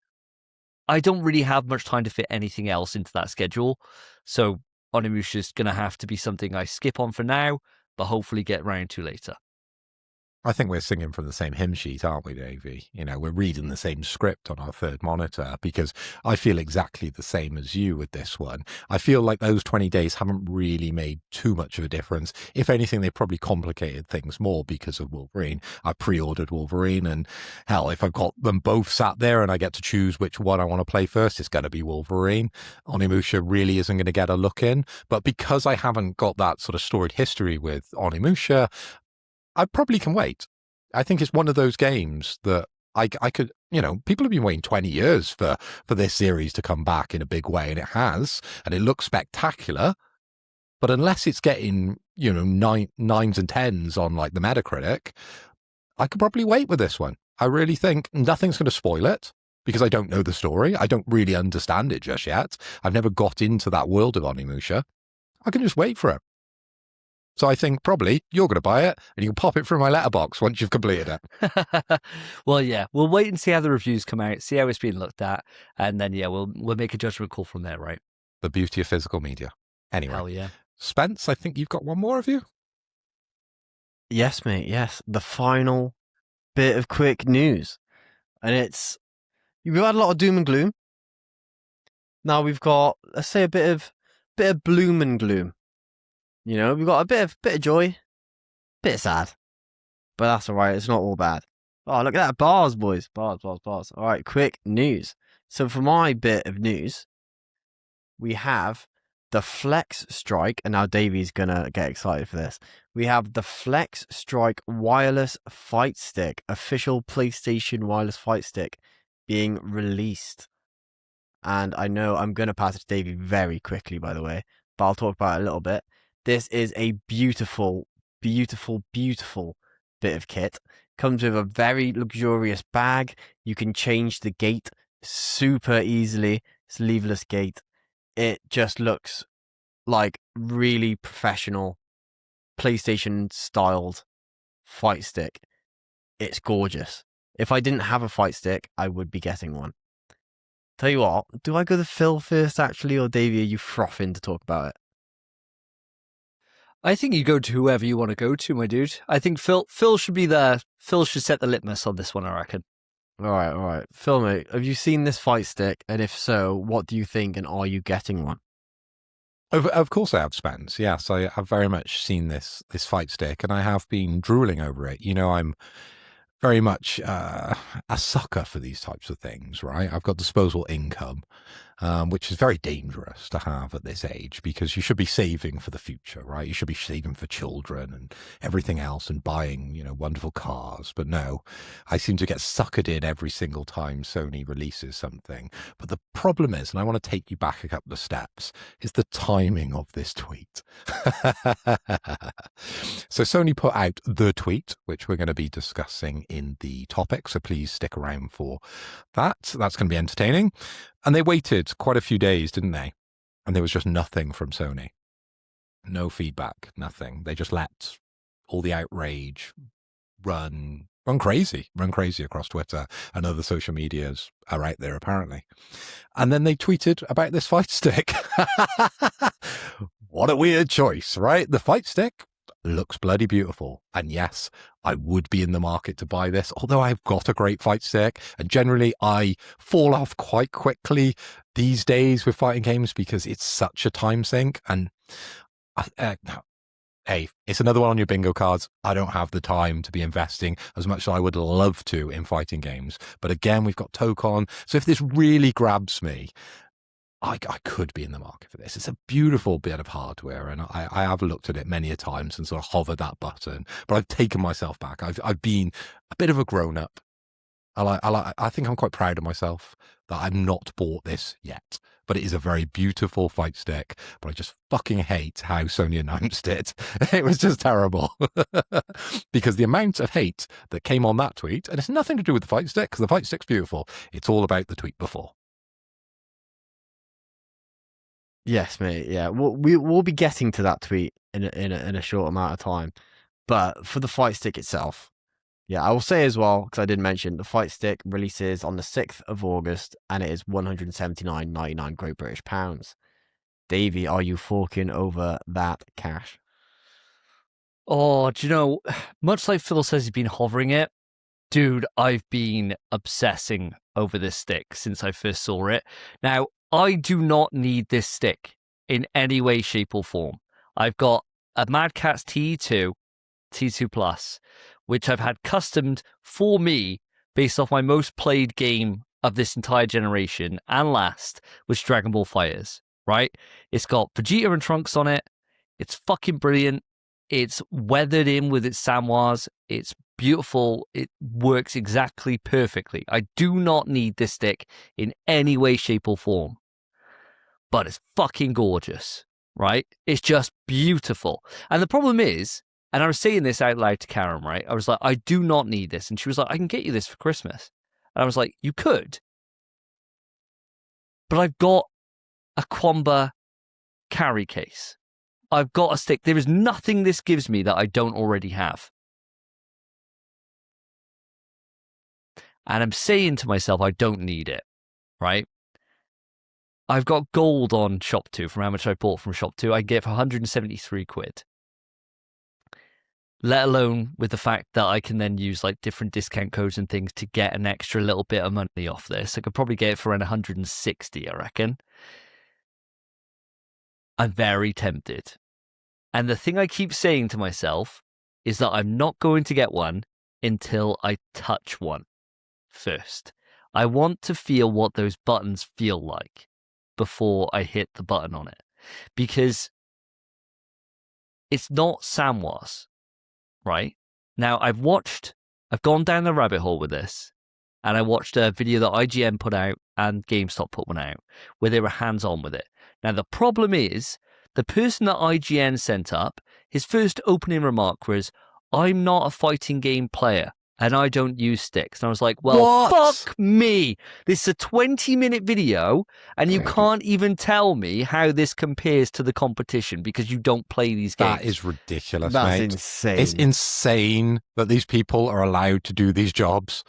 I don't really have much time to fit anything else into that schedule. So Onimusha is going to have to be something I skip on for now, but hopefully get round to later.
I think we're singing from the same hymn sheet, aren't we, Davey? You know, we're reading the same script on our third monitor, because I feel exactly the same as you with this one. I feel like those 20 days haven't really made too much of a difference. If anything, they probably complicated things more because of Wolverine. I pre-ordered Wolverine, and hell, if I've got them both sat there and I get to choose which one I want to play first, it's going to be Wolverine. Onimusha really isn't going to get a look in. But because I haven't got that sort of storied history with Onimusha, I probably can wait. I think it's one of those games that I could, you know, people have been waiting 20 years for this series to come back in a big way, and it has, and it looks spectacular. But unless it's getting, you know, nines and tens on like the Metacritic, I could probably wait with this one. I really think nothing's going to spoil it. because I don't know the story. I don't really understand it just yet. I've never got into that world of Onimusha. I can just wait for it. So I think probably you're going to buy it and you can pop it through my letterbox once you've completed it.
Well, yeah, we'll wait and see how the reviews come out, see how it's been looked at, and then, yeah, we'll make a judgment call from there, right?
The beauty of physical media. Anyway.
Hell yeah.
Spence, I think you've got one more of you?
Yes, mate, yes. The final bit of quick news. And we've had a lot of doom and gloom. Now we've got, let's say, a bit of bloom and gloom. You know, we've got a bit of joy, bit of sad, but that's all right. It's not all bad. Oh, look at that. Bars, boys. Bars. All right, quick news. So for my bit of news, we have the Flex Strike, and now Davey's going to get excited for this. We have the Flex Strike Wireless Fight Stick, official PlayStation Wireless Fight Stick, being released. And I know I'm going to pass it to Davey very quickly, by the way, but I'll talk about it a little bit. This is a beautiful, beautiful, beautiful bit of kit. Comes with a very luxurious bag. You can change the gate super easily. It's leverless gate. It just looks like really professional PlayStation styled fight stick. It's gorgeous. If I didn't have a fight stick, I would be getting one. Tell you what, do I go to Phil first actually, or Davey, are you frothing to talk about it?
I think you go to whoever you want to go to, my dude. I think Phil should be there. Phil should set the litmus on this one, I reckon.
All right. Phil, mate, have you seen this fight stick? And if so, what do you think, and are you getting one?
Of course I have, Spence. Yes, I have very much seen this fight stick, and I have been drooling over it. You know, I'm very much a sucker for these types of things, right? I've got disposable income, which is very dangerous to have at this age, because you should be saving for the future, right? You should be saving for children and everything else and buying, you know, wonderful cars. But no, I seem to get suckered in every single time Sony releases something. But the problem is, and I want to take you back a couple of steps, is the timing of this tweet. So Sony put out the tweet, which we're going to be discussing in the topic. So please stick around for that. That's going to be entertaining. And they waited quite a few days, didn't they? And there was just nothing from Sony. No feedback, nothing. They just let all the outrage run crazy across Twitter, and other social medias are out there apparently. And then they tweeted about this fight stick. What a weird choice, right? The fight stick looks bloody beautiful. And yes, I would be in the market to buy this, although I've got a great fight stick. And generally, I fall off quite quickly these days with fighting games because it's such a time sink. And hey, it's another one on your bingo cards. I don't have the time to be investing as much as I would love to in fighting games. But again, we've got Tokon. So if this really grabs me, I could be in the market for this. It's a beautiful bit of hardware, and I have looked at it many a times and sort of hovered that button, but I've taken myself back. I've been a bit of a grown-up. I think I'm quite proud of myself that I've not bought this yet, but it is a very beautiful fight stick, but I just fucking hate how Sony announced it. It was just terrible. Because the amount of hate that came on that tweet, and it's nothing to do with the fight stick, because the fight stick's beautiful. It's all about the tweet before.
Yes, mate. Yeah, we'll be getting to that tweet in a short amount of time. But for the fight stick itself, yeah, I will say as well, because I didn't mention, the fight stick releases on the 6th of August, and it is £179.99 Great British pounds. Davey, are you forking over that cash?
Oh, do you know, much like Phil says he's been hovering it, dude, I've been obsessing over this stick since I first saw it. Now, I do not need this stick in any way, shape, or form. I've got a Mad Catz T2 Plus, which I've had customed for me based off my most played game of this entire generation and last, which is Dragon Ball FighterZ, right? It's got Vegeta and Trunks on it. It's fucking brilliant. It's weathered in with its Samwas. It's beautiful. It works exactly perfectly. I do not need this stick in any way, shape, or form. But it's fucking gorgeous, right? It's just beautiful. And the problem is, and I was saying this out loud to Karen, right? I was like, I do not need this. And she was like, I can get you this for Christmas. And I was like, you could, but I've got a Quamba carry case. I've got a stick. There is nothing this gives me that I don't already have. And I'm saying to myself, I don't need it, right? I've got gold on Shop 2 from how much I bought from Shop 2. I get for 173 quid. Let alone with the fact that I can then use like different discount codes and things to get an extra little bit of money off this. I could probably get it for around 160, I reckon. I'm very tempted. And the thing I keep saying to myself is that I'm not going to get one until I touch one first. I want to feel what those buttons feel like before I hit the button on it. Because it's not Samwas, right? Now, I've gone down the rabbit hole with this, and I watched a video that IGN put out and GameStop put one out where they were hands-on with it. Now, the problem is, the person that IGN sent up, his first opening remark was, I'm not a fighting game player and I don't use sticks. And I was like, well, fuck me. This is a 20-minute video and you can't even tell me how this compares to the competition because you don't play these games.
That is ridiculous,
That's
mate.
insane.
It's insane that these people are allowed to do these jobs.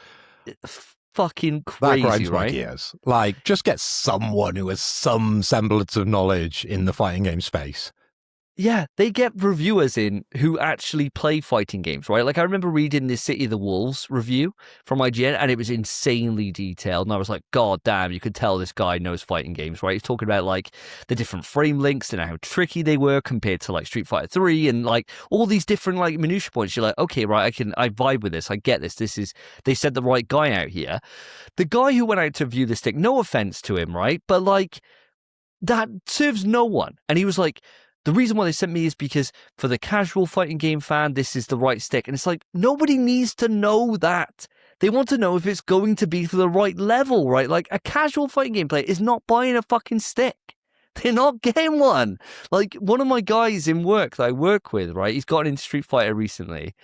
Fucking crazy,
that grinds
right?
my gears. Like, just get someone who has some semblance of knowledge in the fighting game space.
Yeah, they get reviewers in who actually play fighting games, right? Like, I remember reading the City of the Wolves review from IGN, and it was insanely detailed. And I was like, God damn, you could tell this guy knows fighting games, right? He's talking about, like, the different frame links and how tricky they were compared to, like, Street Fighter 3 and, like, all these different, like, minutiae points. You're like, okay, right, I vibe with this. I get this. They sent the right guy out here. The guy who went out to review the stick, no offense to him, right? But, like, that serves no one. And he was like, the reason why they sent me is because for the casual fighting game fan, this is the right stick. And it's like, nobody needs to know that. They want to know if it's going to be for the right level, right? Like, a casual fighting game player is not buying a fucking stick. They're not getting one. Like, one of my guys in work that I work with, right? He's gotten into Street Fighter recently.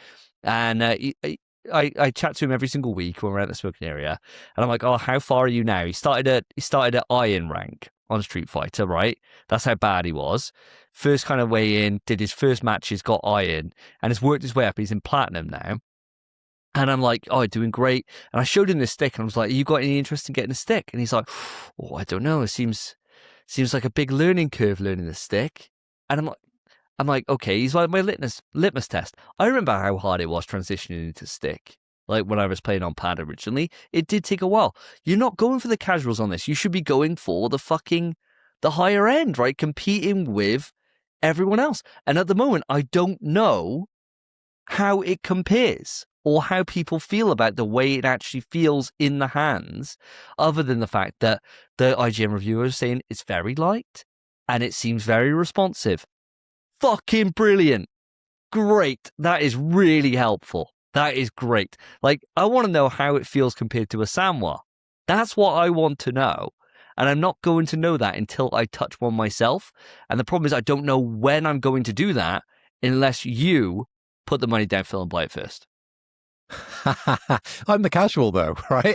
And I chat to him every single week when we're at the smoking area. And I'm like, oh, how far are you now? He started at Iron rank on Street Fighter, right? That's how bad he was. First kind of way in, did his first matches, got Iron, and has worked his way up. He's in Platinum now. And I'm like, oh, doing great. And I showed him this stick, and I was like, you got any interest in getting a stick? And he's like, oh, I don't know. It seems like a big learning curve learning the stick. And I'm like, okay, he's like my litmus test. I remember how hard it was transitioning into stick. Like when I was playing on pad originally, it did take a while. You're not going for the casuals on this. You should be going for the higher end, right? Competing with everyone else. And at the moment, I don't know how it compares or how people feel about the way it actually feels in the hands, other than the fact that the IGN reviewer is saying it's very light and it seems very responsive. Fucking brilliant. Great. That is really helpful. That is great. Like, I want to know how it feels compared to a Samwa. That's what I want to know. And I'm not going to know that until I touch one myself. And the problem is I don't know when I'm going to do that unless you put the money down, Phil, and buy it first.
I'm the casual though, right?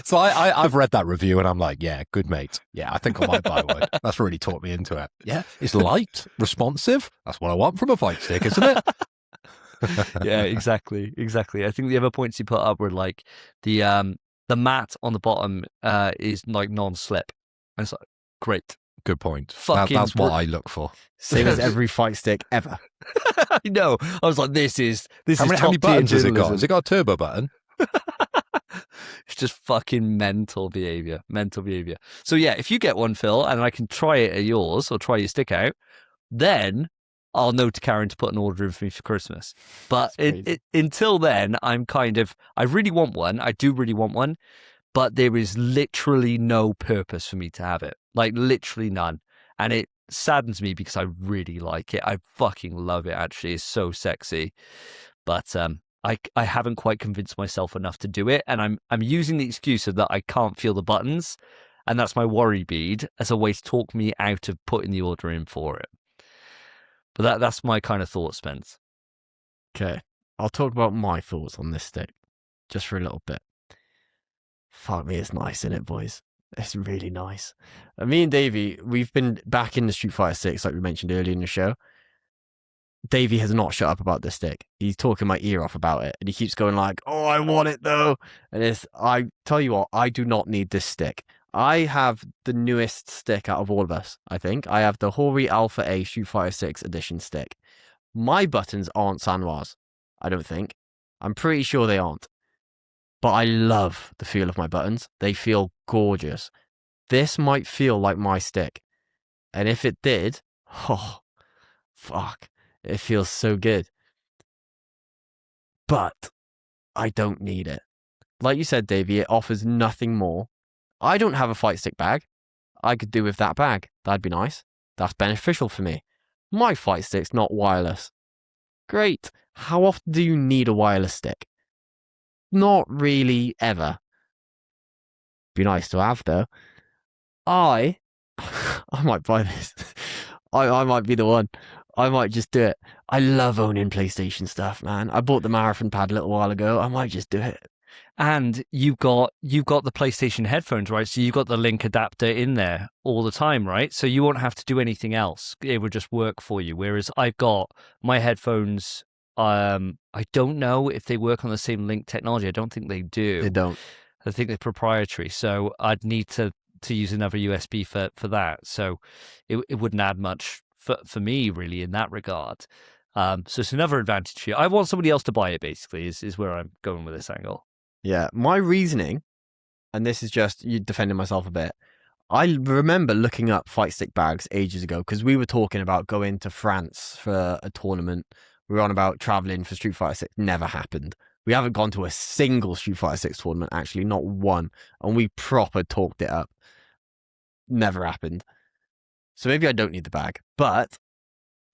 So I've read that review and I'm like, yeah, good mate. Yeah, I think I might buy one. That's really taught me into it. Yeah, it's light, responsive. That's what I want from a fight stick, isn't it?
Yeah, exactly. I think the other points you put up were like the mat on the bottom is like non-slip. And it's like, great.
Good point.
That's
what I look for.
Same as every fight stick ever.
I know. I was like, this is
how many buttons has it got? Has it got a turbo button?
It's just fucking mental behavior. So yeah, if you get one, Phil, and I can try it at yours or try your stick out, then I'll know to Karen to put an order in for me for Christmas. But until then, I really want one. I do really want one, but there is literally no purpose for me to have it. Like, literally none. And it saddens me because I really like it. I fucking love it, actually. It's so sexy. But I haven't quite convinced myself enough to do it. And I'm using the excuse of that I can't feel the buttons. And that's my worry bead as a way to talk me out of putting the order in for it. But that's my kind of thought, Spence.
Okay. I'll talk about my thoughts on this stick just for a little bit. Fuck me, it's nice, isn't it, boys? It's really nice. Me and Davey, we've been back in the Street Fighter 6, like we mentioned earlier in the show. Davey has not shut up about this stick. He's talking my ear off about it, and he keeps going like, "Oh, I want it though." And I tell you what, I do not need this stick. I have the newest stick out of all of us. I think I have the Hori Alpha A Street Fighter 6 edition stick. My buttons aren't Sanwa's. I don't think. I'm pretty sure they aren't. But I love the feel of my buttons. They feel gorgeous. This might feel like my stick. And if it did, oh, fuck. It feels so good. But I don't need it. Like you said, Davey, it offers nothing more. I don't have a fight stick bag. I could do with that bag. That'd be nice. That's beneficial for me. My fight stick's not wireless. Great. How often do you need a wireless stick? Not really ever. Be nice to have though. I might buy this. I might be the one. I might just do it. I love owning PlayStation stuff, man. I bought the Marathon pad a little while ago. I might just do it.
And you've got the PlayStation headphones, right? So you've got the link adapter in there all the time, right? So you won't have to do anything else. It would just work for you. Whereas I've got my headphones. I don't know if they work on the same link technology. I don't think they do.
They don't.
I think they're proprietary. So I'd need to use another USB for that. So it wouldn't add much for me really in that regard. So it's another advantage here. I want somebody else to buy it basically is where I'm going with this angle.
Yeah, my reasoning, and this is just you defending myself a bit. I remember looking up fight stick bags ages ago because we were talking about going to France for a tournament. We were on about traveling for Street Fighter 6. Never happened. We haven't gone to a single Street Fighter 6 tournament, actually, not one. And we proper talked it up. Never happened. So maybe I don't need the bag. But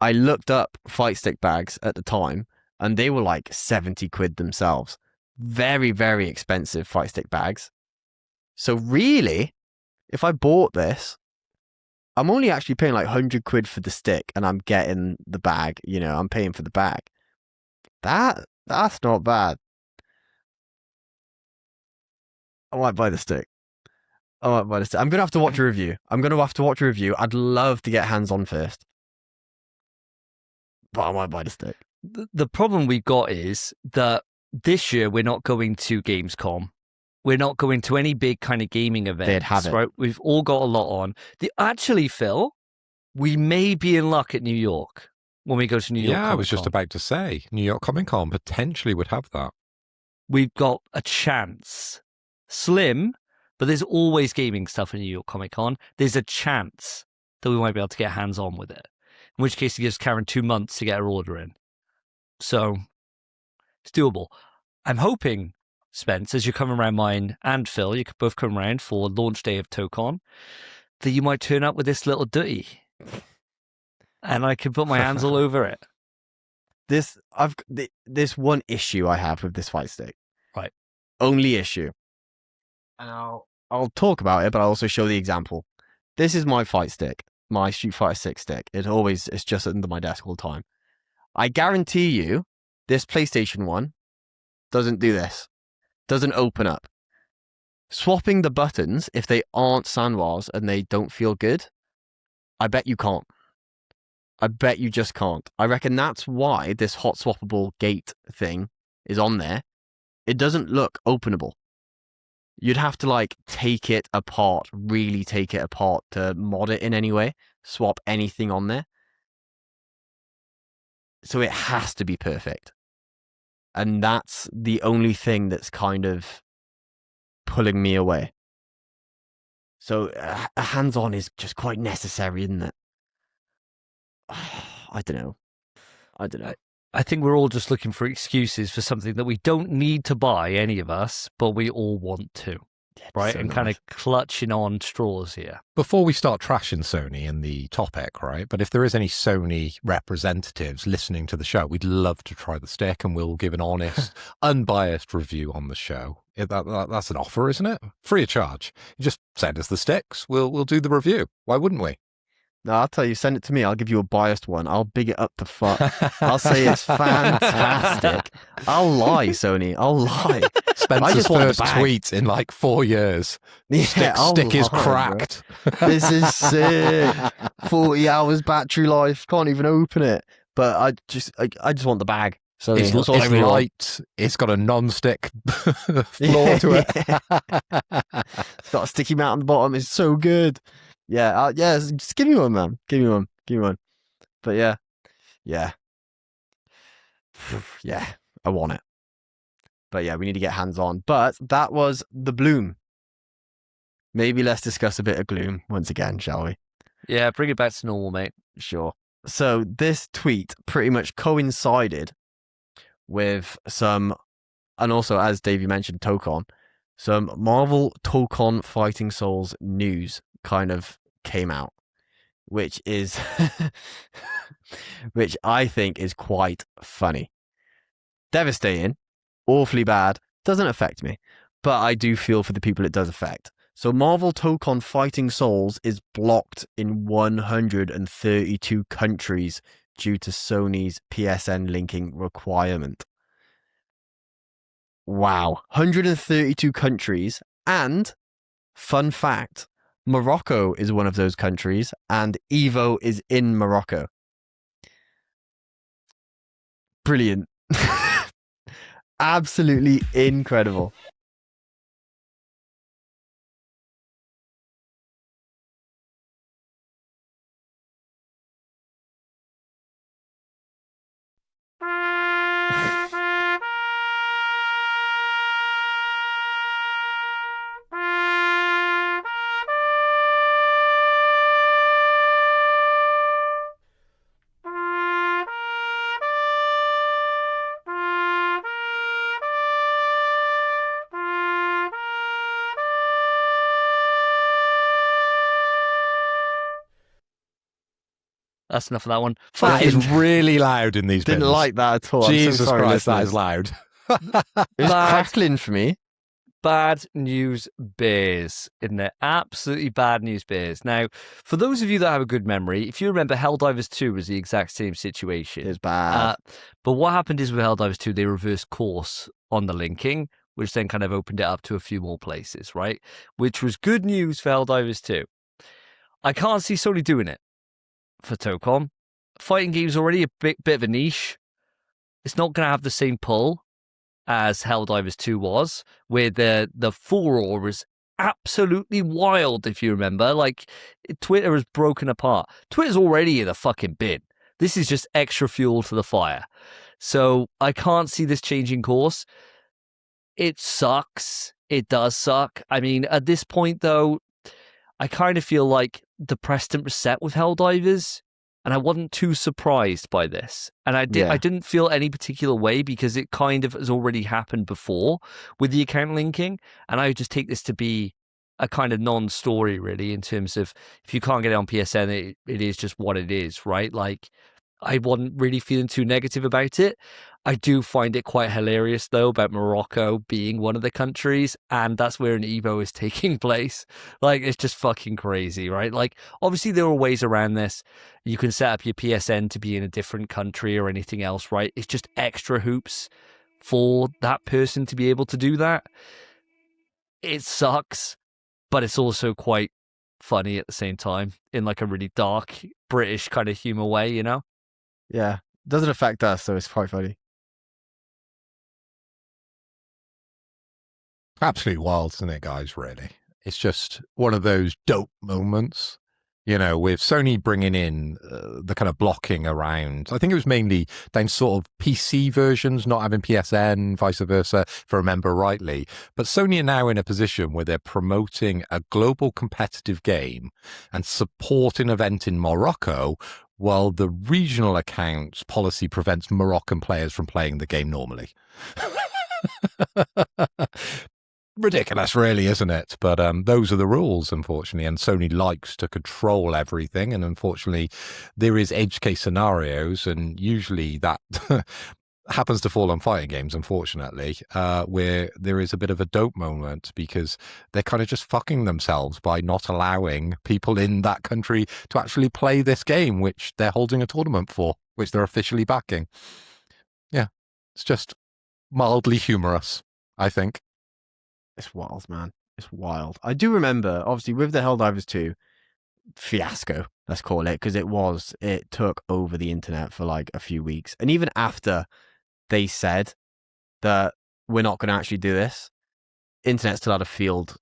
I looked up fight stick bags at the time, and they were like 70 quid themselves. Very, very expensive fight stick bags. So really, if I bought this, I'm only actually paying like 100 quid for the stick, and I'm getting the bag. You know, I'm paying for the bag. That's not bad. I might buy the stick. I'm going to have to watch a review. I'd love to get hands on first. But I might buy the stick.
The problem we've got is that this year we're not going to Gamescom. We're not going to any big kind of gaming events.
They'd have it.
Right? We've all got a lot on. Actually, Phil, we may be in luck at New York when we go to New York.
Yeah, I was just
Comic-Con.
about to say, New York Comic Con potentially would have that.
We've got a chance. Slim, but there's always gaming stuff in New York Comic Con. There's a chance that we might be able to get hands on with it. In which case, it gives Karen 2 months to get her order in. So it's doable. I'm hoping, Spence, as you're coming around mine and Phil, you could both come around for launch day of Tokon, that you might turn up with this little dutty. And I can put my hands all over it.
This one issue I have with this fight stick.
Right.
Only issue. And I'll talk about it, but I'll also show the example. This is my fight stick, my Street Fighter 6 stick. It's just under my desk all the time. I guarantee you, this PlayStation one doesn't do this. Doesn't open up. Swapping the buttons, if they aren't Sanwa's and they don't feel good, I bet you can't. I bet you just can't. I reckon that's why this hot swappable gate thing is on there. It doesn't look openable. You'd have to like take it apart, really take it apart to mod it in any way, swap anything on there. So it has to be perfect. And that's the only thing that's kind of pulling me away. So a hands-on is just quite necessary, isn't it? I don't know.
I think we're all just looking for excuses for something that we don't need to buy, any of us, but we all want to, right?
so
and
nice.
kind of clutching on straws here.
Before we start trashing Sony in the topic, right? But if there is any Sony representatives listening to the show, we'd love to try the stick and we'll give an honest, unbiased review on the show. That's an offer, isn't it? Free of charge. You just send us the sticks. We'll do the review. Why wouldn't we?
No, I'll tell you, send it to me. I'll give you a biased one. I'll big it up to fuck. I'll say it's fantastic. I'll lie, Sony. I'll lie.
Spencer's first tweet in like 4 years.
Yeah,
Stick is
lie,
cracked.
This is sick. 40 hours battery life. Can't even open it. But I just want the bag. So
It's light. It's got a non-stick floor to it.
It's got a sticky mat on the bottom. It's so good. Yeah, just give me one, man. Give me one. But yeah. Yeah, I want it. But yeah, we need to get hands on. But that was the Bloom. Maybe let's discuss a bit of Gloom once again, shall we?
Yeah, bring it back to normal, mate.
Sure. So this tweet pretty much coincided with some, and also as Davey mentioned, Tokon, some Marvel Tokon Fighting Souls news kind of came out, which is, which I think is quite funny. Devastating, awfully bad, doesn't affect me, but I do feel for the people it does affect. So Marvel Tokon Fighting Souls is blocked in 132 countries due to Sony's PSN linking requirement. Wow. 132 countries. And, fun fact, Morocco is one of those countries, and Evo is in Morocco. Brilliant. Absolutely incredible.
That's enough of that one.
That is really loud in these
Didn't
bins.
like that at all.
Jesus
I'm so sorry,
Christ, that
listeners.
is loud.
It was crackling for me.
Bad news bears, isn't it? Absolutely bad news bears. Now, for those of you that have a good memory, if you remember, Helldivers 2 was the exact same situation.
It was bad.
But what happened is with Helldivers 2, they reversed course on the linking, which then kind of opened it up to a few more places, right? Which was good news for Helldivers 2. I can't see Sony doing it for Tokon. Fighting games already a bit of a niche. It's not going to have the same pull as Helldivers 2 was, where the furore was absolutely wild, if you remember. Like, Twitter has broken apart. Twitter's already in the fucking bin. This is just extra fuel to the fire. So I can't see this changing course. It sucks. It does suck. I mean, at this point, though, I kind of feel like the precedent was set with Helldivers, and I wasn't too surprised by this. And I didn't feel any particular way because it kind of has already happened before with the account linking. And I just take this to be a kind of non-story, really, in terms of if you can't get it on PSN, it is just what it is, right? Like, I wasn't really feeling too negative about it. I do find it quite hilarious, though, about Morocco being one of the countries, and that's where an Evo is taking place. Like, it's just fucking crazy, right? Like, obviously, there are ways around this. You can set up your PSN to be in a different country or anything else, right? It's just extra hoops for that person to be able to do that. It sucks, but it's also quite funny at the same time in, like, a really dark British kind of humor way, you know?
Yeah. Doesn't affect us, so it's quite funny.
Absolutely wild, isn't it, guys, really? It's just one of those dope moments, you know, with Sony bringing in the kind of blocking around. I think it was mainly down sort of PC versions, not having PSN, vice versa, if I remember rightly. But Sony are now in a position where they're promoting a global competitive game and support an event in Morocco, while the regional accounts policy prevents Moroccan players from playing the game normally. Ridiculous, really, isn't it? But those are the rules, unfortunately, and Sony likes to control everything, and unfortunately there is edge case scenarios, and usually that happens to fall on fighting games, unfortunately, where there is a bit of a dope moment because they're kind of just fucking themselves by not allowing people in that country to actually play this game, which they're holding a tournament for, which they're officially backing. Yeah, it's just mildly humorous, I think.
It's wild, man. It's wild. I do remember, obviously, with the Helldivers 2 fiasco, let's call it, because it took over the internet for like a few weeks. And even after they said that we're not going to actually do this, internet still had a field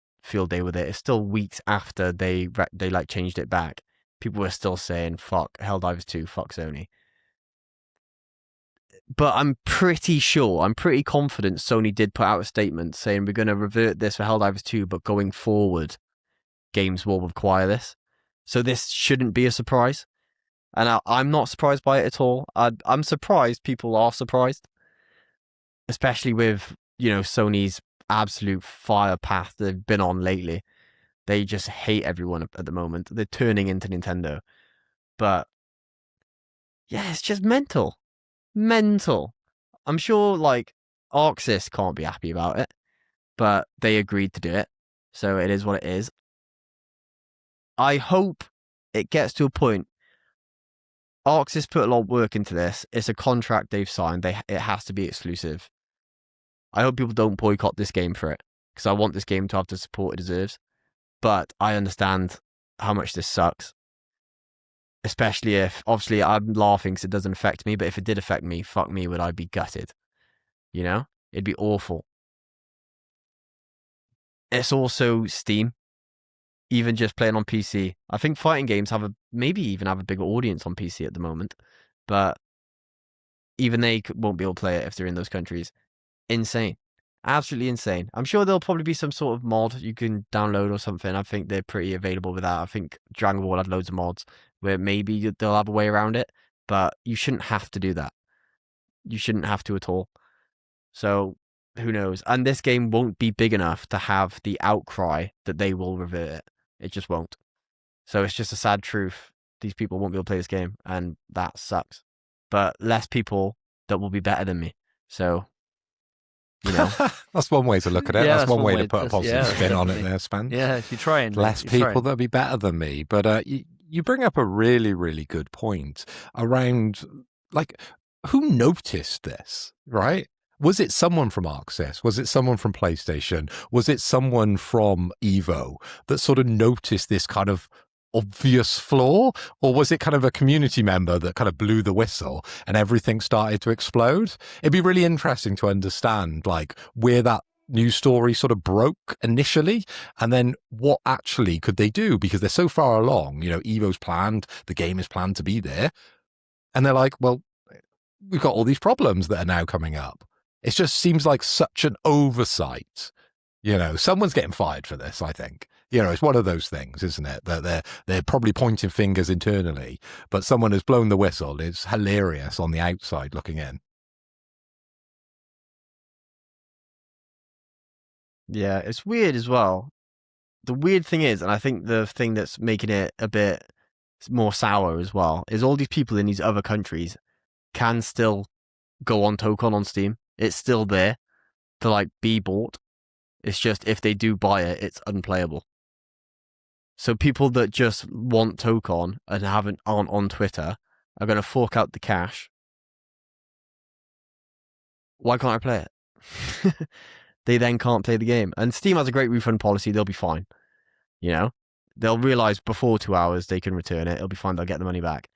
day with it. It's still weeks after they like changed it back. People were still saying, fuck Helldivers 2, fuck Sony. But I'm pretty confident Sony did put out a statement saying we're going to revert this for Helldivers 2, but going forward, games will require this. So this shouldn't be a surprise. And I'm not surprised by it at all. I'm surprised people are surprised. Especially with, Sony's absolute fire path they've been on lately. They just hate everyone at the moment. They're turning into Nintendo. But, yeah, it's just mental. Mental. I'm sure, ArcSys can't be happy about it, but they agreed to do it, so it is what it is. I hope it gets to a point. ArcSys put a lot of work into this. It's a contract they've signed. It has to be exclusive. I hope people don't boycott this game for it, because I want this game to have the support it deserves. But I understand how much this sucks. Especially if, obviously, I'm laughing because it doesn't affect me, but if it did affect me, fuck me, would I be gutted? It'd be awful. It's also Steam. Even just playing on PC. I think fighting games maybe even have a bigger audience on PC at the moment. But even they won't be able to play it if they're in those countries. Insane. Absolutely insane. I'm sure there'll probably be some sort of mod you can download or something. I think they're pretty available with that. I think Dragon Ball had loads of mods where maybe they'll have a way around it, but you shouldn't have to do that. You shouldn't have to at all. So, who knows? And this game won't be big enough to have the outcry that they will revert it. It just won't. So it's just a sad truth. These people won't be able to play this game, and that sucks. But less people that will be better than me. So,
That's one way to look at it.
Yeah,
that's one way to put a positive spin on it there, Spence.
Yeah, you're trying.
Less people that'll be better than me. But you bring up a really, really good point around, who noticed this, right? Was it someone from ArcSys? Was it someone from PlayStation? Was it someone from Evo that sort of noticed this kind of obvious flaw? Or was it kind of a community member that kind of blew the whistle and everything started to explode? It'd be really interesting to understand where that news story sort of broke initially, and then what actually could they do, because they're so far along. Evo's planned, the game is planned to be there, and they're like, well, we've got all these problems that are now coming up. It just seems like such an oversight. Someone's getting fired for this, I think. It's one of those things, isn't it? That they're probably pointing fingers internally, but someone has blown the whistle. It's hilarious on the outside looking in.
Yeah, it's weird as well. The weird thing is, and I think the thing that's making it a bit more sour as well, is all these people in these other countries can still go on Tokon on Steam. It's still there to be bought. It's just if they do buy it, it's unplayable. So people that just want Tokon and aren't on Twitter are going to fork out the cash. Why can't I play it? They then can't play the game. And Steam has a great refund policy. They'll be fine. They'll realize before 2 hours they can return it. It'll be fine. They'll get the money back.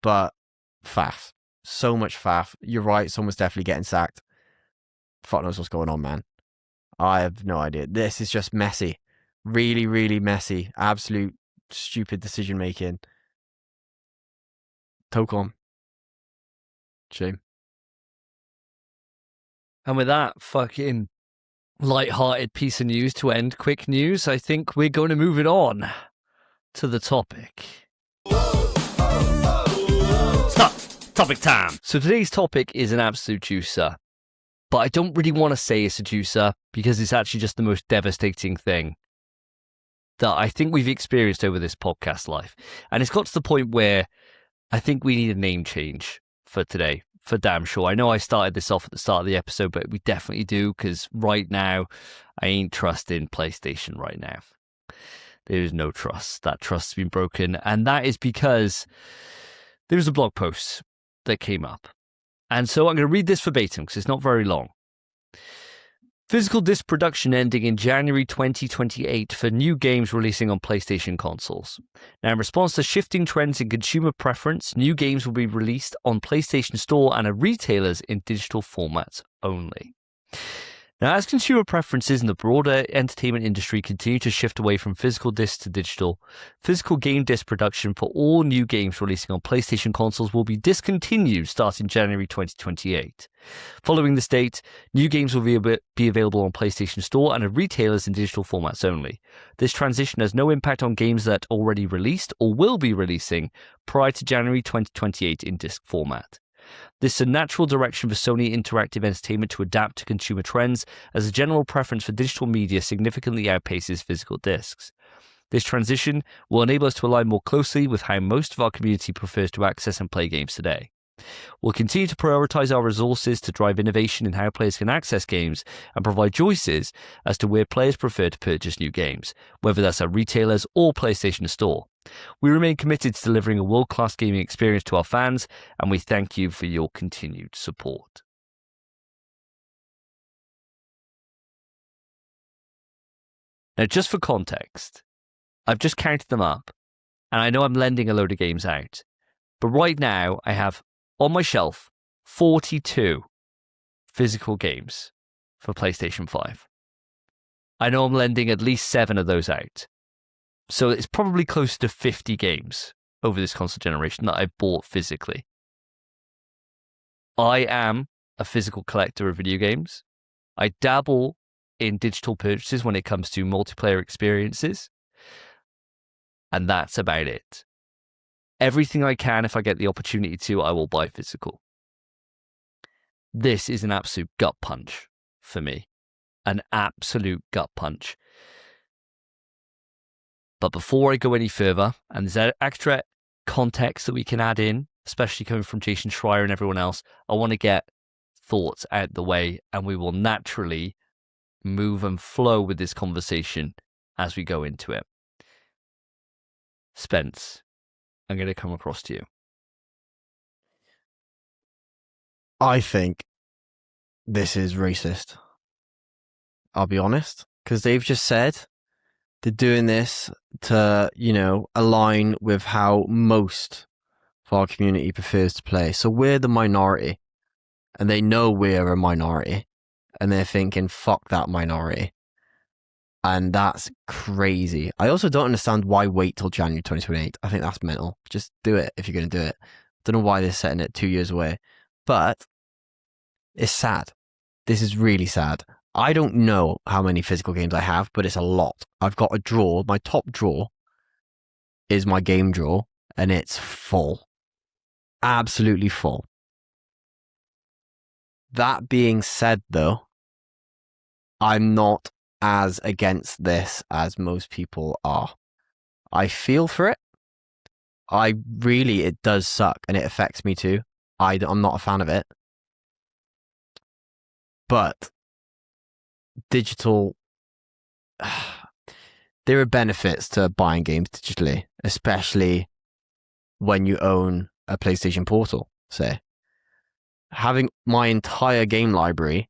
But faff. So much faff. You're right. Someone's definitely getting sacked. Fuck knows what's going on, man. I have no idea. This is just messy. Really, really messy. Absolute stupid decision making. Tokon. Shame.
And with that fucking light-hearted piece of news to end quick news, I think we're going to move it on to the topic. Topic time. So today's topic is an absolute juicer. But I don't really want to say it's a juicer because it's actually just the most devastating thing that I think we've experienced over this podcast life. And it's got to the point where I think we need a name change for today, for damn sure. I know I started this off at the start of the episode, but we definitely do, because right now I ain't trusting PlayStation right now. There is no trust. That trust has been broken, and that is because there was a blog post that came up. And so I'm going to read this verbatim because it's not very long. Physical disc production ending in January 2028 for new games releasing on PlayStation consoles. Now, in response to shifting trends in consumer preference, new games will be released on PlayStation Store and at retailers in digital formats only. Now, as consumer preferences in the broader entertainment industry continue to shift away from physical discs to digital, physical game disc production for all new games releasing on PlayStation consoles will be discontinued starting January 2028. Following this date, new games will be available on PlayStation Store and at retailers in digital formats only. This transition has no impact on games that already released or will be releasing prior to January 2028 in disc format. This is a natural direction for Sony Interactive Entertainment to adapt to consumer trends, as the general preference for digital media significantly outpaces physical discs. This transition will enable us to align more closely with how most of our community prefers to access and play games today. We'll continue to prioritize our resources to drive innovation in how players can access games and provide choices as to where players prefer to purchase new games, whether that's at retailers or PlayStation Store. We remain committed to delivering a world-class gaming experience to our fans, and we thank you for your continued support. Now, just for context, I've just counted them up, and I know I'm lending a load of games out, but right now I have on my shelf 42 physical games for PlayStation 5. I know I'm lending at least 7 of those out. So it's probably close to 50 games over this console generation that I've bought physically. I am a physical collector of video games. I dabble in digital purchases when it comes to multiplayer experiences. And that's about it. Everything I can, if I get the opportunity to, I will buy physical. This is an absolute gut punch for me. An absolute gut punch. But before I go any further, and there's extra context that we can add in, especially coming from Jason Schreier and everyone else, I want to get thoughts out the way, and we will naturally move and flow with this conversation as we go into it. Spence, I'm going to come across to you.
I think this is racist. I'll be honest, because they've just said they're doing this to, align with how most of our community prefers to play. So we're the minority, and they know we're a minority, and they're thinking, fuck that minority. And that's crazy. I also don't understand why wait till January 2028. I think that's mental. Just do it if you're going to do it. Don't know why they're setting it 2 years away. But it's sad. This is really sad. I don't know how many physical games I have, but it's a lot. I've got a drawer. My top drawer is my game drawer, and it's full. Absolutely full. That being said, though, I'm not as against this as most people are. I feel for it. It does suck, and it affects me too. I'm not a fan of it. But digital, there are benefits to buying games digitally, especially when you own a PlayStation Portal, say. Having my entire game library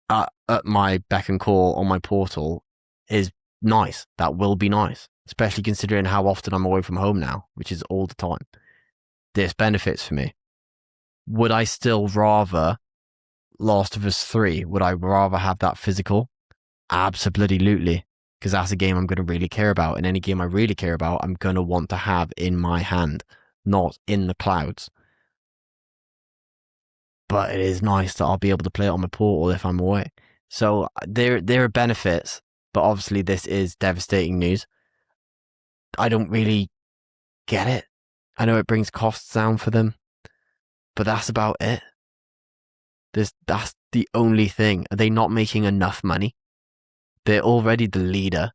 at my beck and call on my portal is nice. That will be nice, especially considering how often I'm away from home now, which is all the time. There's benefits for me. Would I still rather Last of Us 3? Would I rather have that physical? Absolutely, because that's a game I'm going to really care about, and any game I really care about, I'm going to want to have in my hand, not in the clouds. But it is nice that I'll be able to play it on my portal if I'm away. So there are benefits, but obviously this is devastating news. I don't really get it. I know it brings costs down for them, but that's about it. That's the only thing. Are they not making enough money? They're already the leader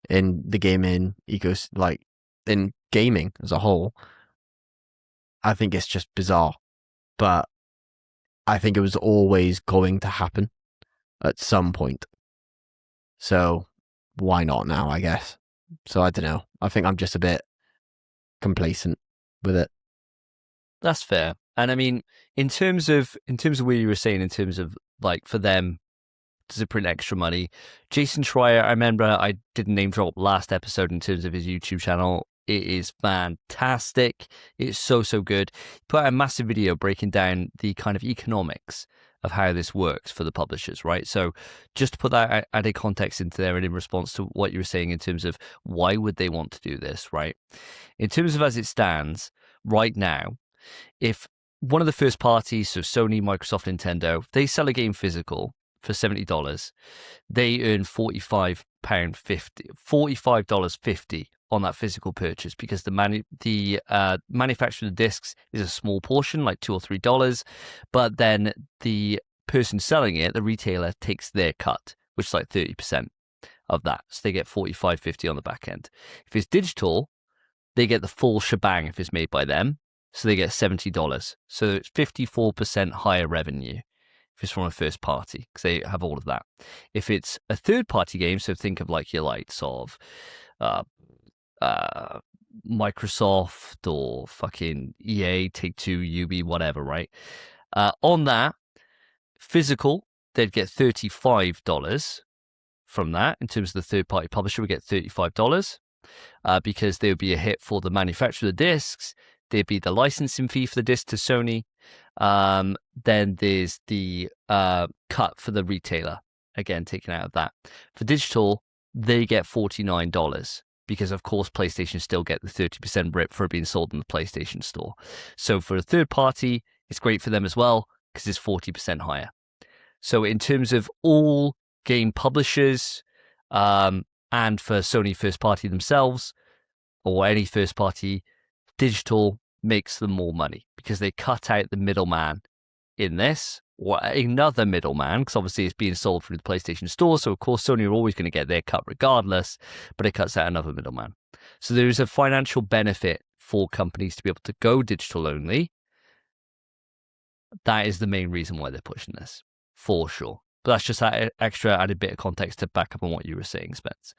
in the gaming in gaming as a whole. I think it's just bizarre. but I think it was always going to happen at some point. So why not now, I guess? So I don't know. I think I'm just a bit complacent with it.
That's fair. And I mean, in terms of what you were saying, in terms of like for them to print extra money, Jason Schreier, I remember I did a name drop last episode in terms of his YouTube channel. It is fantastic. It's so good. He put out a massive video breaking down the kind of economics of how this works for the publishers, right? So just to put that added context into there and in response to what you were saying in terms of why would they want to do this, right? In terms of as it stands right now, if one of the first parties, so Sony, Microsoft, Nintendo, they sell a game physical for $70, they earn $45.50 on that physical purchase, because the manufacturer of the discs is a small portion, like $2 or $3, but then the person selling it, the retailer, takes their cut, which is like 30% of that. So they get $45.50 on the back end. If it's digital, they get the full shebang if it's made by them. So they get $70. So it's 54% higher revenue if it's from a first party, because they have all of that. If it's a third party game, so think of like your likes of Microsoft or fucking EA, Take-Two, Ubi, whatever, right? On that physical, they'd get $35 from that. In terms of the third party publisher, we get $35 because there would be a hit for the manufacturer of the discs. There'd be the licensing fee for the disc to Sony. Then there's the cut for the retailer, again, taken out of that. For digital, they get $49 because, of course, PlayStation still get the 30% rip for it being sold in the PlayStation Store. So for a third party, it's great for them as well because it's 40% higher. So in terms of all game publishers and for Sony first party themselves or any first party, digital makes them more money because they cut out the middleman in this, or another middleman, because obviously it's being sold through the PlayStation Store. So, of course, Sony are always going to get their cut regardless, but it cuts out another middleman. So there is a financial benefit for companies to be able to go digital only. That is the main reason why they're pushing this, for sure. But that's just that extra added bit of context to back up on what you were saying, Spence.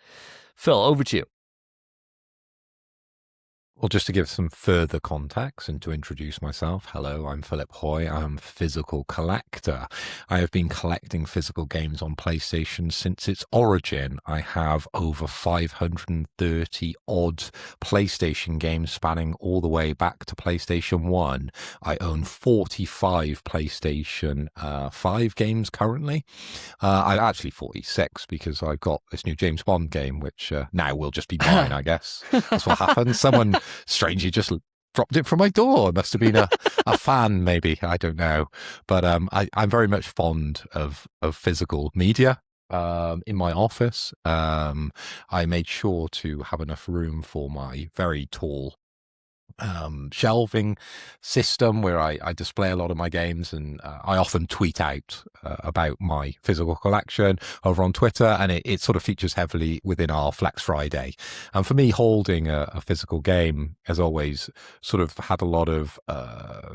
Phil, over to you.
Well, just to give some further context and to introduce myself, hello, I'm Philip Hoy. I'm a physical collector. I have been collecting physical games on PlayStation since its origin. I have over 530 odd PlayStation games spanning all the way back to PlayStation 1. I own 45 PlayStation 5 games currently. I'm actually 46 because I've got this new James Bond game, which now will just be mine, I guess. That's what happens. Someone strangely just dropped it from my door. It must have been a fan, maybe. I don't know. But I'm very much fond of physical media. In my office, I made sure to have enough room for my very tall shelving system where I display a lot of my games, and I often tweet out about my physical collection over on Twitter, and it sort of features heavily within our Flex Friday. And for me, holding a physical game has always sort of had a lot of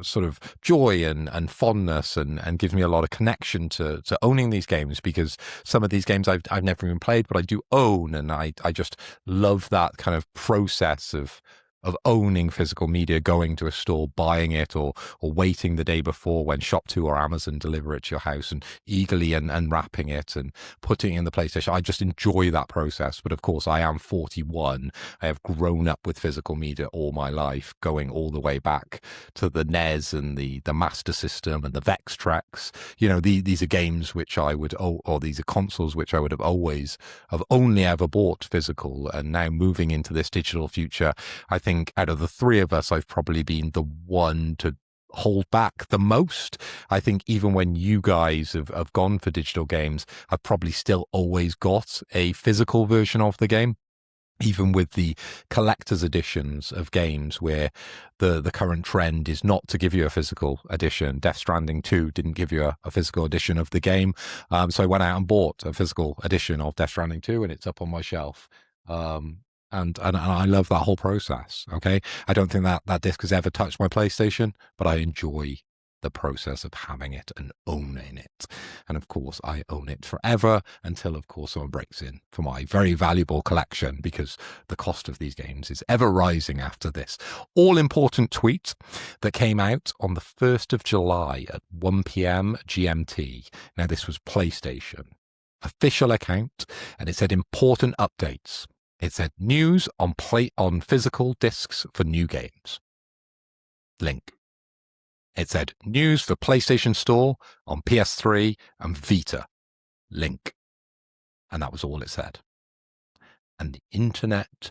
sort of joy and fondness, and gives me a lot of connection to owning these games, because some of these games I've never even played, but I do own, and I just love that kind of process of owning physical media, going to a store, buying it, or waiting the day before when Shop2 or Amazon deliver it to your house, and eagerly unwrapping it and putting it in the PlayStation. I just enjoy that process. But of course, I am 41. I have grown up with physical media all my life, going all the way back to the NES and the Master System and the Vex Tracks. You know, these are games which I would, or these are consoles which I would have only ever bought physical. And now moving into this digital future, I think out of the three of us, I've probably been the one to hold back the most. I think even when you guys have gone for digital games, I've probably still always got a physical version of the game. Even with the collector's editions of games, where the current trend is not to give you a physical edition. Death Stranding 2 didn't give you a physical edition of the game. So I went out and bought a physical edition of Death Stranding 2, and it's up on my shelf. And I love that whole process. Okay, I don't think that disc has ever touched my PlayStation, but I enjoy the process of having it and owning it. And of course, I own it forever until, of course, someone breaks in for my very valuable collection, because the cost of these games is ever rising after this all-important tweet that came out on the 1st of July at 1 p.m. GMT. Now, this was PlayStation official account, and it said important updates. It said news on physical discs for new games. Link. It said news for PlayStation Store on PS3 and Vita. Link. And that was all it said. And the internet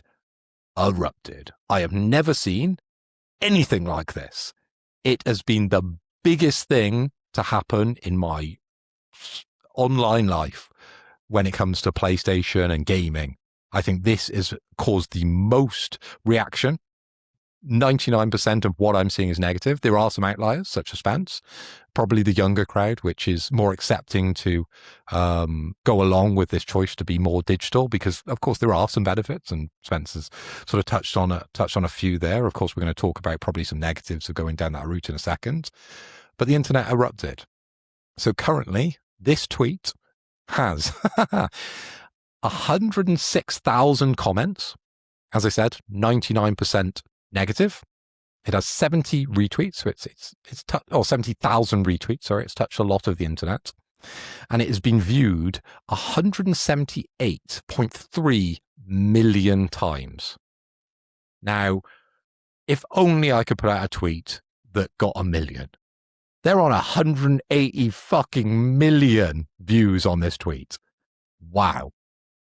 erupted. I have never seen anything like this. It has been the biggest thing to happen in my online life when it comes to PlayStation and gaming. I think this has caused the most reaction. 99% of what I'm seeing is negative. There are some outliers, such as Spence, probably the younger crowd, which is more accepting to go along with this choice to be more digital, because, of course, there are some benefits, and Spence has sort of touched on a few there. Of course, we're going to talk about probably some negatives of going down that route in a second. But the internet erupted. So currently, this tweet has 106,000 comments. As I said, 99% negative. It has 70 retweets, so it's 70,000 retweets. Sorry, it's touched a lot of the internet, and it has been viewed 178.3 million times. Now, if only I could put out a tweet that got 1 million. They're on 180 fucking million views on this tweet. Wow.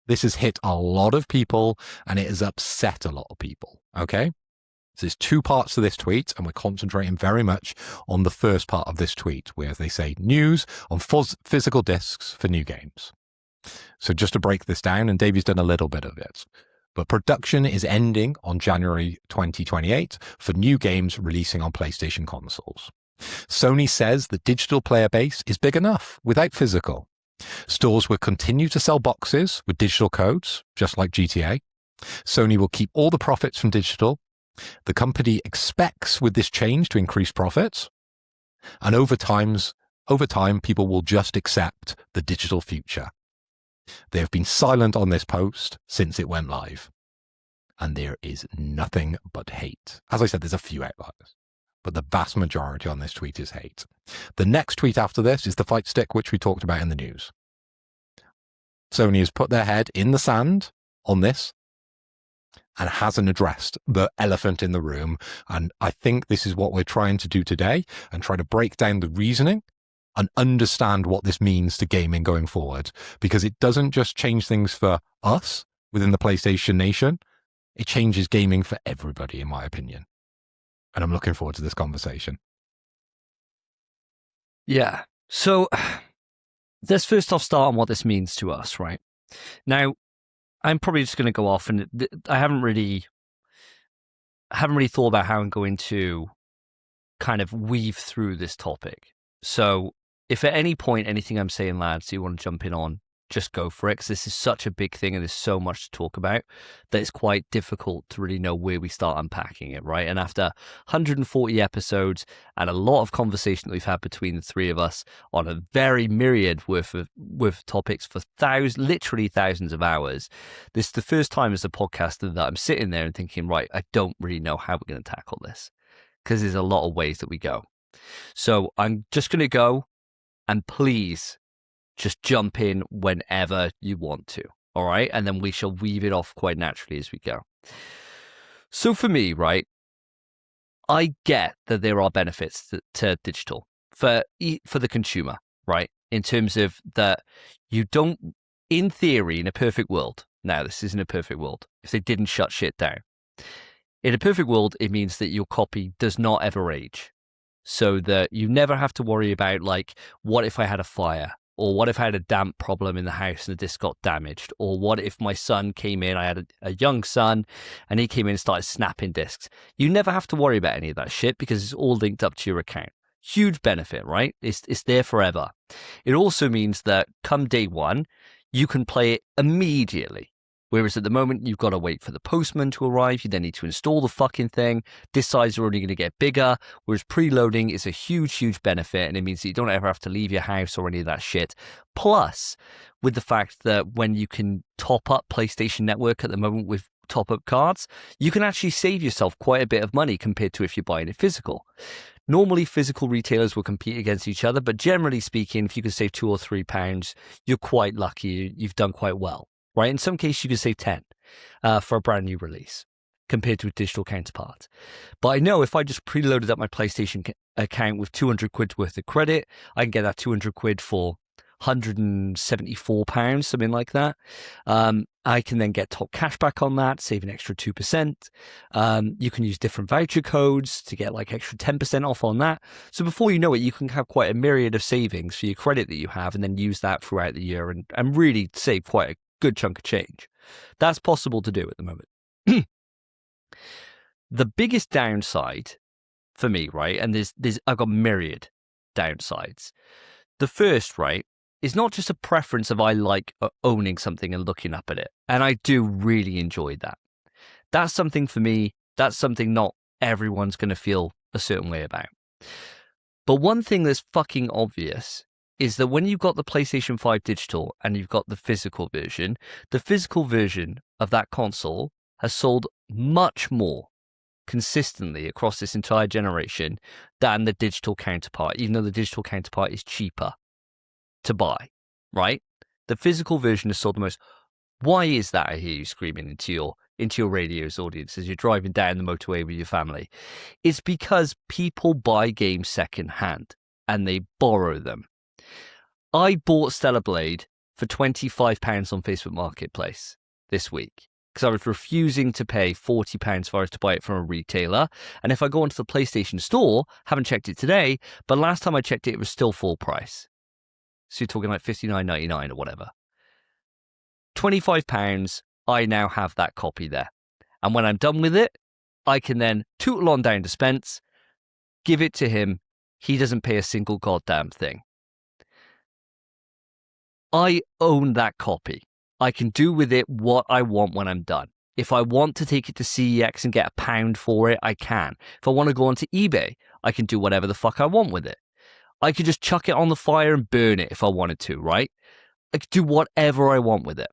This has hit a lot of people, and it has upset a lot of people. Okay? So there's two parts to this tweet, and we're concentrating very much on the first part of this tweet, where they say news on physical discs for new games. So just to break this down, and Davey's done a little bit of it, but production is ending on January 2028 for new games releasing on PlayStation consoles. Sony says the digital player base is big enough without physical. Stores will continue to sell boxes with digital codes, just like GTA. Sony will keep all the profits from digital. The company expects with this change to increase profits. And over time, people will just accept the digital future. They have been silent on this post since it went live. And there is nothing but hate. As I said, there's a few outliers, but the vast majority on this tweet is hate. The next tweet after this is the fight stick, which we talked about in the news. Sony has put their head in the sand on this and hasn't addressed the elephant in the room. And I think this is what we're trying to do today, and try to break down the reasoning and understand what this means to gaming going forward, because it doesn't just change things for us within the PlayStation Nation. It changes gaming for everybody, in my opinion. And I'm looking forward to this conversation.
Yeah. So let's first off start on what this means to us, right? Now, I'm probably just going to go off, and I haven't really thought about how I'm going to kind of weave through this topic. So if at any point anything I'm saying, lads, you want to jump in on, just go for it, because this is such a big thing and there's so much to talk about that it's quite difficult to really know where we start unpacking it, right? And after 140 episodes and a lot of conversation that we've had between the three of us on a very myriad worth of topics for literally thousands of hours, this is the first time as a podcaster that I'm sitting there and thinking, right, I don't really know how we're going to tackle this, because there's a lot of ways that we go. So I'm just going to go, and please just jump in whenever you want to, all right? And then we shall weave it off quite naturally as we go. So for me, right, I get that there are benefits to digital for the consumer, right? In terms of that you don't, in theory, in a perfect world, now this isn't a perfect world, if they didn't shut shit down. In a perfect world, it means that your copy does not ever age. So that you never have to worry about, like, what if I had a fire? Or what if I had a damp problem in the house and the disc got damaged? Or what if my son came in, I had a young son, and he came in and started snapping discs? You never have to worry about any of that shit, because it's all linked up to your account. Huge benefit, right? It's there forever. It also means that come day one, you can play it immediately. Whereas at the moment, you've got to wait for the postman to arrive. You then need to install the fucking thing. Disk sizes are only going to get bigger. Whereas preloading is a huge, huge benefit. And it means that you don't ever have to leave your house or any of that shit. Plus, with the fact that when you can top up PlayStation Network at the moment with top-up cards, you can actually save yourself quite a bit of money compared to if you're buying it physical. Normally, physical retailers will compete against each other. But generally speaking, if you can save £2 or £3, you're quite lucky. You've done quite well. Right? In some cases, you can save 10 for a brand new release compared to a digital counterpart. But I know if I just preloaded up my PlayStation account with 200 quid worth of credit, I can get that 200 quid for £174, something like that. I can then get top cash back on that, save an extra 2%. You can use different voucher codes to get like extra 10% off on that. So before you know it, you can have quite a myriad of savings for your credit that you have and then use that throughout the year and really save quite a good chunk of change. That's possible to do at the moment. The biggest downside for me, right, and I've got myriad downsides. The first, right, is not just a preference of I like owning something and looking up at it. And I do really enjoy that. That's something for me, that's something not everyone's going to feel a certain way about. But one thing that's fucking obvious is that when you've got the PlayStation 5 digital and you've got the physical version of that console has sold much more consistently across this entire generation than the digital counterpart, even though the digital counterpart is cheaper to buy, right? The physical version has sold the most. Why is that? I hear you screaming into your radio's audience as you're driving down the motorway with your family. It's because people buy games secondhand and they borrow them. I bought Stellar Blade for £25 on Facebook Marketplace this week because I was refusing to pay £40 if I was to buy it from a retailer. And if I go onto the PlayStation Store, haven't checked it today, but last time I checked it, it was still full price. So you're talking like $59.99 or whatever. £25, I now have that copy there. And when I'm done with it, I can then tootle on down to Spence, give it to him. He doesn't pay a single goddamn thing. I own that copy. I can do with it what I want when I'm done. If I want to take it to CEX and get £1 for it, I can. If I want to go onto eBay, I can do whatever the fuck I want with it. I could just chuck it on the fire and burn it if I wanted to, right? I could do whatever I want with it.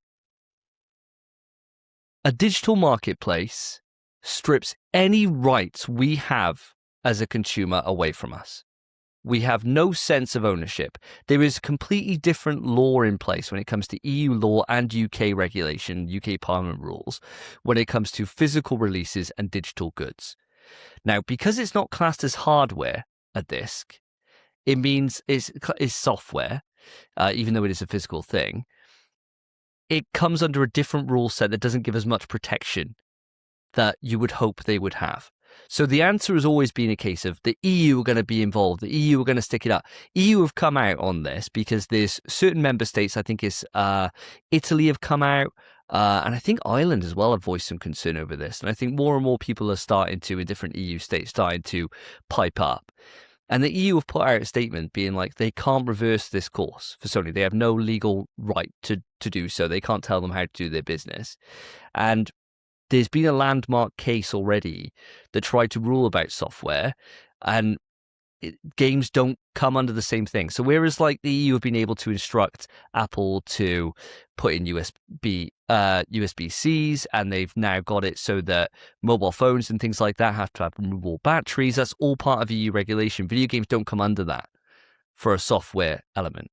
A digital marketplace strips any rights we have as a consumer away from us. We have no sense of ownership. There is completely different law in place when it comes to EU law and UK regulation, UK Parliament rules, when it comes to physical releases and digital goods. Now, because it's not classed as hardware, a disc, it means it's software, even though it is a physical thing. It comes under a different rule set that doesn't give as much protection that you would hope they would have. So the answer has always been a case of the EU are going to be involved. The EU are going to stick it up. EU have come out on this because there's certain member states, I think it's Italy have come out, and I think Ireland as well have voiced some concern over this. And I think more and more people are starting to, in different EU states, starting to pipe up. And the EU have put out a statement being like they can't reverse this course for Sony. They have no legal right to do so. They can't tell them how to do their business. And there's been a landmark case already that tried to rule about software, and games don't come under the same thing. So whereas like the EU have been able to instruct Apple to put in USB-Cs, and they've now got it so that mobile phones and things like that have to have removable batteries, that's all part of EU regulation. Video games don't come under that for a software element.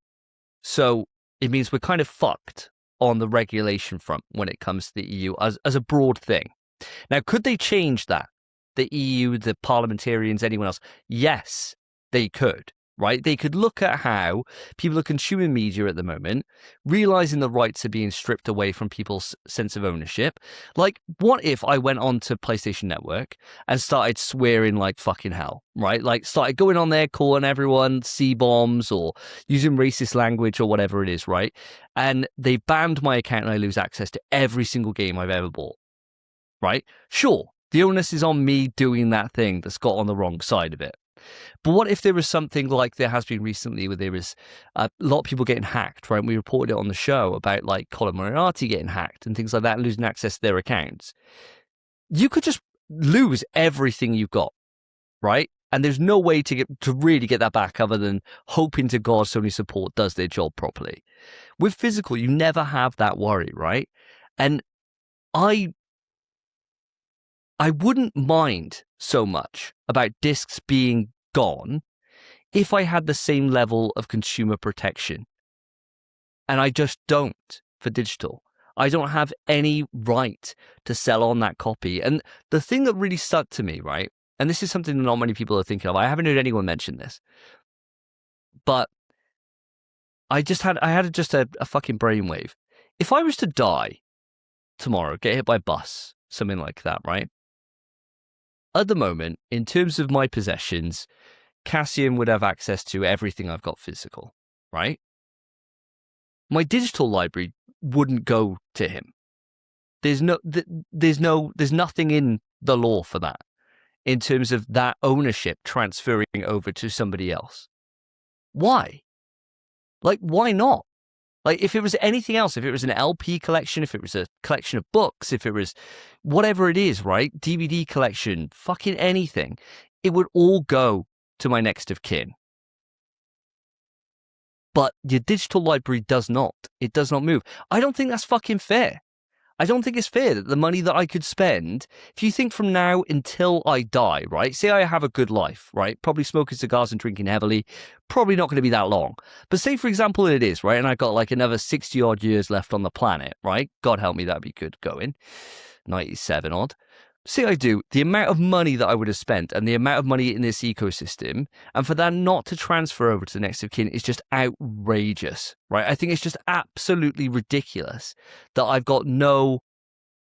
So it means we're kind of fucked on the regulation front when it comes to the EU as a broad thing. Now, could they change that? The EU, the parliamentarians, anyone else? Yes, they could, right? They could look at how people are consuming media at the moment, realizing the rights are being stripped away from people's sense of ownership. Like, what if I went on to PlayStation Network and started swearing like fucking hell, right? Like, started going on there, calling everyone C-bombs or using racist language or whatever it is, right? And they banned my account and I lose access to every single game I've ever bought, right? Sure. The onus is on me doing that thing that's got on the wrong side of it. But what if there was something like there has been recently, where there was a lot of people getting hacked, right? And we reported it on the show about like Colin Moriarty getting hacked and things like that, and losing access to their accounts. You could just lose everything you've got, right? And there's no way to really get that back other than hoping to God Sony support does their job properly. With physical, you never have that worry, right? And I wouldn't mind so much about discs being gone if I had the same level of consumer protection. And I just don't for digital. I don't have any right to sell on that copy. And the thing that really stuck to me, right? And this is something that not many people are thinking of. I haven't heard anyone mention this. But I had just a fucking brainwave. If I was to die tomorrow, get hit by a bus, something like that, right? At the moment, in terms of my possessions, Cassian would have access to everything I've got physical, right? My digital library wouldn't go to him. There's nothing in the law for that, in terms of that ownership transferring over to somebody else. Why? Like, why not? Like, if it was anything else, if it was an LP collection, if it was a collection of books, if it was whatever it is, right? DVD collection, fucking anything, it would all go to my next of kin. But your digital library does not. It does not move. I don't think that's fucking fair. I don't think it's fair that the money that I could spend, if you think from now until I die, right? Say I have a good life, right? Probably smoking cigars and drinking heavily. Probably not going to be that long. But say, for example, it is, right? And I got like another 60 odd years left on the planet, right? God help me, that'd be good going. 97 odd. Say I do, the amount of money that I would have spent and the amount of money in this ecosystem, and for that not to transfer over to the next of kin is just outrageous, right? I think it's just absolutely ridiculous that I've got no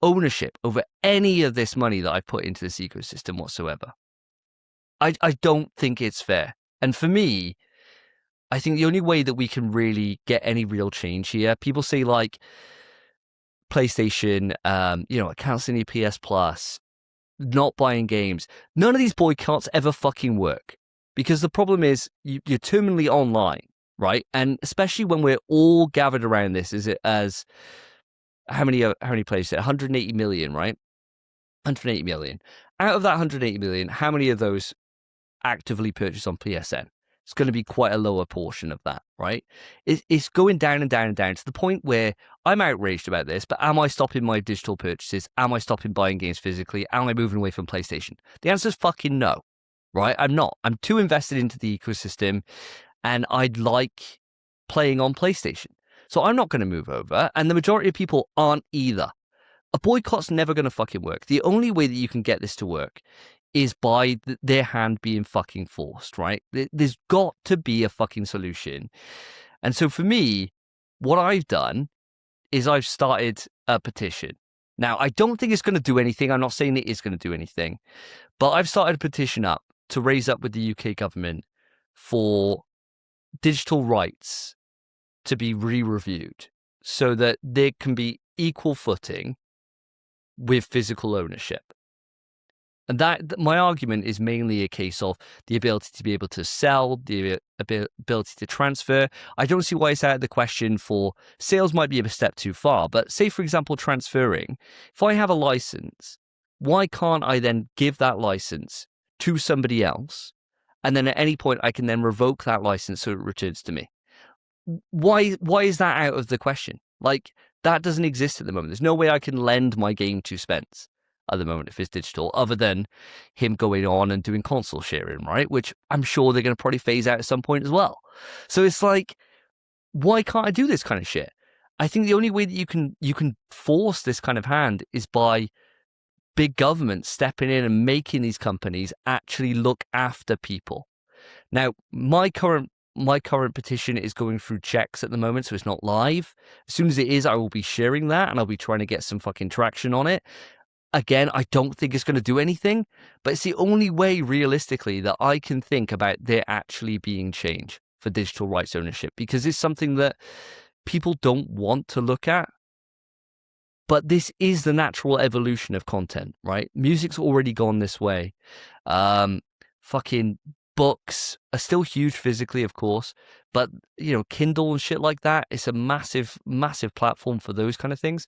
ownership over any of this money that I've put into this ecosystem whatsoever. I don't think it's fair. And for me, I think the only way that we can really get any real change here, people say like, PlayStation, canceling your PS Plus, not buying games. None of these boycotts ever fucking work, because the problem is you're terminally online, right? And especially when we're all gathered around this, as how many players? 180 million, right? 180 million. Out of that 180 million, how many of those actively purchase on PSN? It's going to be quite a lower portion of that, right? It's going down and down and down to the point where I'm outraged about this, but am I stopping my digital purchases? Am I stopping buying games physically? Am I moving away from PlayStation? The answer is fucking no, right? I'm not. I'm too invested into the ecosystem, and I'd like playing on PlayStation. So I'm not going to move over, and the majority of people aren't either. A boycott's never going to fucking work. The only way that you can get this to work is by their hand being fucking forced, right? There's got to be a fucking solution. And so for me, what I've done is I've started a petition. Now, I don't think it's going to do anything. I'm not saying it is going to do anything. But I've started a petition up to raise up with the UK government for digital rights to be re-reviewed so that there can be equal footing with physical ownership. And that my argument is mainly a case of the ability to be able to sell, the ability to transfer. I don't see why it's out of the question for sales might be a step too far. But say, for example, transferring. If I have a license, why can't I then give that license to somebody else? And then at any point, I can then revoke that license so it returns to me. Why is that out of the question? Like, that doesn't exist at the moment. There's no way I can lend my game to Spence at the moment if it's digital, other than him going on and doing console sharing, right? Which I'm sure they're going to probably phase out at some point as well. So it's like, why can't I do this kind of shit? I think the only way that you can force this kind of hand is by big government stepping in and making these companies actually look after people. Now, my current petition is going through checks at the moment, so it's not live. As soon as it is, I will be sharing that, and I'll be trying to get some fucking traction on it. Again, I don't think it's going to do anything, but it's the only way realistically that I can think about there actually being change for digital rights ownership, because it's something that people don't want to look at. But this is the natural evolution of content, right? Music's already gone this way. Fucking books are still huge physically, of course, but Kindle and shit like that, it's a massive, massive platform for those kind of things.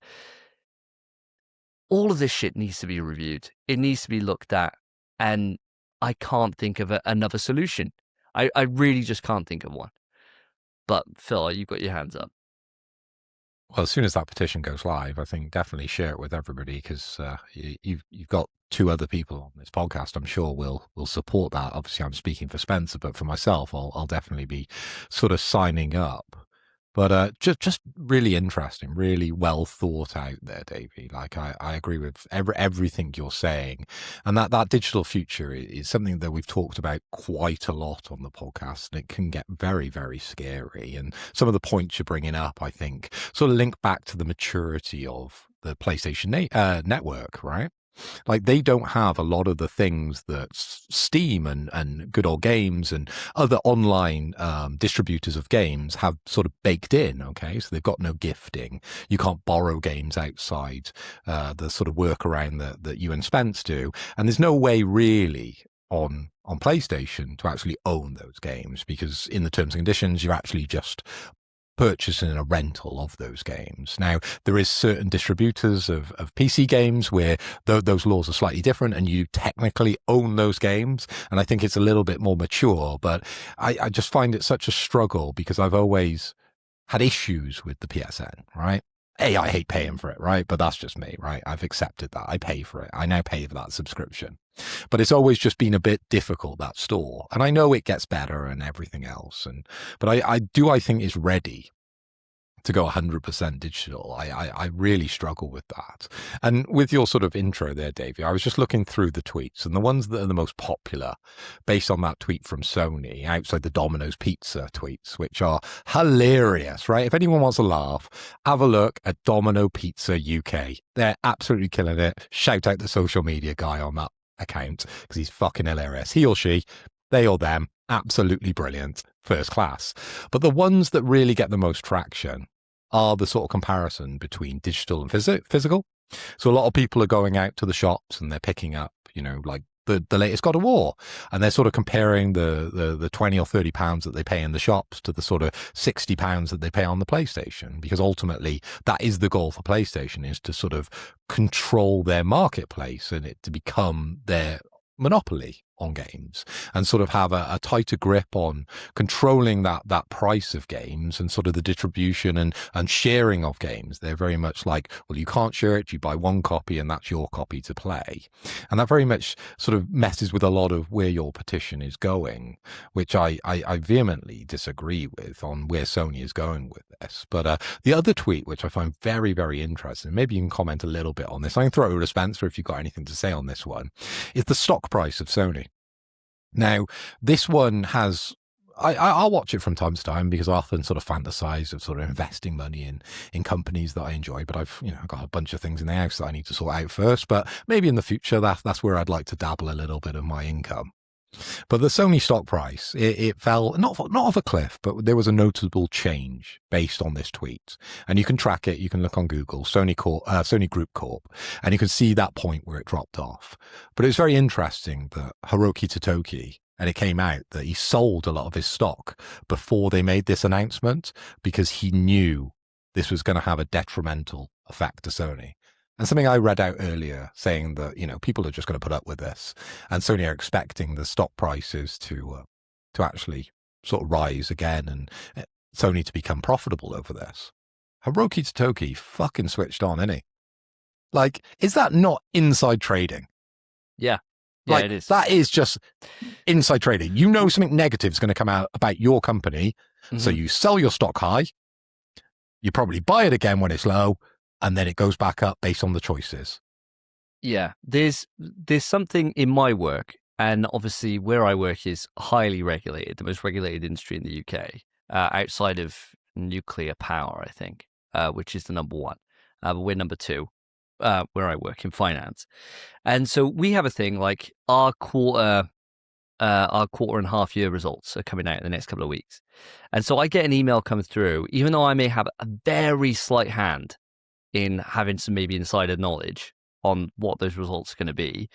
All of this shit needs to be reviewed. It needs to be looked at, and I can't think of another solution. I really just can't think of one. But Phil, you've got your hands up.
Well, as soon as that petition goes live, I think definitely share it with everybody, because you've got two other people on this podcast I'm sure will support that. Obviously, I'm speaking for Spencer, but for myself, I'll definitely be sort of signing up. But just really interesting, really well thought out there, Davey. Like I agree with everything you're saying, and that digital future is something that we've talked about quite a lot on the podcast, and it can get very, very scary. And some of the points you're bringing up, I think, sort of link back to the maturity of the PlayStation network, right? Like they don't have a lot of the things that Steam and Good Old Games and other online distributors of games have sort of baked in. Okay, so they've got no gifting. You can't borrow games outside the sort of workaround that you and Spence do, and there's no way really on PlayStation to actually own those games, because in the terms and conditions you're actually just purchasing a rental of those games. Now, there is certain distributors of PC games where those laws are slightly different and you technically own those games. And I think it's a little bit more mature, but I just find it such a struggle because I've always had issues with the PSN, right? I hate paying for it, right? But that's just me, right? I've accepted that. I pay for it. I now pay for that subscription. But it's always just been a bit difficult, that store. And I know it gets better and everything else. But I think it's ready to go 100% digital. I really struggle with that. And with your sort of intro there, Davey, I was just looking through the tweets, and the ones that are the most popular based on that tweet from Sony, outside the Domino's Pizza tweets, which are hilarious, right? If anyone wants to laugh, have a look at Domino Pizza UK. They're absolutely killing it. Shout out the social media guy on that account because he's fucking hilarious. He or she, they or them, absolutely brilliant, first class. But the ones that really get the most traction are the sort of comparison between digital and physical. So a lot of people are going out to the shops and they're picking up, like the latest God of War, and they're sort of comparing the 20 or 30 pounds that they pay in the shops to the sort of 60 pounds that they pay on the PlayStation, because ultimately that is the goal for PlayStation, is to sort of control their marketplace and it to become their monopoly on games, and sort of have a tighter grip on controlling that price of games and sort of the distribution and sharing of games. They're very much like, well, you can't share it, you buy one copy and that's your copy to play. And that very much sort of messes with a lot of where your petition is going, which I vehemently disagree with on where Sony is going with this. But the other tweet, which I find very, very interesting, maybe you can comment a little bit on this, I can throw it over to Spencer if you've got anything to say on this one, is the stock price of Sony. Now, this one has, I'll watch it from time to time because I often sort of fantasize of sort of investing money in companies that I enjoy, but I've got a bunch of things in the house that I need to sort out first, but maybe in the future that's where I'd like to dabble a little bit of my income. But the Sony stock price, it fell, not off a cliff, but there was a notable change based on this tweet. And you can track it. You can look on Google, Sony Group Corp, and you can see that point where it dropped off. But it's very interesting that Hiroki Totoki, and it came out that he sold a lot of his stock before they made this announcement because he knew this was going to have a detrimental effect to Sony. And something I read out earlier saying that, people are just going to put up with this, and Sony are expecting the stock prices to actually sort of rise again and Sony to become profitable over this. Hiroki Totoki fucking switched on, isn't he? Like, is that not inside trading?
Yeah.
Like,
it is.
That is just inside trading. Something negative is going to come out about your company. Mm-hmm. So you sell your stock high, you probably buy it again when it's low, and then it goes back up based on the choices.
Yeah, there's something in my work, and obviously where I work is highly regulated, the most regulated industry in the UK, outside of nuclear power, I think, which is the number one. But we're number two, where I work in finance. And so we have a thing like our quarter and half year results are coming out in the next couple of weeks. And so I get an email come through, even though I may have a very slight hand in having some maybe insider knowledge on what those results are going to be,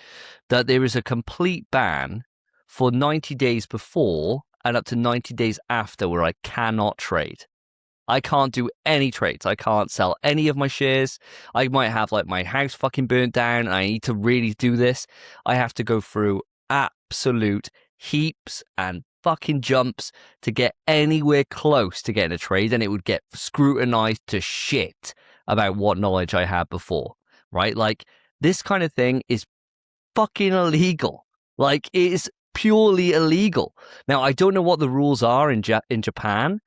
that there is a complete ban for 90 days before and up to 90 days after where I cannot trade. I can't do any trades. I can't sell any of my shares. I might have like my house fucking burnt down and I need to really do this. I have to go through absolute heaps and fucking jumps to get anywhere close to getting a trade, and it would get scrutinized to shit about what knowledge I had before, right? Like, this kind of thing is fucking illegal. Like, it is purely illegal. Now, I don't know what the rules are in Japan,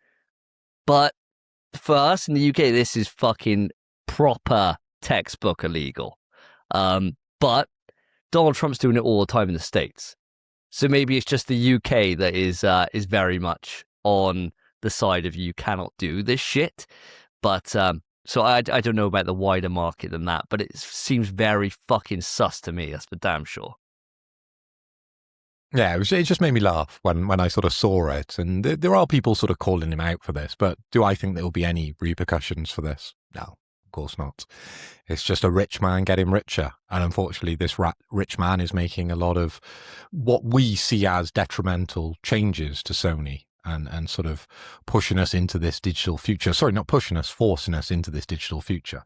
but for us in the UK, this is fucking proper textbook illegal. But Donald Trump's doing it all the time in the States. So maybe it's just the UK that is very much on the side of you cannot do this shit. But so I don't know about the wider market than that, but it seems very fucking sus to me. That's for damn sure.
Yeah, it just made me laugh when I sort of saw it. And there are people sort of calling him out for this, but do I think there will be any repercussions for this? No, of course not. It's just a rich man getting richer. And unfortunately, this rich man is making a lot of what we see as detrimental changes to Sony and sort of pushing us into this digital future. Sorry, not pushing us, forcing us into this digital future.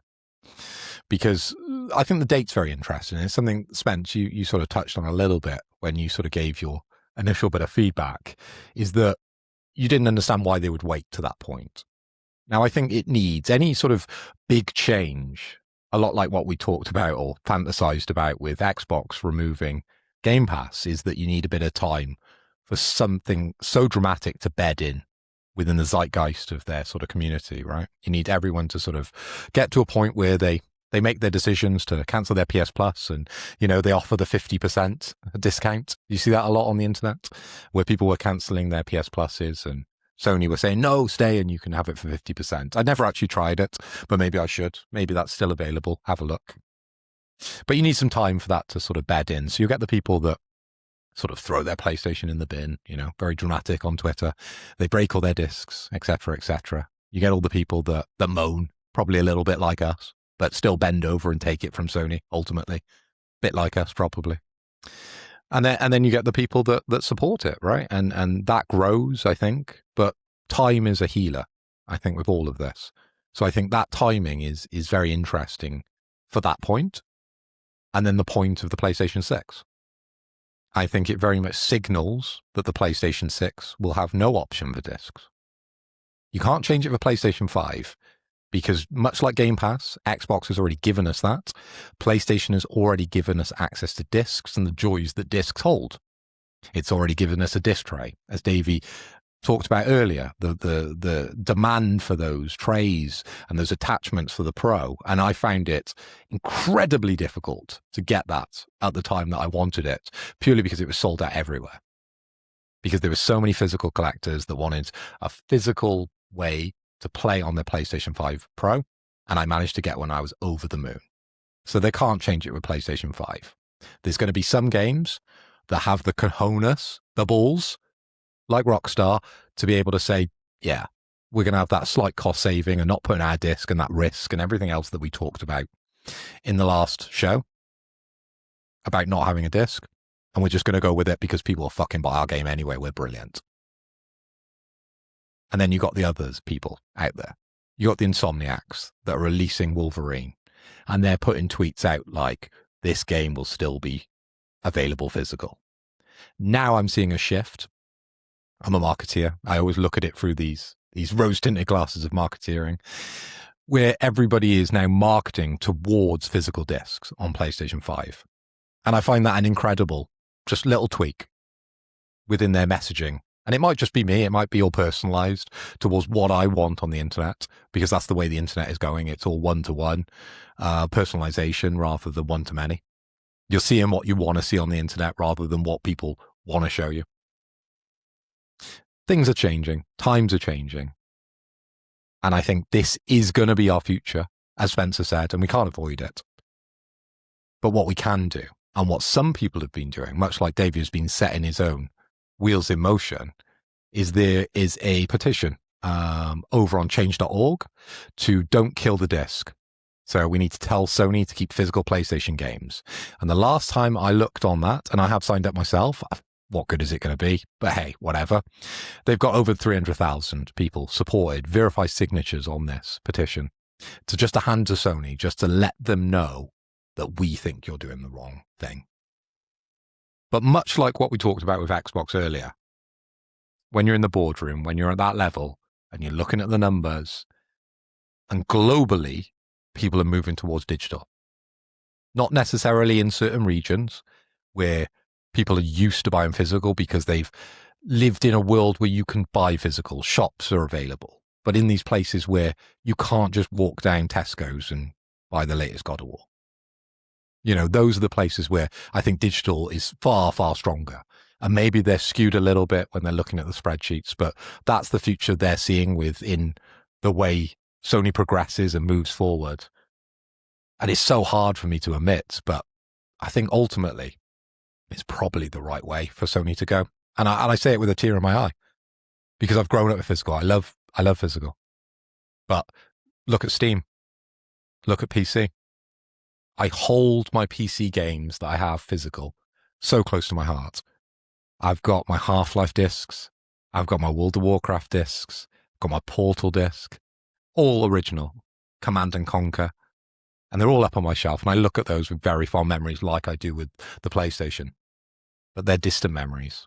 Because I think the date's very interesting. It's something, Spence, you sort of touched on a little bit when you sort of gave your initial bit of feedback, is that you didn't understand why they would wait to that point. Now, I think it needs any sort of big change, a lot like what we talked about or fantasized about with Xbox removing Game Pass, is that you need a bit of time for something so dramatic to bed in within the zeitgeist of their sort of community, right? You need everyone to sort of get to a point where they make their decisions to cancel their PS Plus and, you know, they offer the 50% discount. You see that a lot on the internet where people were cancelling their PS Pluses and Sony were saying, no, stay and you can have it for 50%. I never actually tried it, but maybe I should. Maybe that's still available. Have a look. But you need some time for that to sort of bed in. So you get the people that sort of throw their PlayStation in the bin, you know, very dramatic on Twitter. They break all their discs, etc., etc. You get all the people that moan, probably a little bit like us, but still bend over and take it from Sony, ultimately. Bit like us, probably. And then you get the people that support it, right? And that grows, I think. But time is a healer, I think, with all of this. So I think that timing is very interesting for that point. And then the point of the PlayStation 6. I think it very much signals that the PlayStation 6 will have no option for discs. You can't change it for PlayStation 5 because much like Game Pass, Xbox has already given us that. PlayStation has already given us access to discs and the joys that discs hold. It's already given us a disc tray, as Davey talked about earlier, the demand for those trays and those attachments for the Pro. And I found it incredibly difficult to get that at the time that I wanted it, purely because it was sold out everywhere. Because there were so many physical collectors that wanted a physical way to play on their PlayStation 5 Pro. And I managed to get one. I was over the moon. So they can't change it with PlayStation 5. There's going to be some games that have the cojones, the balls, like Rockstar, to be able to say, yeah, we're going to have that slight cost saving and not putting our disc and that risk and everything else that we talked about in the last show about not having a disc. And we're just going to go with it because people will fucking buy our game anyway. We're brilliant. And then you got the others people out there. You got the Insomniacs that are releasing Wolverine and they're putting tweets out like, this game will still be available physical. Now I'm seeing a shift. I'm a marketeer. I always look at it through these rose-tinted glasses of marketeering, where everybody is now marketing towards physical discs on PlayStation 5. And I find that an incredible, just little tweak within their messaging. And it might just be me. It might be all personalized towards what I want on the internet, because that's the way the internet is going. It's all one-to-one personalization rather than one-to-many. You're seeing what you want to see on the internet rather than what people want to show you. Things are changing. Times are changing. And I think this is going to be our future, as Spencer said, and we can't avoid it. But what we can do, and what some people have been doing, much like Davey has been setting his own wheels in motion, is there is a petition over on change.org to don't kill the disc. So we need to tell Sony to keep physical PlayStation games. And the last time I looked on that, and I have signed up myself, what good is it going to be? But hey, whatever. They've got over 300,000 people supported, verified signatures on this petition. To just a hand to Sony, just to let them know that we think you're doing the wrong thing. But much like what we talked about with Xbox earlier, when you're in the boardroom, when you're at that level and you're looking at the numbers, and globally, people are moving towards digital. Not necessarily in certain regions where people are used to buying physical because they've lived in a world where you can buy physical, shops are available. But in these places where you can't just walk down Tesco's and buy the latest God of War. You know, those are the places where I think digital is far, far stronger. And maybe they're skewed a little bit when they're looking at the spreadsheets, but that's the future they're seeing within the way Sony progresses and moves forward. And it's so hard for me to admit, but I think ultimately it's probably the right way for Sony to go. And I say it with a tear in my eye because I've grown up with physical. I love physical. But look at Steam. Look at PC. I got my PC games that I have physical so close to my heart. I've got my Half-Life discs. I've got my World of Warcraft discs. I've got my Portal disc. All original. Command and Conquer. And they're all up on my shelf. And I look at those with very fond memories like I do with the PlayStation. But they're distant memories.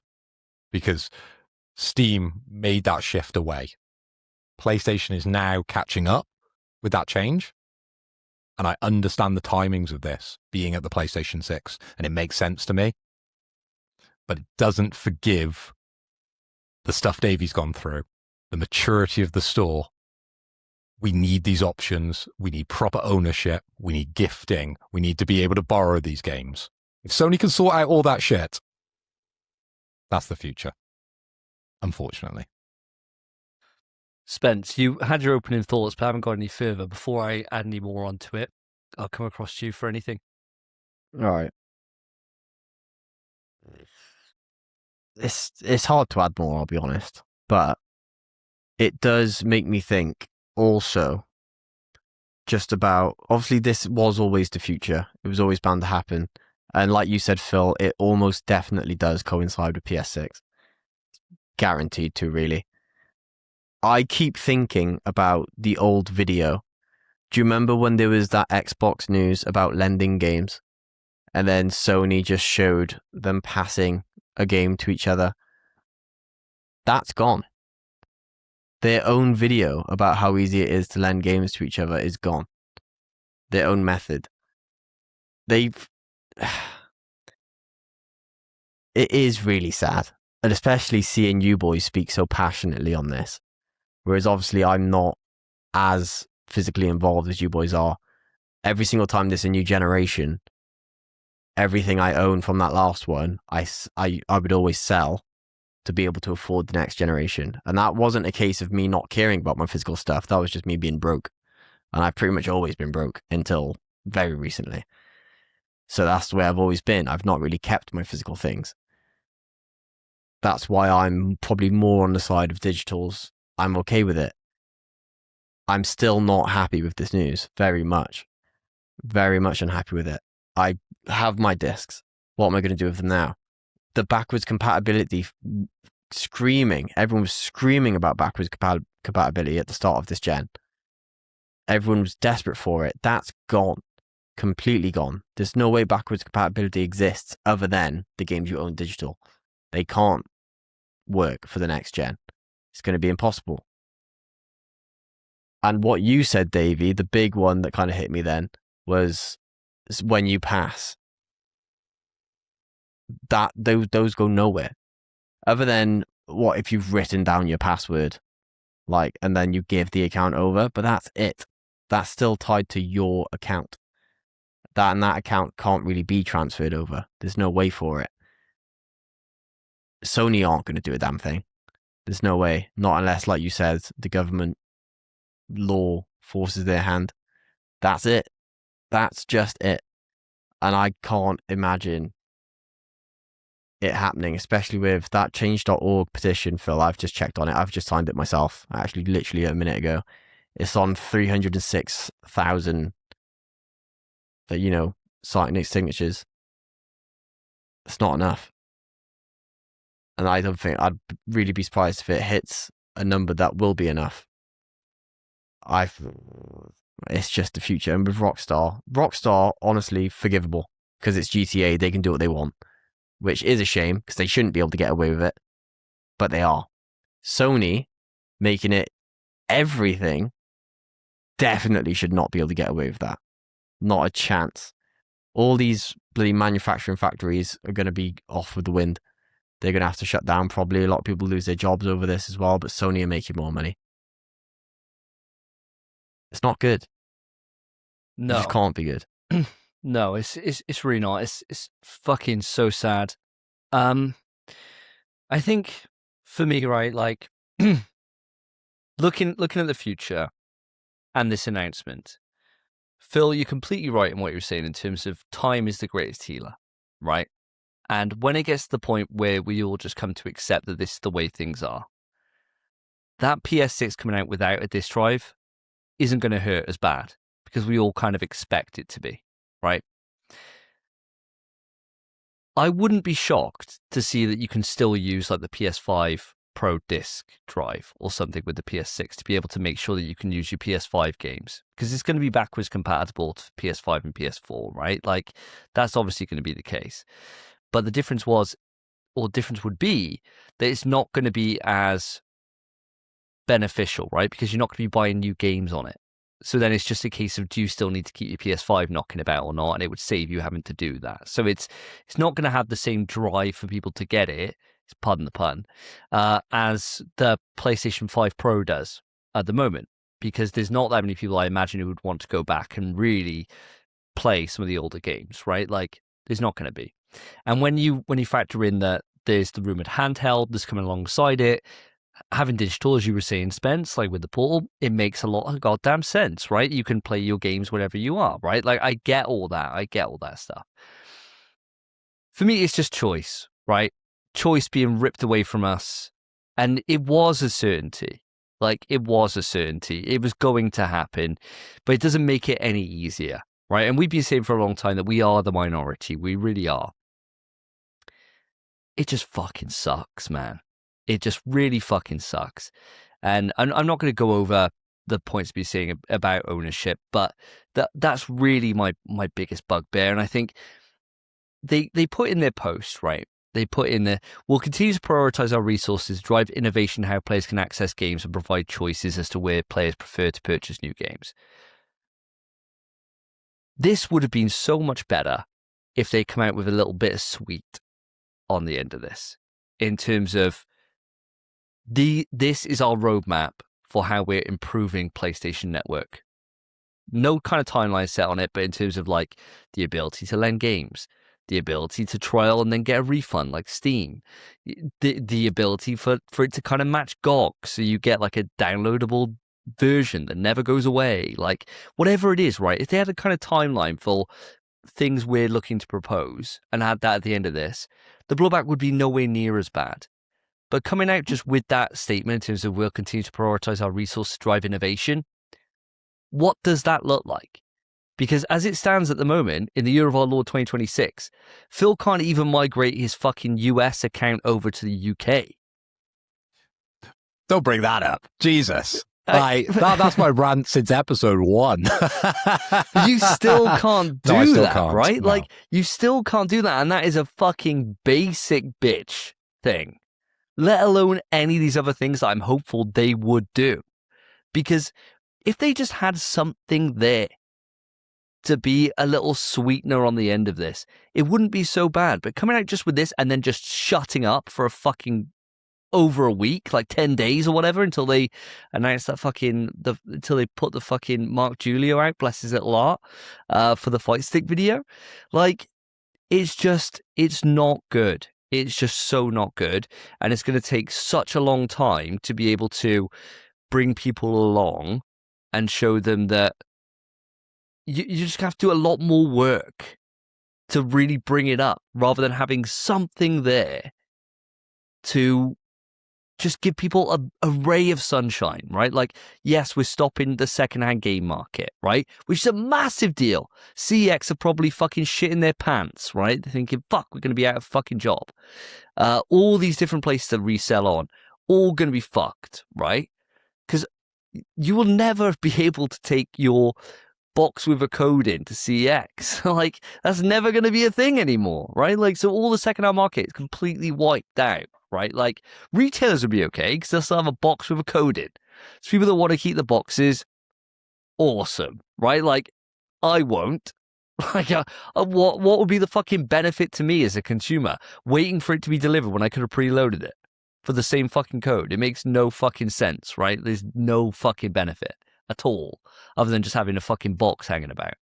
Because Steam made that shift away. PlayStation is now catching up with that change. And I understand the timings of this being at the PlayStation 6. And it makes sense to me. But it doesn't forgive the stuff Davey's gone through, the maturity of the store. We need these options. We need proper ownership. We need gifting. We need to be able to borrow these games. If Sony can sort out all that shit, that's the future, unfortunately.
Spence, you had your opening thoughts, but I haven't got any further. Before I add any more onto it, I'll come across to you for anything.
All right. It's hard to add more, I'll be honest. But it does make me think also just about, obviously this was always the future. It was always bound to happen. And like you said, Phil, it almost definitely does coincide with PS6. Guaranteed to, really. I keep thinking about the old video. Do you remember when there was that Xbox news about lending games? And then Sony just showed them passing a game to each other. That's gone. Their own video about how easy it is to lend games to each other is gone. Their own method. It is really sad. And especially seeing you boys speak so passionately on this. Whereas obviously I'm not as physically involved as you boys are. Every single time there's a new generation, everything I own from that last one, I would always sell to be able to afford the next generation. And that wasn't a case of me not caring about my physical stuff. That was just me being broke. And I've pretty much always been broke until very recently. So that's the way I've always been. I've not really kept my physical things. That's why I'm probably more on the side of digitals. I'm okay with it. I'm still not happy with this news. Very much. Very much unhappy with it. I have my discs. What am I going to do with them now? The backwards compatibility, screaming. Everyone was screaming about backwards compatibility at the start of this gen. Everyone was desperate for it. That's gone. Completely gone. There's no way backwards compatibility exists other than the games you own digital. They can't work for the next gen. It's going to be impossible. And what you said, Davey, the big one that kind of hit me then was when you pass. That those go nowhere. Other than what if you've written down your password, like, and then you give the account over, but that's it. That's still tied to your account. That account can't really be transferred over. There's no way for it. Sony aren't going to do a damn thing. There's no way. Not unless, like you said, the government law forces their hand. That's it. That's just it. And I can't imagine it happening, especially with that change.org petition, Phil. I've just checked on it. I've just signed it myself. Actually, literally a minute ago. It's on 306,000, signatures. It's not enough. And I don't think I'd really be surprised if it hits a number that will be enough. It's just the future. And with Rockstar, honestly, forgivable because it's GTA. They can do what they want, which is a shame because they shouldn't be able to get away with it, but they are. Sony making it everything definitely should not be able to get away with that. Not a chance. All these bloody manufacturing factories are going to be off with the wind. They're going to have to shut down probably. A lot of people lose their jobs over this as well, but Sony are making more money. It's not good.
No.
It just can't be good.
No, it's really not. It's fucking so sad. I think for me, right, like looking at the future and this announcement, Phil, you're completely right in what you're saying in terms of time is the greatest healer, right? And when it gets to the point where we all just come to accept that this is the way things are, that PS6 coming out without a disk drive isn't going to hurt as bad because we all kind of expect it to be, right? I wouldn't be shocked to see that you can still use like the PS5 Pro disk drive or something with the PS6 to be able to make sure that you can use your PS5 games because it's going to be backwards compatible to PS5 and PS4, right? Like that's obviously going to be the case. But the difference would be that it's not going to be as beneficial, right? Because you're not going to be buying new games on it. So then it's just a case of do you still need to keep your PS5 knocking about or not? And it would save you having to do that. So it's not going to have the same drive for people to get it, pardon the pun, as the PlayStation 5 Pro does at the moment. Because there's not that many people I imagine who would want to go back and really play some of the older games, right? Like there's not going to be. And when you factor in that there's the rumored handheld that's coming alongside it, having digital, as you were saying, Spence, like with the Portal, it makes a lot of goddamn sense, right? You can play your games wherever you are, right? Like I get all that stuff. For me, it's just choice, right? Choice being ripped away from us. And it was a certainty. Like it was a certainty. It was going to happen, but it doesn't make it any easier, right? And we've been saying for a long time that we are the minority. We really are. It just fucking sucks, man. It just really fucking sucks. And I'm not going to go over the points to be saying about ownership, but that's really my biggest bugbear. And I think they put in their post, right? They put in there, we'll continue to prioritize our resources, drive innovation, how players can access games and provide choices as to where players prefer to purchase new games. This would have been so much better if they come out with a little bit of sweet on the end of this in terms of this is our roadmap for how we're improving PlayStation Network. No kind of timeline set on it, but in terms of like the ability to lend games, the ability to trial and then get a refund like Steam, the ability for it to kind of match GOG, so you get like a downloadable version that never goes away, like whatever it is, right? If they had a kind of timeline for things we're looking to propose and had that at the end of this, the blowback would be nowhere near as bad. But coming out just with that statement in terms of we'll continue to prioritize our resources to drive innovation, what does that look like? Because as it stands at the moment, in the year of our Lord 2026, Phil can't even migrate his fucking US account over to the UK.
Don't bring that up. Jesus. That's my rant since episode 1.
You still can't do that, right?
No.
Like, you still can't do that. And that is a fucking basic bitch thing. Let alone any of these other things that I'm hopeful they would do. Because if they just had something there to be a little sweetener on the end of this, it wouldn't be so bad. But coming out just with this and then just shutting up for a fucking over a week, like 10 days or whatever, until they announce that until they put the fucking Mark Julio out, bless his little heart, for the fight stick video. Like, it's not good. It's just so not good. And it's going to take such a long time to be able to bring people along and show them that you just have to do a lot more work to really bring it up rather than having something there to just give people a ray of sunshine, right? Like, yes, we're stopping the secondhand game market, right? Which is a massive deal. CEX are probably fucking shitting their pants, right? They're thinking, fuck, we're going to be out of fucking job. All these different places to resell on, all going to be fucked, right? Because you will never be able to take your box with a code in to CEX. Like, that's never going to be a thing anymore, right? Like, so all the secondhand market is completely wiped out, right? Like, retailers would be okay because they'll still have a box with a code in. So people that want to keep the boxes, awesome, right? Like, I won't. Like, what would be the fucking benefit to me as a consumer waiting for it to be delivered when I could have preloaded it for the same fucking code? It makes no fucking sense, right? There's no fucking benefit at all, other than just having a fucking box hanging about.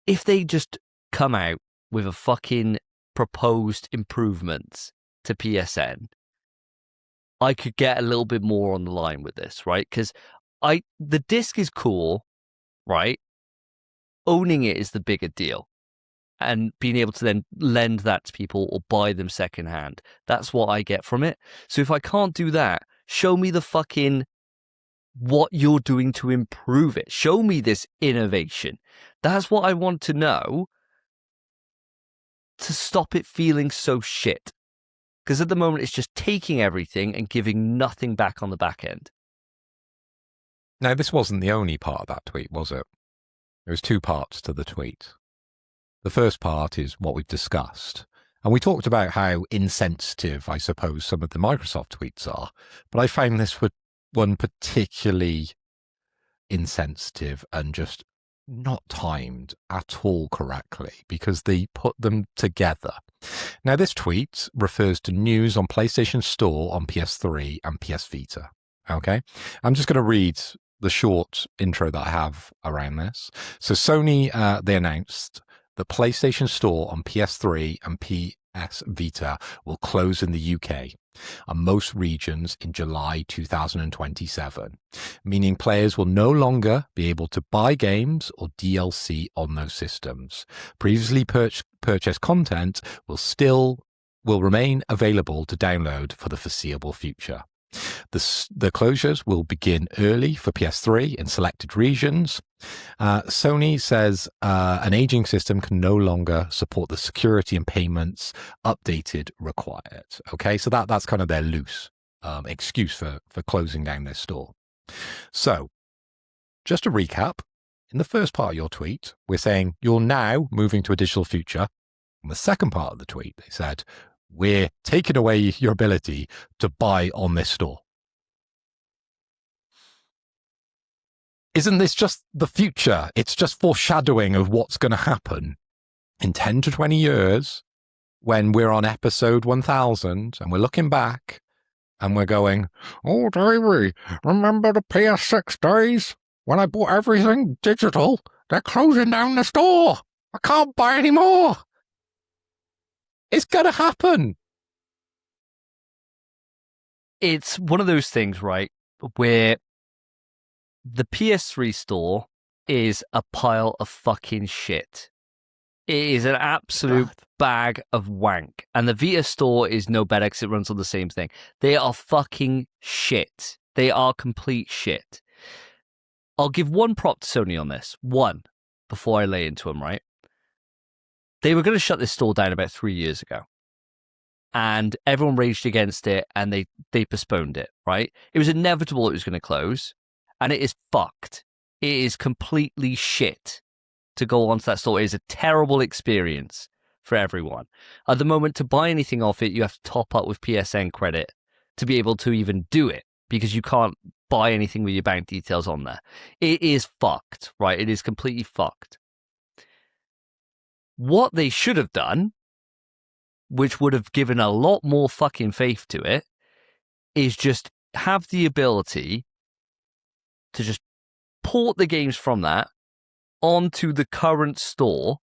If they just come out with a fucking proposed improvements to PSN, I could get a little bit more on the line with this, right? Because the disc is cool, right? Owning it is the bigger deal. And being able to then lend that to people or buy them secondhand. That's what I get from it. So if I can't do that, show me the fucking what you're doing to improve it. Show me this innovation. That's what I want to know to stop it feeling so shit. Because at the moment, it's just taking everything and giving nothing back on the back end.
Now, this wasn't the only part of that tweet, was it? There was two parts to the tweet. The first part is what we've discussed. And we talked about how insensitive, I suppose, some of the Microsoft tweets are. But I found this one particularly insensitive and just not timed at all correctly because they put them together. Now, this tweet refers to news on PlayStation Store on PS3 and PS Vita. Okay? I'm just going to read the short intro that I have around this. So Sony, they announced the PlayStation Store on PS3 and PS Vita will close in the UK and most regions in July 2027, meaning players will no longer be able to buy games or DLC on those systems. Previously purchased content will remain available to download for the foreseeable future. The closures will begin early for PS3 in selected regions. Sony says an aging system can no longer support the security and payments updated required. Okay, so that's kind of their loose excuse for closing down their store. So, just to recap, in the first part of your tweet, we're saying you're now moving to a digital future. In the second part of the tweet, they said, we're taking away your ability to buy on this store. Isn't this just the future? It's just foreshadowing of what's going to happen in 10 to 20 years when we're on episode 1000 and we're looking back and we're going, oh, Davey, remember the PS6 days when I bought everything digital? They're closing down the store. I can't buy any more. It's going to happen.
It's one of those things, right, where the PS3 store is a pile of fucking shit. It is an absolute bag of wank. And the Vita store is no better because it runs on the same thing. They are fucking shit. They are complete shit. I'll give one prop to Sony on this. One, before I lay into them, right? They were going to shut this store down about 3 years ago. And everyone raged against it and they postponed it, right? It was inevitable it was going to close. And it is fucked. It is completely shit to go onto that store. It is a terrible experience for everyone. At the moment, to buy anything off it, you have to top up with PSN credit to be able to even do it because you can't buy anything with your bank details on there. It is fucked, right? It is completely fucked. What they should have done, which would have given a lot more fucking faith to it, is just have the ability to just port the games from that onto the current store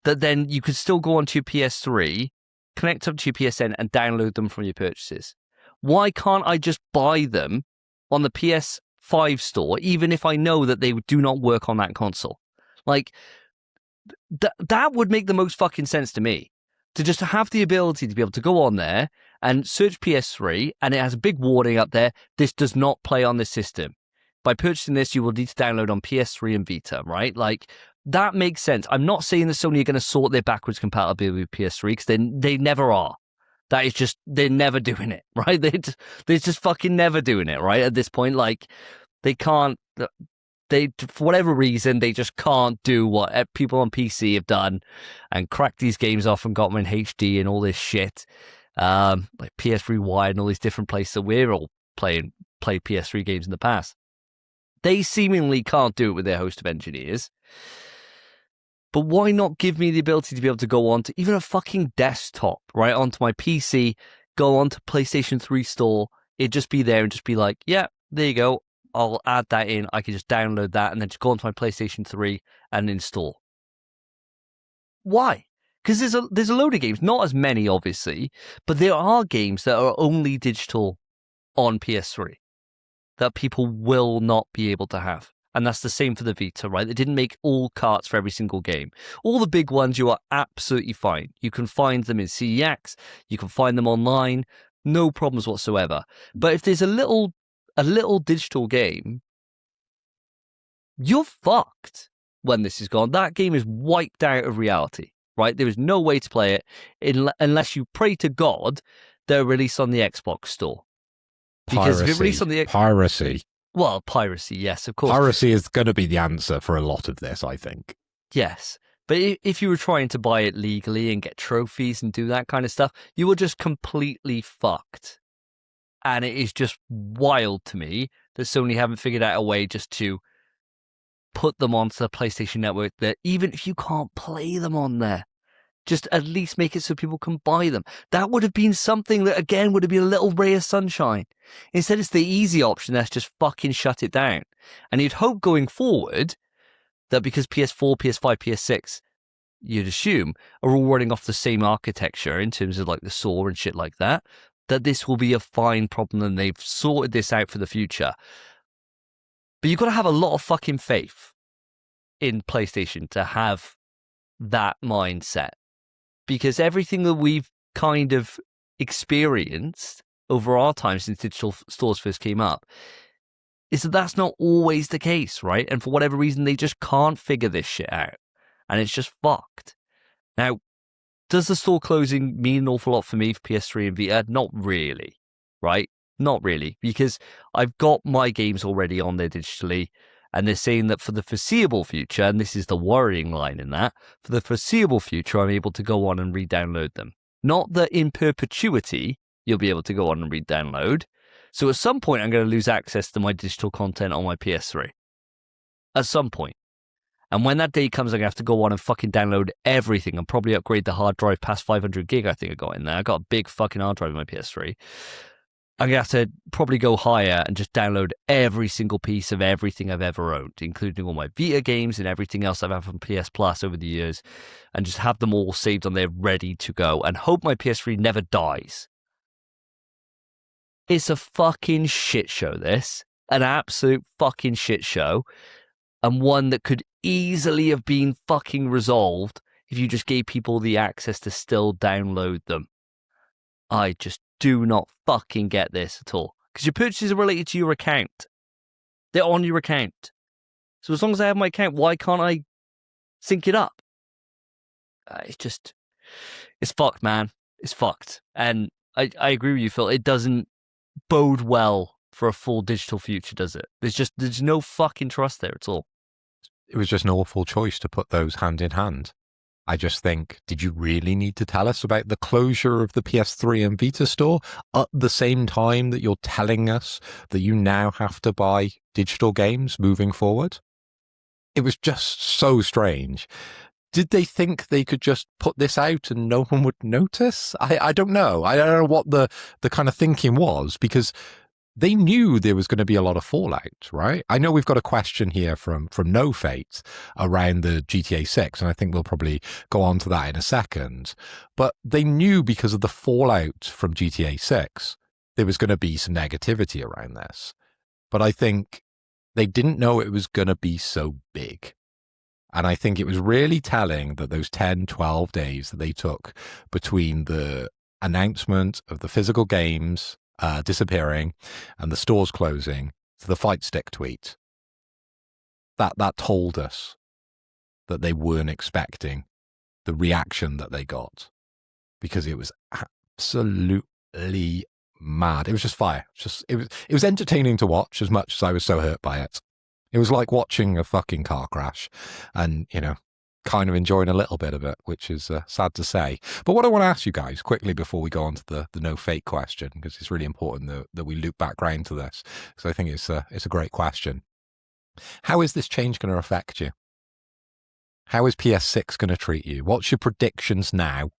that then you could still go onto your PS3, connect up to your PSN and download them from your purchases. Why can't I just buy them on the PS5 store, even if I know that they do not work on that console? Like, that would make the most fucking sense to me. to just have the ability to be able to go on there and search PS3, and it has a big warning up there, this does not play on this system. By purchasing this, you will need to download on PS3 and Vita, right? Like, that makes sense. I'm not saying that Sony are going to sort their backwards compatibility with PS3, because they never are. That is just, they're never doing it, right? They're just fucking never doing it, right? At this point, like, they can't, for whatever reason, they just can't do what people on PC have done and cracked these games off and got them in HD and all this shit. Like PS3 Wired and all these different places that we're all played PS3 games in the past. They seemingly can't do it with their host of engineers. But why not give me the ability to be able to go on to even a fucking desktop, right? Onto my PC, go on to PlayStation 3 store, it'd just be there and just be like, yeah, there you go. I'll add that in. I can just download that and then just go onto my PlayStation 3 and install. Why? Because there's a load of games, not as many, obviously, but there are games that are only digital on PS3 that people will not be able to have. And that's the same for the Vita, right? They didn't make all carts for every single game. All the big ones, you are absolutely fine. You can find them in CEX. You can find them online. No problems whatsoever. But if there's a little digital game, you're fucked when this is gone. That game is wiped out of reality, right? There is no way to play it unless you pray to God they're released on the Xbox store. Because if it's released on the
Piracy.
Well, piracy, yes, of course.
Piracy is going to be the answer for a lot of this, I think.
Yes. But if you were trying to buy it legally and get trophies and do that kind of stuff, you were just completely fucked. And it is just wild to me that Sony haven't figured out a way just to put them onto the PlayStation Network, that even if you can't play them on there, just at least make it so people can buy them. That would have been something that, again, would have been a little ray of sunshine. Instead, it's the easy option that's just fucking shut it down. And you'd hope going forward that because PS4, PS5, PS6, you'd assume, are all running off the same architecture in terms of like the SAW and shit like that, that this will be a fine problem and they've sorted this out for the future. But you've got to have a lot of fucking faith in PlayStation to have that mindset. Because everything that we've kind of experienced over our time since digital stores first came up is that that's not always the case, right? And for whatever reason, they just can't figure this shit out. And it's just fucked. Now, does the store closing mean an awful lot for me for PS3 and Vita? Not really, right? Not really, because I've got my games already on there digitally, and they're saying that for the foreseeable future, and this is the worrying line in that, for the foreseeable future, I'm able to go on and re-download them. Not that in perpetuity, you'll be able to go on and re-download. So at some point, I'm going to lose access to my digital content on my PS3. At some point. And when that day comes, I'm going to have to go on and fucking download everything and probably upgrade the hard drive past 500 gig, I think I got in there. I got a big fucking hard drive in my PS3. I'm going to have to probably go higher and just download every single piece of everything I've ever owned, including all my Vita games and everything else I've had from PS Plus over the years, and just have them all saved on there ready to go and hope my PS3 never dies. It's a fucking shit show, this. An absolute fucking shit show. And one that could easily have been fucking resolved if you just gave people the access to still download them. I just do not fucking get this at all. Because your purchases are related to your account. They're on your account. So as long as I have my account, why can't I sync it up? It's fucked, man. It's fucked. And I agree with you, Phil. It doesn't bode well for a full digital future, does it? There's no fucking trust there at all.
It was just an awful choice to put those hand in hand. I just think, did you really need to tell us about the closure of the PS3 and Vita store at the same time that you're telling us that you now have to buy digital games moving forward? It was just so strange. Did they think they could just put this out and no one would notice? I don't know. I don't know what the kind of thinking was, because they knew there was going to be a lot of fallout, right? I know we've got a question here from No Fate around the GTA 6, and I think we'll probably go on to that in a second. But they knew because of the fallout from GTA 6, there was going to be some negativity around this. But I think they didn't know it was going to be so big. And I think it was really telling that those 10, 12 days that they took between the announcement of the physical games disappearing and the stores closing to the fight stick tweet, that told us that they weren't expecting the reaction that they got, because it was absolutely mad. It was just fire. It was entertaining to watch as much as I was so hurt by it. It was like watching a fucking car crash and, kind of enjoying a little bit of it, which is sad to say. But what I want to ask you guys quickly before we go on to the no fake question, because it's really important that we loop back round to this, because I think it's a great question. How is this change going to affect you? How is PS6 going to treat you? What's your predictions now?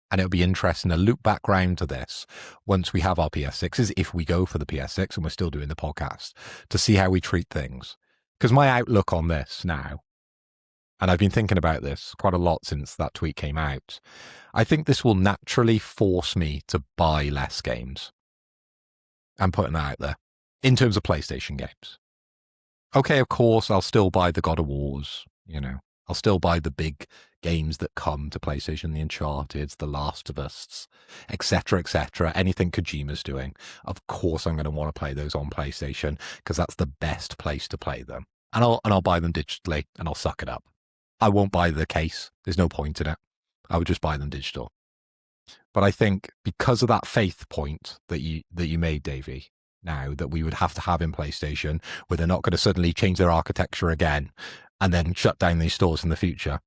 And it'll be interesting to loop back round to this once we have our PS6s, if we go for the PS6 and we're still doing the podcast, to see how we treat things. Because my outlook on this now, and I've been thinking about this quite a lot since that tweet came out, I think this will naturally force me to buy less games. I'm putting that out there in terms of PlayStation games. Okay, of course, I'll still buy the God of Wars, I'll still buy the big games that come to PlayStation, the Uncharted, the Last of Us, etc., anything Kojima's doing. Of course, I'm going to want to play those on PlayStation because that's the best place to play them. And I'll buy them digitally and I'll suck it up. I won't buy the case. There's no point in it. I would just buy them digital. But I think because of that faith point that you made, Davey, now that we would have to have in PlayStation, where they're not going to suddenly change their architecture again and then shut down these stores in the future,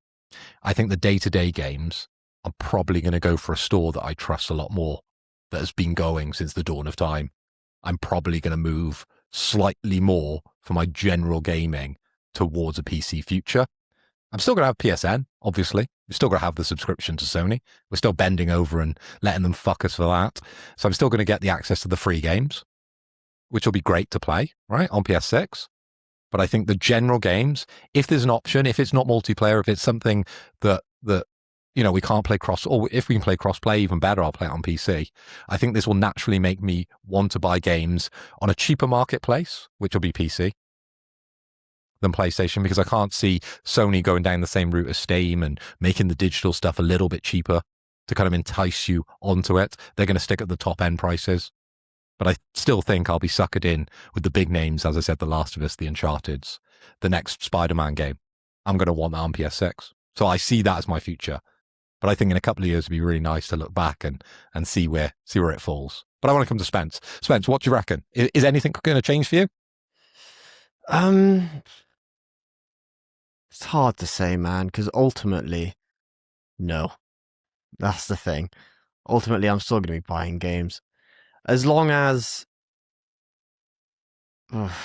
I think the day-to-day games, I'm probably going to go for a store that I trust a lot more, that has been going since the dawn of time. I'm probably going to move slightly more for my general gaming towards a PC future. I'm still going to have PSN, obviously. We're still going to have the subscription to Sony. We're still bending over and letting them fuck us for that. So I'm still going to get the access to the free games, which will be great to play, right, on PS6. But I think the general games, if there's an option, if it's not multiplayer, if it's something that we can't play cross, or if we can play cross-play, even better, I'll play it on PC. I think this will naturally make me want to buy games on a cheaper marketplace, which will be PC, than PlayStation, because I can't see Sony going down the same route as Steam and making the digital stuff a little bit cheaper to kind of entice you onto it. They're going to stick at the top end prices. But I still think I'll be suckered in with the big names, as I said, The Last of Us, the Uncharted's, the next Spider-Man game. I'm going to want that on PS6. So I see that as my future. But I think in a couple of years, it'd be really nice to look back and see where it falls. But I want to come to Spence. Spence, what do you reckon? Is anything going to change for you?
It's hard to say, man, because ultimately, no. That's the thing. Ultimately, I'm still going to be buying games. As long as...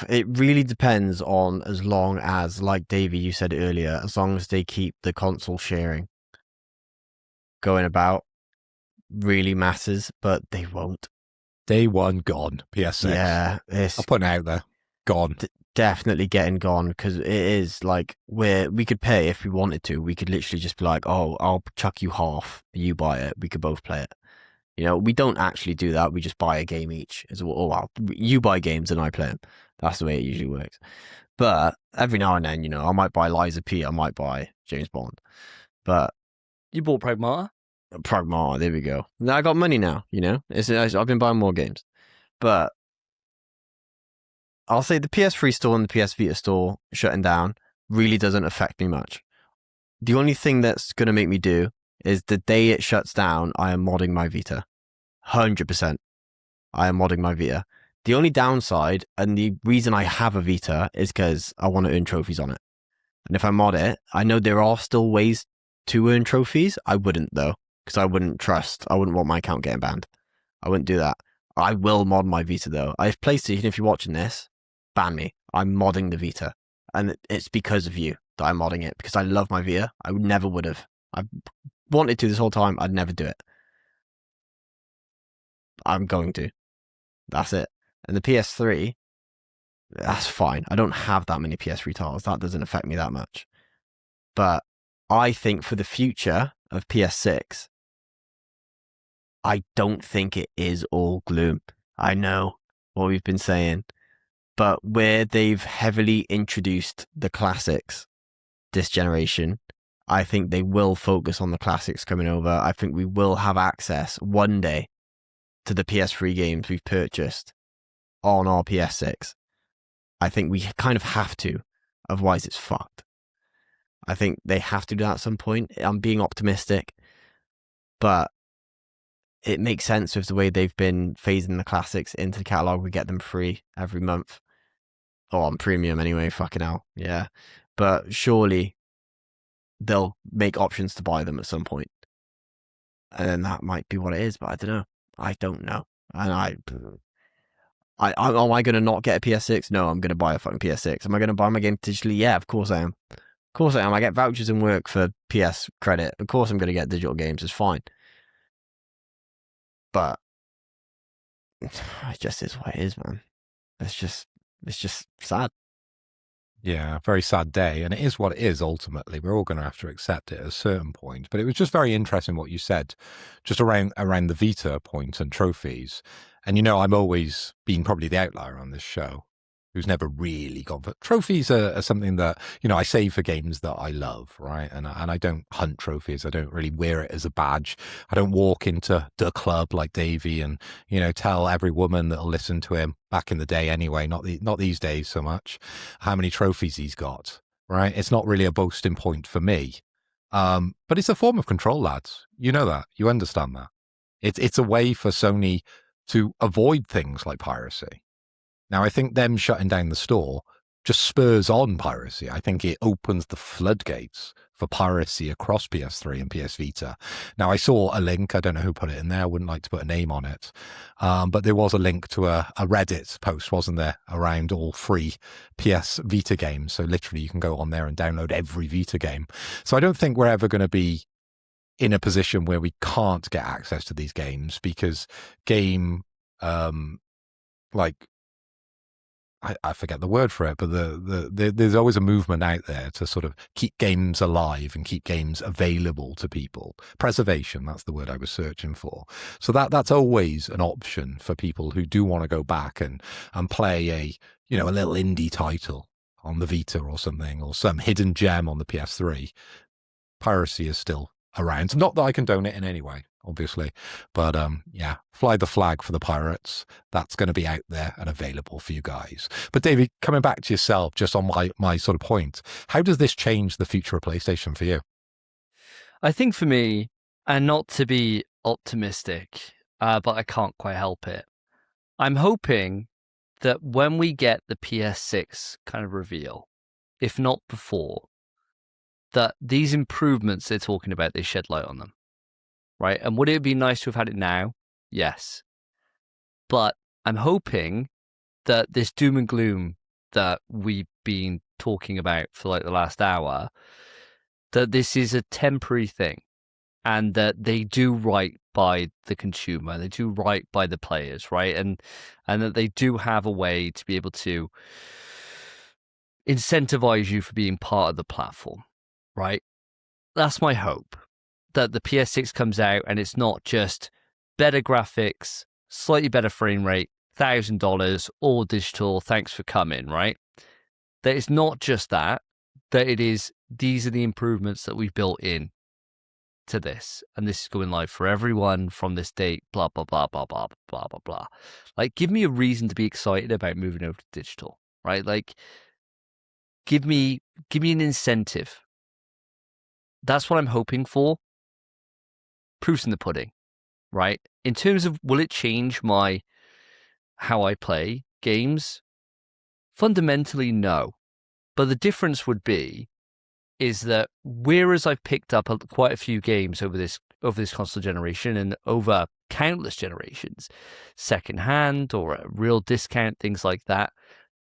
it really depends on, as long as, like Davey, you said earlier, as long as they keep the console sharing going about, really matters, but they won't.
Day one gone, PS6.
Yeah.
I'll put it out there. Gone.
Definitely getting gone, because it is like where we could pay if we wanted to. We could literally just be like, oh, I'll chuck you half, you buy it, we could both play it. We don't actually do that. We just buy a game each. It's, oh, well, you buy games and I play them. That's the way it usually works. But every now and then, I might buy Liza P, I might buy James Bond. But
you bought Pragmata?
Pragmata, there we go. Now I got money now, I've been buying more games. But I'll say the PS3 store and the PS Vita store shutting down really doesn't affect me much. The only thing that's going to make me do is the day it shuts down, I am modding my Vita. 100%. I am modding my Vita. The only downside, and the reason I have a Vita, is because I want to earn trophies on it. And if I mod it, I know there are still ways to earn trophies. I wouldn't, though, because I wouldn't want my account getting banned. I wouldn't do that. I will mod my Vita, though. If PlayStation, if you're watching this, ban me. I'm modding the Vita. And it's because of you that I'm modding it, because I love my Vita. I never would have. I wanted to this whole time. I'd never do it. I'm going to. That's it. And the PS3, that's fine. I don't have that many PS3 titles. That doesn't affect me that much. But I think for the future of PS6, I don't think it is all gloom. I know what we've been saying. But where they've heavily introduced the classics, this generation. I think they will focus on the classics coming over. I think we will have access one day to the PS3 games we've purchased on our PS6. I think we kind of have to, otherwise it's fucked. I think they have to do that at some point. I'm being optimistic, but it makes sense with the way they've been phasing the classics into the catalog. We get them free every month, or on premium anyway. Fucking hell, yeah. But surely they'll make options to buy them at some point, and then that might be what it is. But I don't know. And am I going to not get a PS6? No, I'm going to buy a fucking PS6. Am I going to buy my game digitally? Yeah, of course I am. Of course I am. I get vouchers in work for PS credit. Of course I'm going to get digital games. It's fine. But it just is what it is, man. It's just sad.
Yeah, very sad day. And it is what it is, ultimately. We're all going to have to accept it at a certain point. But it was just very interesting what you said, just around the Vita point and trophies. And, you know, I'm always been probably the outlier on this show, who's never really gone for trophies are something that, you know, I save for games that I love, right? And I don't hunt trophies. I don't really wear it as a badge. I don't walk into the club like Davey and, you know, tell every woman that'll listen to him back in the day anyway, not these days so much, how many trophies he's got, right? It's not really a boasting point for me. But it's a form of control, lads. You know that. You understand that. It's a way for Sony to avoid things like piracy. Now, I think them shutting down the store just spurs on piracy. I think it opens the floodgates for piracy across PS3 and PS Vita. Now, I saw a link. I don't know who put it in there. I wouldn't like to put a name on it. But there was a link to a Reddit post, wasn't there, around all free PS Vita games. So literally you can go on there and download every Vita game. So I don't think we're ever going to be in a position where we can't get access to these games because I forget the word for it, but there's always a movement out there to sort of keep games alive and keep games available to people. Preservation, that's the word I was searching for. So that's always an option for people who do want to go back and play a little indie title on the Vita or something, or some hidden gem on the PS3. Piracy is still around. Not that I condone it in any way, obviously, but yeah, fly the flag for the pirates. That's going to be out there and available for you guys. But Davey, coming back to yourself, just on my sort of point, how does this change the future of PlayStation for you?
I think for me, and not to be optimistic, but I can't quite help it, I'm hoping that when we get the PS6 kind of reveal, if not before, that these improvements they're talking about, they shed light on them, right? And would it be nice to have had it now? Yes. But I'm hoping that this doom and gloom that we've been talking about for like the last hour, that this is a temporary thing and that they do right by the consumer, they do right by the players, right? And that they do have a way to be able to incentivize you for being part of the platform, right? That's my hope, that the PS6 comes out and it's not just better graphics, slightly better frame rate, $1,000, all digital, thanks for coming, right? That it's not just that it is, these are the improvements that we've built in to this, and this is going live for everyone from this date, blah, blah, blah, blah, blah, blah, blah, blah. Like, give me a reason to be excited about moving over to digital, right? Like, give me an incentive. That's what I'm hoping for. Proof's in the pudding, right? In terms of, will it change how I play games? Fundamentally, no. But the difference would be is that whereas I've picked up quite a few games over this console generation and over countless generations, secondhand or at a real discount, things like that,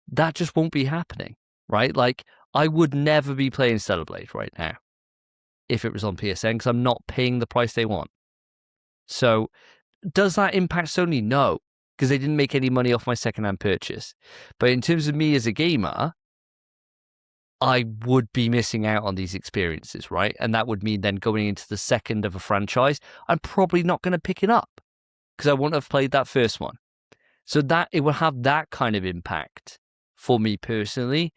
that just won't be happening, right? Like, I would never be playing Stellar Blade right now if it was on PSN, because I'm not paying the price they want. So does that impact Sony? No, because they didn't make any money off my secondhand purchase. But in terms of me as a gamer, I would be missing out on these experiences, right? And that would mean then going into the second of a franchise, I'm probably not going to pick it up because I won't have played that first one. So that it will have that kind of impact for me personally.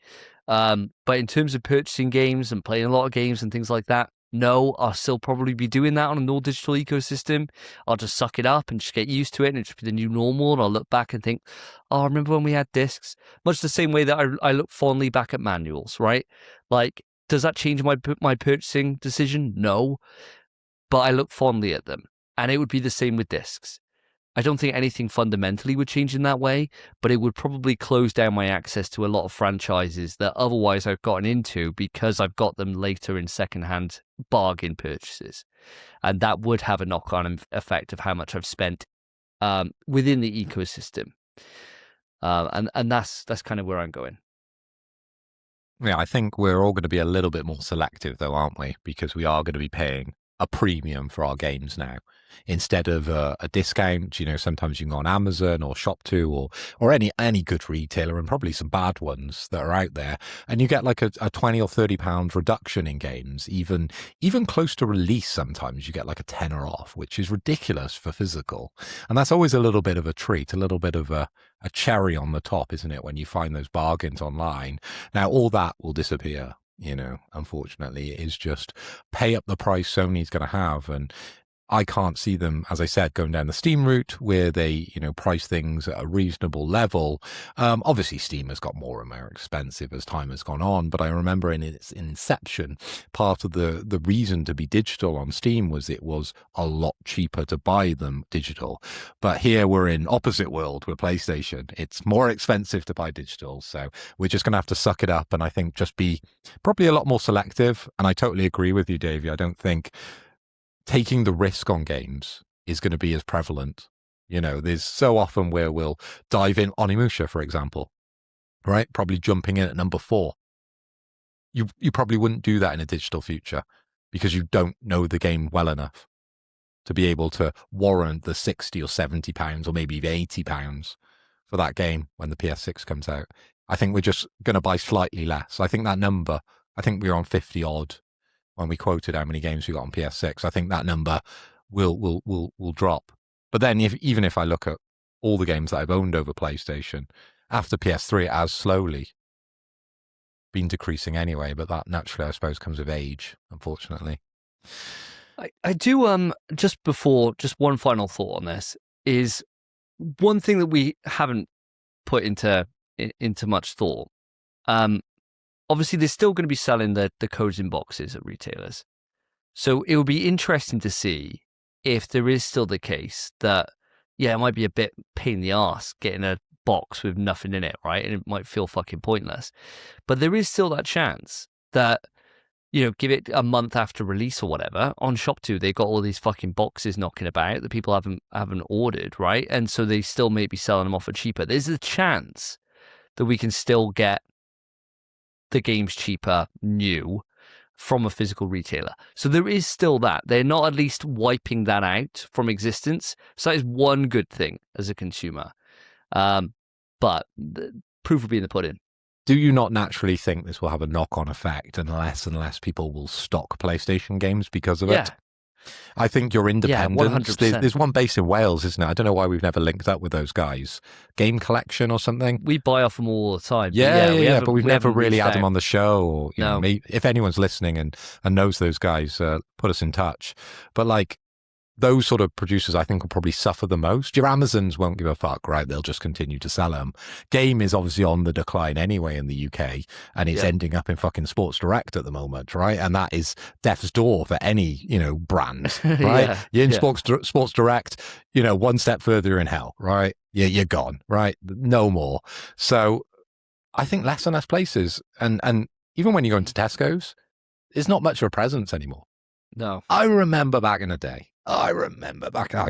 But in terms of purchasing games and playing a lot of games and things like that, no, I'll still probably be doing that on an all digital ecosystem. I'll just suck it up and just get used to it, and it's just be the new normal. And I'll look back and think, oh, remember when we had discs? Much the same way that I look fondly back at manuals, right? Like, does that change my purchasing decision? No, but I look fondly at them, and it would be the same with discs. I don't think anything fundamentally would change in that way, but it would probably close down my access to a lot of franchises that otherwise I've gotten into because I've got them later in secondhand bargain purchases. And that would have a knock-on effect of how much I've spent within the ecosystem. And that's kind of where I'm going.
Yeah, I think we're all going to be a little bit more selective, though, aren't we? Because we are going to be paying a premium for our games now instead of a discount. You know, sometimes you can go on Amazon or Shop2 or any good retailer, and probably some bad ones that are out there, and you get like a 20 or 30 pound reduction in games. Even close to release, sometimes you get like a tenner off, which is ridiculous for physical. And that's always a little bit of a treat, a little bit of a cherry on the top, isn't it, when you find those bargains online. Now all that will disappear. You know, unfortunately, it is just pay up the price Sony's going to have. And I can't see them, as I said, going down the Steam route where they, you know, price things at a reasonable level. Obviously, Steam has got more and more expensive as time has gone on. But I remember in its inception, part of the reason to be digital on Steam was it was a lot cheaper to buy them digital. But here we're in opposite world with PlayStation. It's more expensive to buy digital. So we're just going to have to suck it up. And I think just be probably a lot more selective. And I totally agree with you, Davey. I don't think taking the risk on games is going to be as prevalent. You know, there's so often where we'll dive in on Onimusha, for example, right? Probably jumping in at number 4. You probably wouldn't do that in a digital future because you don't know the game well enough to be able to warrant the 60 or 70 pounds or maybe even 80 pounds for that game when the PS6 comes out. I think we're just going to buy slightly less. I think we were on 50 odd when we quoted how many games we got on PS6. I think that number will drop. But then even if I look at all the games that I've owned over PlayStation, after PS3 it has slowly been decreasing anyway, but that naturally I suppose comes with age, unfortunately.
I do just one final thought on this is one thing that we haven't put into much thought. Obviously, they're still going to be selling the codes in boxes at retailers. So it will be interesting to see if there is still the case that, yeah, it might be a bit pain in the arse getting a box with nothing in it, right? And it might feel fucking pointless. But there is still that chance that, you know, give it a month after release or whatever, on Shop2, they've got all these fucking boxes knocking about that people haven't ordered, right? And so they still may be selling them off for cheaper. There's a chance that we can still get the games cheaper new from a physical retailer. So there is still that. They're not at least wiping that out from existence. So that is one good thing as a consumer. But the proof will be in the pudding.
Do you not naturally think this will have a knock-on effect and less people will stock PlayStation games because of it? I think your independence, there's one based in Wales, isn't it? I don't know why we've never linked up with those guys. Game Collection or something?
We buy off them all the time.
But we've never really had them on the show. Or, you know, maybe, if anyone's listening and knows those guys, put us in touch. But like, those sort of producers, I think, will probably suffer the most. Your Amazons won't give a fuck, right? They'll just continue to sell them. Game is obviously on the decline anyway in the UK, and it's ending up in fucking Sports Direct at the moment, right? And that is death's door for any, you know, brand, right? You're in Sports Direct, you know, one step further you're in hell, right? You're gone, right? No more. So I think less and less places, and even when you go into Tesco's, there's not much of a presence anymore.
No.
I remember back in the day. I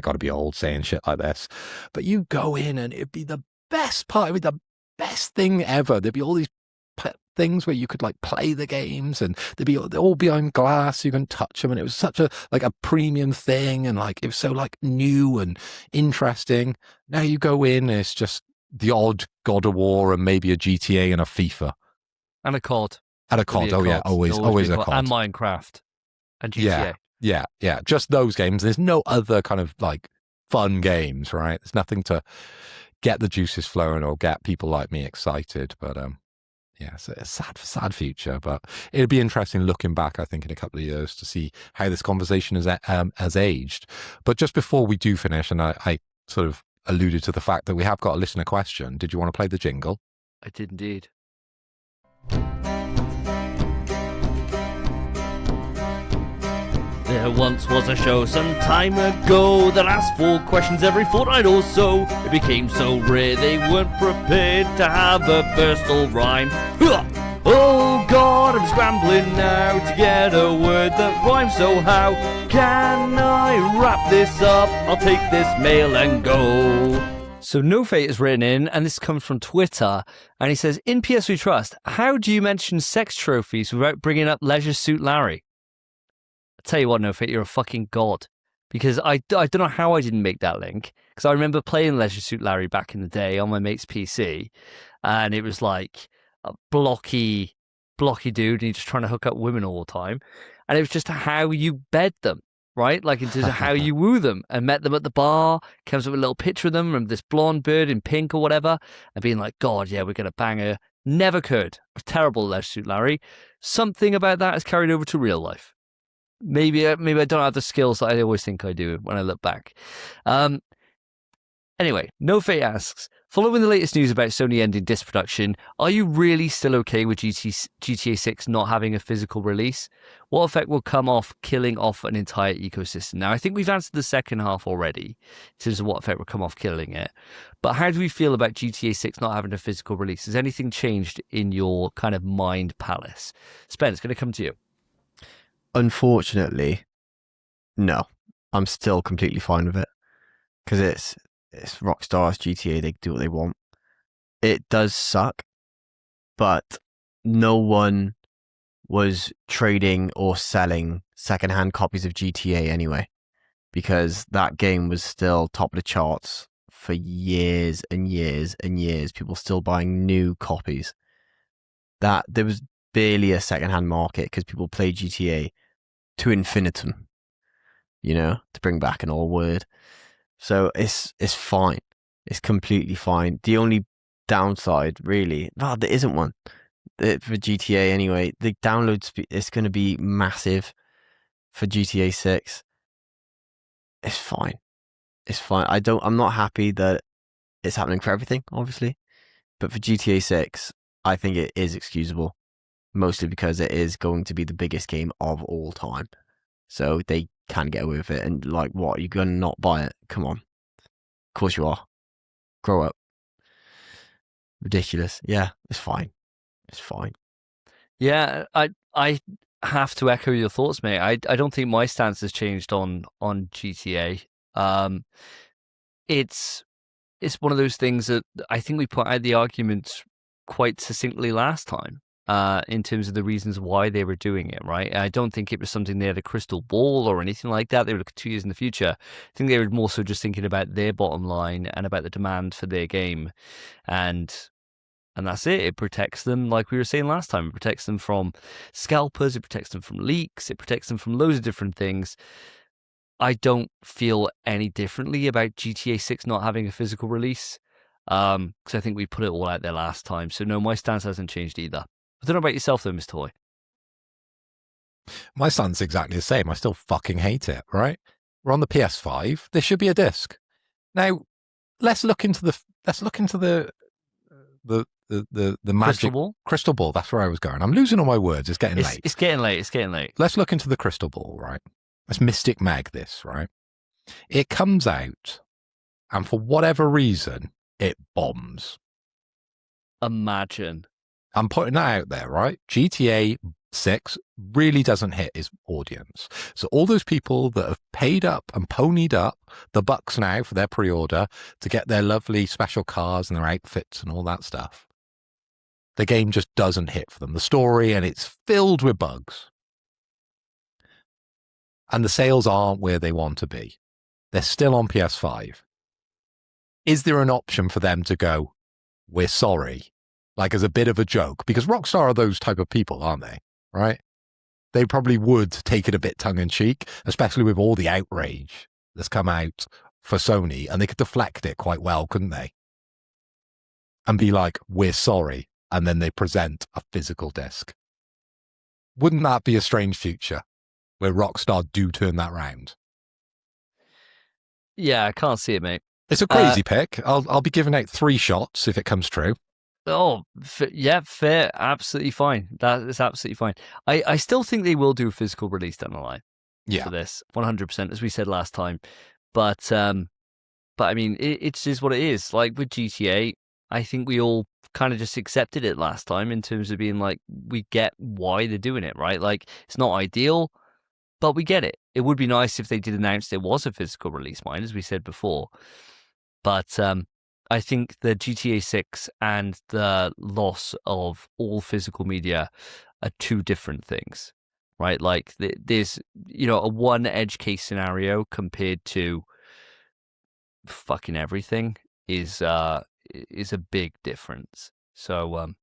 got to be old saying shit like this, but you go in and it'd be the best part. It'd be the best thing ever. There'd be all these things where you could like play the games, and they're all behind glass. You can touch them, and it was such a premium thing, and like it was so like new and interesting. Now you go in, and it's just the odd God of War and maybe a GTA and a FIFA
and a COD.
Oh yeah, always a COD
and Minecraft and GTA.
Yeah. Just those games. There's no other kind of like fun games, right? There's nothing to get the juices flowing or get people like me excited. But Yeah, so a sad future, but it'd be interesting looking back, I think, in a couple of years to see how this conversation has aged. But just before we do finish, and I sort of alluded to the fact that we have got a listener question. Did you want to play the jingle?
I did indeed. There once was a show some time ago that asked 4 questions every fortnight or so. It became so rare they weren't prepared to have a versatile rhyme. Oh God, I'm scrambling now to get a word that rhymes, so how can I wrap this up? I'll take this mail and go. So No Fate has written in, and this comes from Twitter, and he says, in PS We Trust, how do you mention sex trophies without bringing up Leisure Suit Larry? Tell you what, No Fate, you're a fucking god. Because I don't know how I didn't make that link. Because I remember playing Leisure Suit Larry back in the day on my mate's PC. And it was like a blocky dude. And he's just trying to hook up women all the time. And it was just how you bed them, right? Like in terms of how you woo them. And met them at the bar. Comes up with a little picture of them. From this blonde bird in pink or whatever. And being like, God, yeah, we're going to bang her. Never could. Terrible Leisure Suit Larry. Something about that is carried over to real life. Maybe I don't have the skills that I always think I do when I look back. Anyway, No Fate asks, following the latest news about Sony ending disc production, are you really still okay with GTA 6 not having a physical release? What effect will come off killing off an entire ecosystem? Now, I think we've answered the second half already in terms of what effect will come off killing it. But how do we feel about GTA 6 not having a physical release? Has anything changed in your kind of mind palace? Spence, going to come to you.
Unfortunately, no. I'm still completely fine with it because it's Rockstar's GTA. They can do what they want. It does suck, but no one was trading or selling secondhand copies of GTA anyway, because that game was still top of the charts for years and years and years. People still buying new copies. That there was barely a secondhand market because people played GTA to infinitum, to bring back an old word. So it's fine. It's completely fine. The only downside, really, there isn't one for GTA anyway. The download speed is going to be massive for GTA 6. It's fine. It's fine. I'm not happy that it's happening for everything, obviously, but for GTA 6, I think it is excusable. Mostly because it is going to be the biggest game of all time. So they can get away with it. And like, what? You're going to not buy it? Come on. Of course you are. Grow up. Ridiculous. Yeah, it's fine. It's fine.
Yeah, I have to echo your thoughts, mate. I don't think my stance has changed on GTA. It's one of those things that I think we put out the argument quite succinctly last time. In terms of the reasons why they were doing it, right? I don't think it was something they had a crystal ball or anything like that. They were looking 2 years in the future. I think they were more so just thinking about their bottom line and about the demand for their game. And that's it. It protects them, like we were saying last time. It protects them from scalpers. It protects them from leaks. It protects them from loads of different things. I don't feel any differently about GTA 6 not having a physical release because I think we put it all out there last time. So no, my stance hasn't changed either. I don't know about yourself though, Mr. Toy.
My stance is exactly the same. I still fucking hate it, right? We're on the PS5. There should be a disc. Now, let's look into the magic crystal ball. That's where I was going. I'm losing all my words. It's getting late.
It's getting late.
Let's look into the crystal ball, right? Let's Mystic Meg this, right? It comes out, and for whatever reason, it bombs.
Imagine.
I'm putting that out there, right? GTA 6 really doesn't hit its audience. So all those people that have paid up and ponied up the bucks now for their pre-order to get their lovely special cars and their outfits and all that stuff, the game just doesn't hit for them. The story, and it's filled with bugs. And the sales aren't where they want to be. They're still on PS5. Is there an option for them to go, we're sorry, like as a bit of a joke? Because Rockstar are those type of people, aren't they? Right? They probably would take it a bit tongue-in-cheek, especially with all the outrage that's come out for Sony, and they could deflect it quite well, couldn't they? And be like, we're sorry. and then they present a physical disc. Wouldn't that be a strange future where Rockstar do turn that round?
Yeah, I can't see it, mate.
It's a crazy pick. I'll be giving out 3 shots if it comes true.
Oh, yeah, fair. Absolutely fine. That is absolutely fine. I still think they will do a physical release down the line for this, 100%, as we said last time. But I mean, it is what it is. Like with GTA, I think we all kind of just accepted it last time in terms of being like, we get why they're doing it, right? Like, it's not ideal, but we get it. It would be nice if they did announce there was a physical release, mind, as we said before. But I think the GTA 6 and the loss of all physical media are 2 different things, right? Like there's, a one edge case scenario compared to fucking everything is a big difference. So,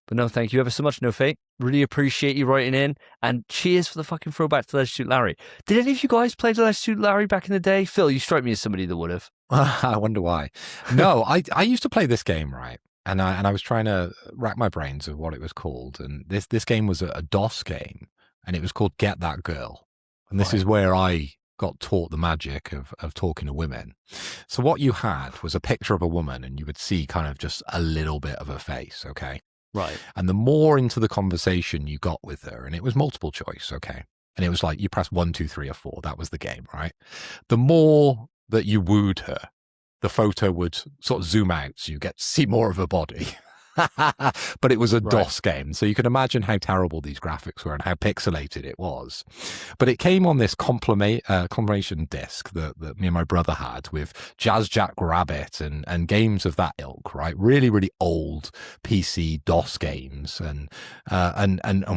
but no, thank you ever so much, No Fate. Really appreciate you writing in, and cheers for the fucking throwback to Leisure Suit Larry. Did any of you guys play the Leisure Suit Larry back in the day? Phil, you strike me as somebody that would have.
I wonder why. No, I used to play this game, right? And I was trying to rack my brains of what it was called. And this game was a DOS game, and it was called Get That Girl. And this is where I got taught the magic of talking to women. So what you had was a picture of a woman, and you would see kind of just a little bit of her face, okay?
Right.
And the more into the conversation you got with her, and it was multiple choice, okay? And it was like you press 1, 2, 3, or 4. That was the game, right? The more that you wooed her, the photo would sort of zoom out, so you get to see more of her body. But it was a DOS game, so you can imagine how terrible these graphics were and how pixelated it was. But it came on this compilation disc that me and my brother had with Jazz Jack Rabbit and games of that ilk, right? Really, really old PC DOS games, and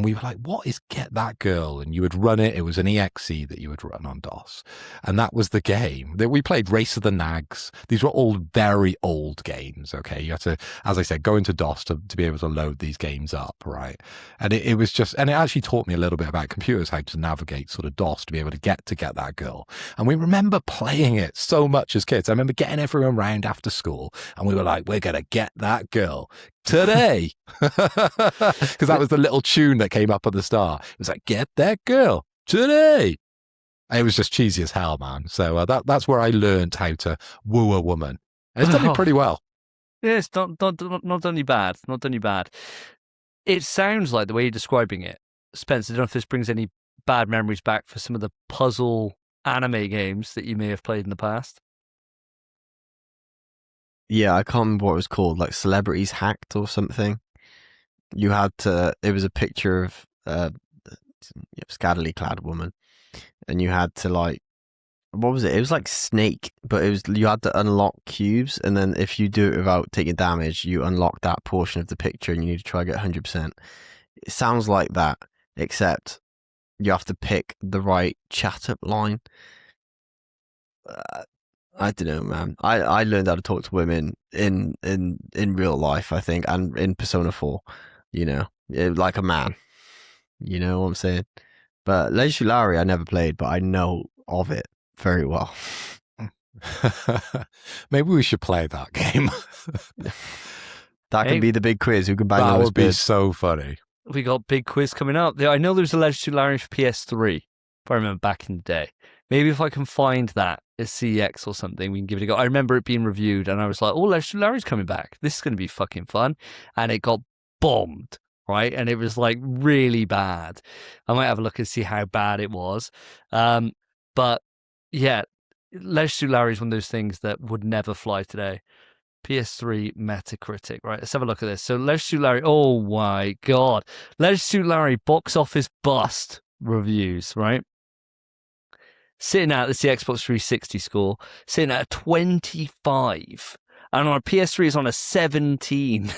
we were like, what is Get That Girl? And you would run it. It was an EXE that you would run on DOS, and that was the game that we played. Race of the Nags. These were all very old games. Okay, you had to, as I said, go into DOS to be able to load these games up, right? And it was just, and it actually taught me a little bit about computers, how to navigate sort of DOS to be able to Get That Girl. And we remember playing it so much as kids. I remember getting everyone round after school, and we were like, we're going to get that girl today. Because that was the little tune that came up at the start. It was like, get that girl today. It was just cheesy as hell, man. So that's where I learned how to woo a woman. And it's done me pretty well.
Yeah, it's not done you bad. Not done you bad. It sounds like the way you're describing it, Spence, I don't know if this brings any bad memories back for some of the puzzle anime games that you may have played in the past.
Yeah, I can't remember what it was called, like Celebrities Hacked or something. You had to, it was a picture of a scantily clad woman, and you had to, like, what was it? It was like Snake, but it was, you had to unlock cubes, and then if you do it without taking damage, you unlock that portion of the picture, and you need to try to get 100%. It sounds like that, except you have to pick the right chat up line. I don't know, man. I learned how to talk to women in real life, I think, and in Persona 4, like a man. You know what I'm saying? But Leisure Larry, I never played, but I know of it very well.
Maybe we should play that game.
That could be the big quiz. Who can bang
that
those
would be
bids?
so funny.
We got big quiz coming up. I know there's a Leisure Larry for PS3, if I remember back in the day. Maybe if I can find that at CX or something, we can give it a go. I remember it being reviewed, and I was like, oh, Leisure Larry's coming back. This is going to be fucking fun. And it got bombed, right? And it was like really bad. I might have a look and see how bad it was. But yeah, Leisure Larry is one of those things that would never fly today. PS3 Metacritic, right? Let's have a look at this. So Leisure Larry, oh my God. Leisure Larry box office bust reviews, right? Sitting at, let's see, Xbox 360 score, sitting at a 25. And on a PS3 is on a 17.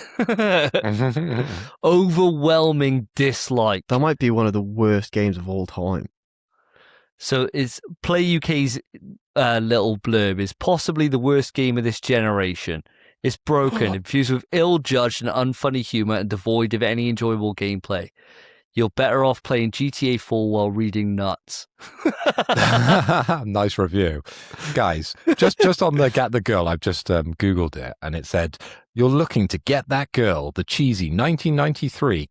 Overwhelming dislike.
That might be one of the worst games of all time.
So it's Play UK's little blurb is possibly the worst game of this generation. It's broken, infused with ill-judged and unfunny humour and devoid of any enjoyable gameplay. you're better off playing GTA 4 while reading nuts.
Nice review. Guys, just on the Get the Girl, I've just Googled it, and it said, you're looking to get that girl, the cheesy 1993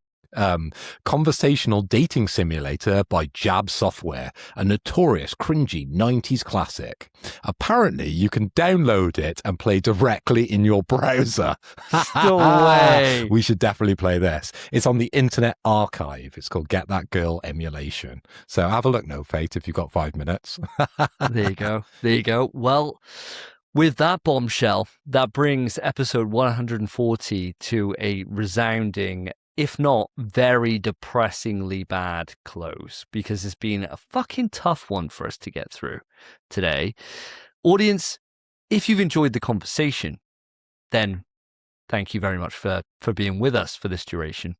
conversational dating simulator by Jab Software, a notorious cringy 90s classic. Apparently, you can download it and play directly in your browser.
No way.
We should definitely play this. It's on the Internet Archive. It's called Get That Girl Emulation. So have a look, No Fate, if you've got 5 minutes.
There you go. There you go. Well, with that bombshell, that brings episode 140 to a resounding, if not very depressingly bad close, because it's been a fucking tough one for us to get through today. Audience, if you've enjoyed the conversation, then thank you very much for being with us for this duration.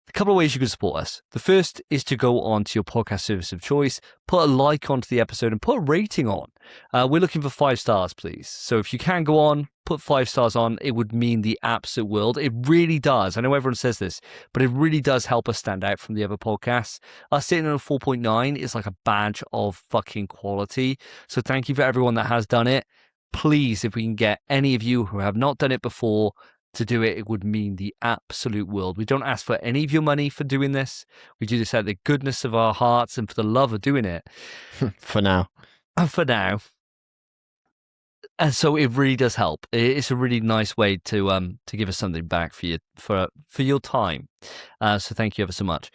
A couple of ways you can support us. The first is to go on to your podcast service of choice, put a like onto the episode and put a rating on. We're looking for 5 stars, please. So if you can go on, put 5 stars on, it would mean the absolute world. It really does. I know everyone says this, but it really does help us stand out from the other podcasts. Us sitting on a 4.9 is like a badge of fucking quality. So thank you for everyone that has done it. Please, if we can get any of you who have not done it before to do it, it would mean the absolute world. We don't ask for any of your money for doing this. We do this out of the goodness of our hearts and for the love of doing it.
For now.
For now. And so it really does help. It's a really nice way to give us something back for your time. So thank you ever so much.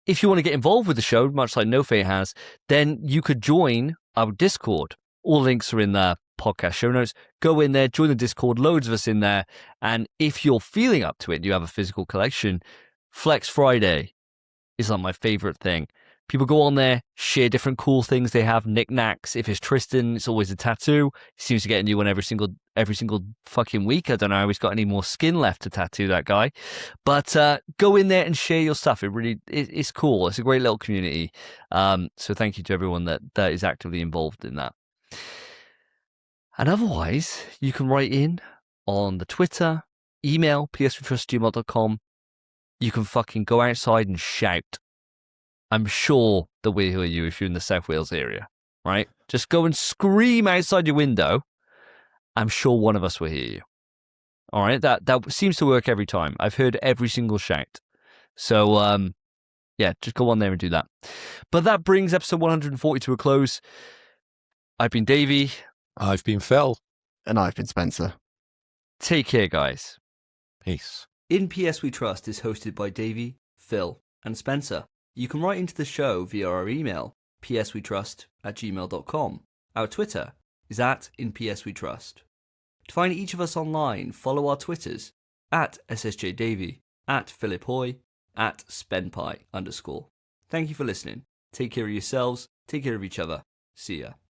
If you want to get involved with the show, much like No Fate has, then you could join our Discord. All links are in the podcast show notes. Go in there, join the Discord, loads of us in there. And if you're feeling up to it, you have a physical collection, Flex Friday is like my favorite thing. People go on there, share different cool things they have, knickknacks. If it's Tristan, it's always a tattoo. He seems to get a new one every single fucking week. I don't know how he's got any more skin left to tattoo, that guy. But go in there and share your stuff. It's cool. It's a great little community. So thank you to everyone that is actively involved in that. And otherwise, you can write in on the Twitter, email, pswetrust@gmail.com. You can fucking go outside and shout. I'm sure that we'll hear you if you're in the South Wales area, right? Just go and scream outside your window. I'm sure one of us will hear you. All right? That seems to work every time. I've heard every single shout. So, yeah, just go on there and do that. But that brings episode 140 to a close. I've been Davey.
I've been Phil.
And I've been Spencer.
Take care, guys.
Peace.
In PS We Trust is hosted by Davey, Phil, and Spencer. You can write into the show via our email, pswetrust@gmail.com. Our Twitter is @InPSWeTrust. To find each of us online, follow our Twitters, @SSJDavey, @PhilipHoy, @SpenPie_. Thank you for listening. Take care of yourselves. Take care of each other. See ya.